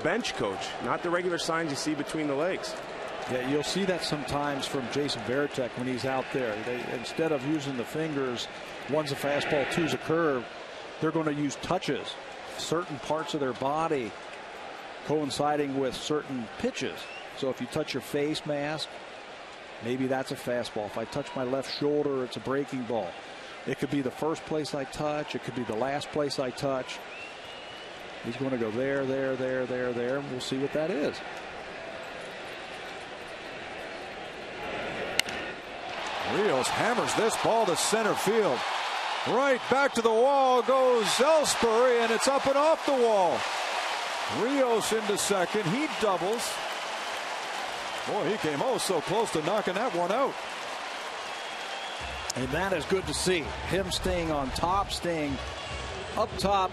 bench coach, not the regular signs you see between the legs. Yeah, you'll see that sometimes from Jason Varitek when he's out there. Instead of using the fingers, one's a fastball, two's a curve, they're going to use touches. Certain parts of their body coinciding with certain pitches. So if you touch your face mask, maybe that's a fastball. If I touch my left shoulder, it's a breaking ball. It could be the first place I touch. It could be the last place I touch. He's going to go there, there, there, there, there, and we'll see what that is. Rios hammers this ball to center field. Right back to the wall goes Ellsbury, and it's up and off the wall. Rios into second. He doubles. Boy, he came so close to knocking that one out. And that is good to see. Him staying on top, staying up top.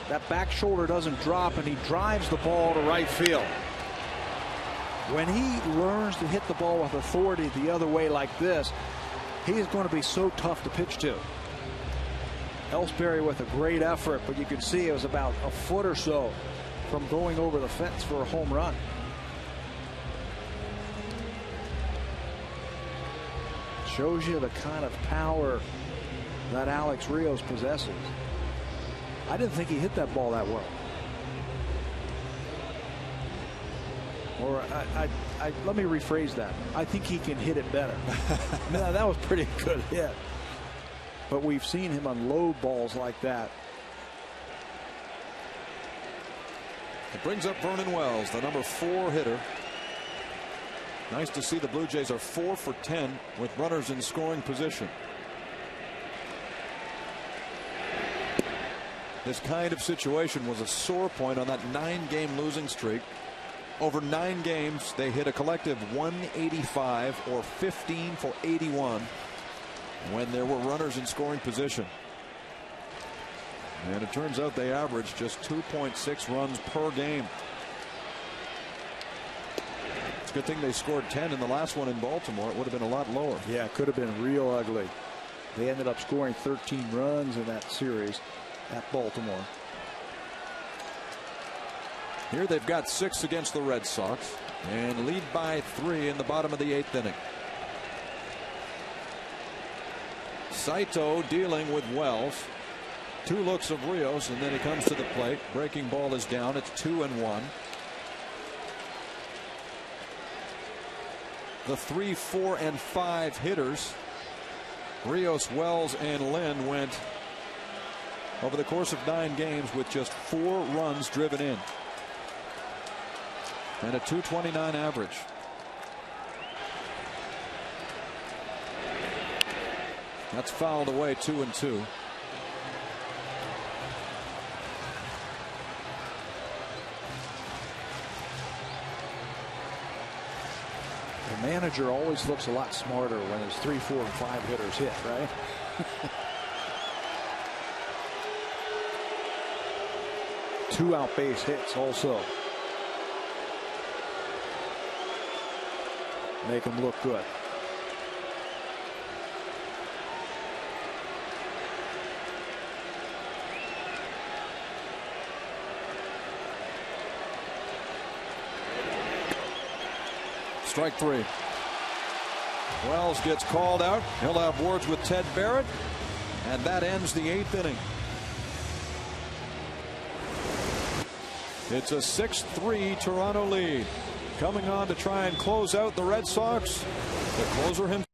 That back shoulder doesn't drop, and he drives the ball to right field. When he learns to hit the ball with authority the other way like this, he is going to be so tough to pitch to. Ellsbury with a great effort, but you can see it was about a foot or so from going over the fence for a home run. Shows you the kind of power that Alex Rios possesses. I didn't think he hit that ball that well. Or let me rephrase that. I think he can hit it better. No, that was pretty good hit. But we've seen him unload balls like that. It brings up Vernon Wells, the number 4 hitter. Nice to see the Blue Jays are 4 for 10 with runners in scoring position. This kind of situation was a sore point on that 9-game losing streak. Over 9 games, they hit a collective 185 or 15 for 81 when there were runners in scoring position. And it turns out they averaged just 2.6 runs per game. It's a good thing they scored 10 in the last one in Baltimore. It would have been a lot lower. Yeah, it could have been real ugly. They ended up scoring 13 runs in that series at Baltimore. Here they've got 6 against the Red Sox and lead by 3 in the bottom of the 8th inning. Saito dealing with Wells. 2 looks of Rios, and then he comes to the plate. Breaking ball is down. It's 2-1. The 3, 4, and 5 hitters, Rios, Wells, and Lynn, went over the course of 9 games with just 4 runs driven in and a .229 average. That's fouled away, 2-2. The manager always looks a lot smarter when his 3, 4, and 5 hitters hit, right? Two out base hits also make him look good. Strike 3. Wells gets called out. He'll have words with Ted Barrett, and that ends the 8th inning. It's a 6-3 Toronto lead. Coming on to try and close out the Red Sox, the closer himself.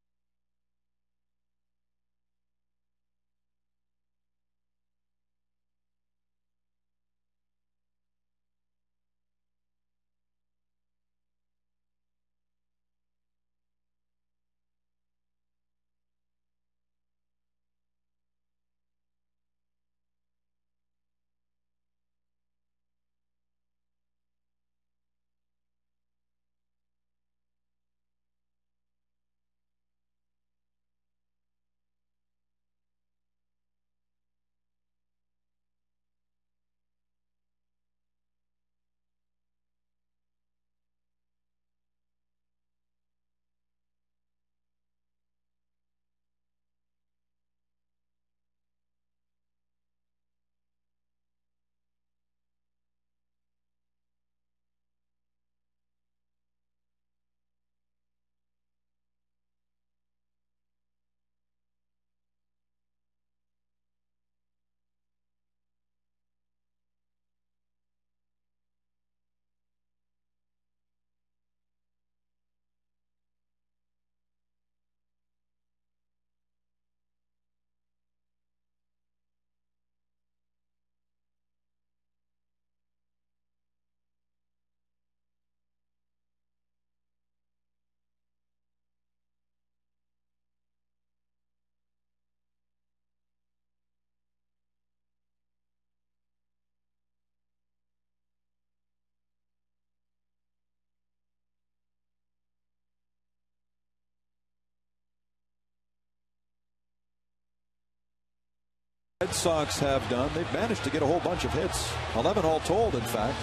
Red Sox have done. They've managed to get a whole bunch of hits, 11 all told, in fact.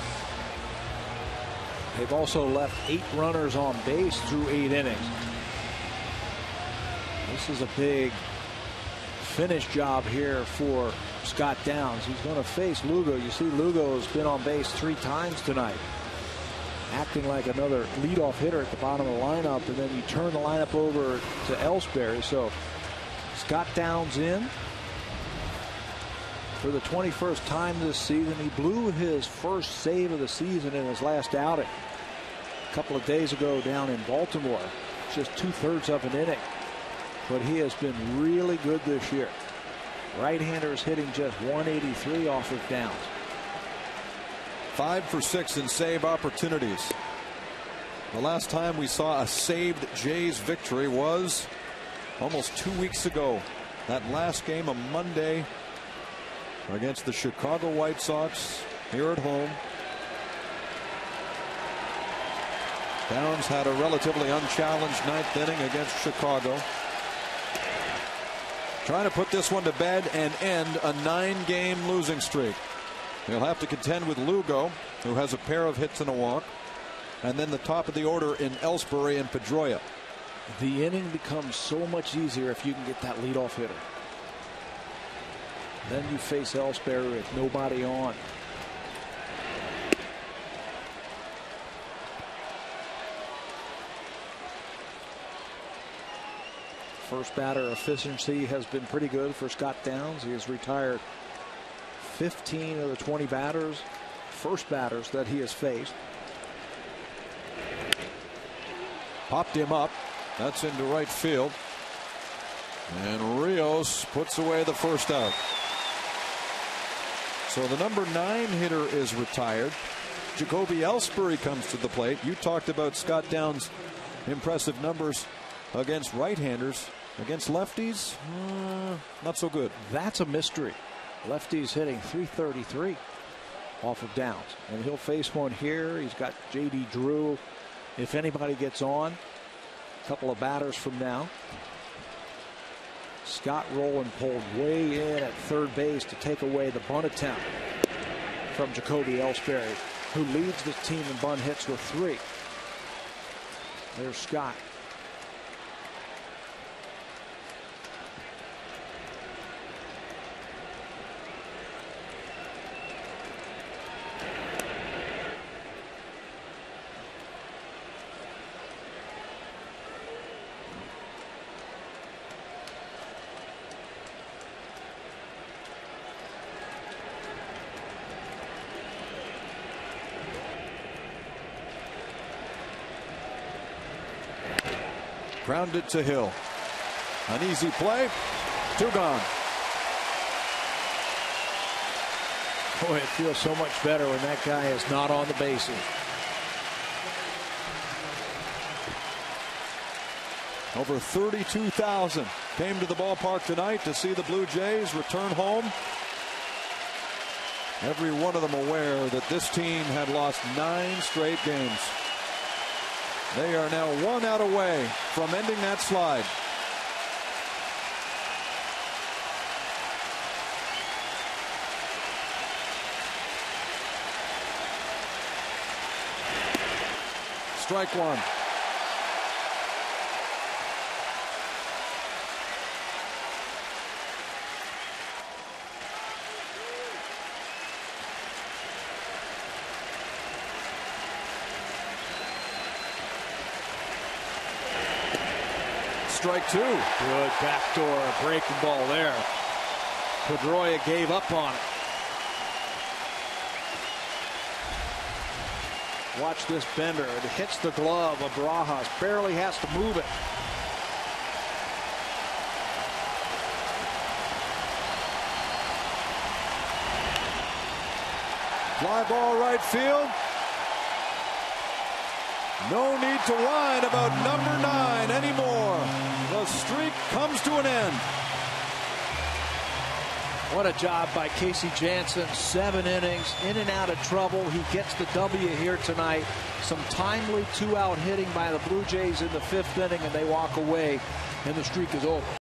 They've also left 8 runners on base through 8 innings. This is a big finish job here for Scott Downs. He's going to face Lugo. You see Lugo has been on base 3 times tonight. acting like another leadoff hitter at the bottom of the lineup, and then you turn the lineup over to Ellsbury. So Scott Downs in for the 21st time this season. He blew his first save of the season in his last outing a couple of days ago down in Baltimore. Just 2/3 of an inning. But he has been really good this year. Right-handers hitting just 183 off of Downs. 5 for 6 in save opportunities. The last time we saw a saved Jays victory was almost 2 weeks ago. That last game, a Monday, against the Chicago White Sox here at home. Downs had a relatively unchallenged 9th inning against Chicago. Trying to put this one to bed and end a 9-game losing streak. He'll have to contend with Lugo, who has a pair of hits and a walk, and then the top of the order in Ellsbury and Pedroia. The inning becomes so much easier if you can get that leadoff hitter. Then you face Ellsbury with nobody on. First batter efficiency has been pretty good for Scott Downs. He has retired 15 of the 20 first batters that he has faced. Popped him up. That's into right field. And Rios puts away the first out. So the number 9 hitter is retired. Jacoby Ellsbury comes to the plate. You talked about Scott Downs' impressive numbers against right-handers. Against lefties, not so good. That's a mystery. Lefties hitting 333 off of Downs. And he'll face one here. He's got J.D. Drew. If anybody gets on, a couple of batters from now. Scott Rowland pulled way in at third base to take away the bunt attempt from Jacoby Ellsbury, who leads the team in bunt hits with 3. There's Scott. Grounded to Hill. An easy play. 2 gone. Boy, it feels so much better when that guy is not on the bases. Over 32,000 came to the ballpark tonight to see the Blue Jays return home. Every one of them aware that this team had lost 9 straight games. They are now 1 out away from ending that slide. Strike 1. Strike 2. Good backdoor breaking ball there. Pedroia gave up on it. Watch this bender. It hits the glove of Barajas. Barely has to move it. Fly ball right field. No need to whine about number 9 anymore. The streak comes to an end. What a job by Casey Jansen. 7 innings, in and out of trouble. He gets the W here tonight. Some timely 2-out hitting by the Blue Jays in the 5th inning, and they walk away, and the streak is over.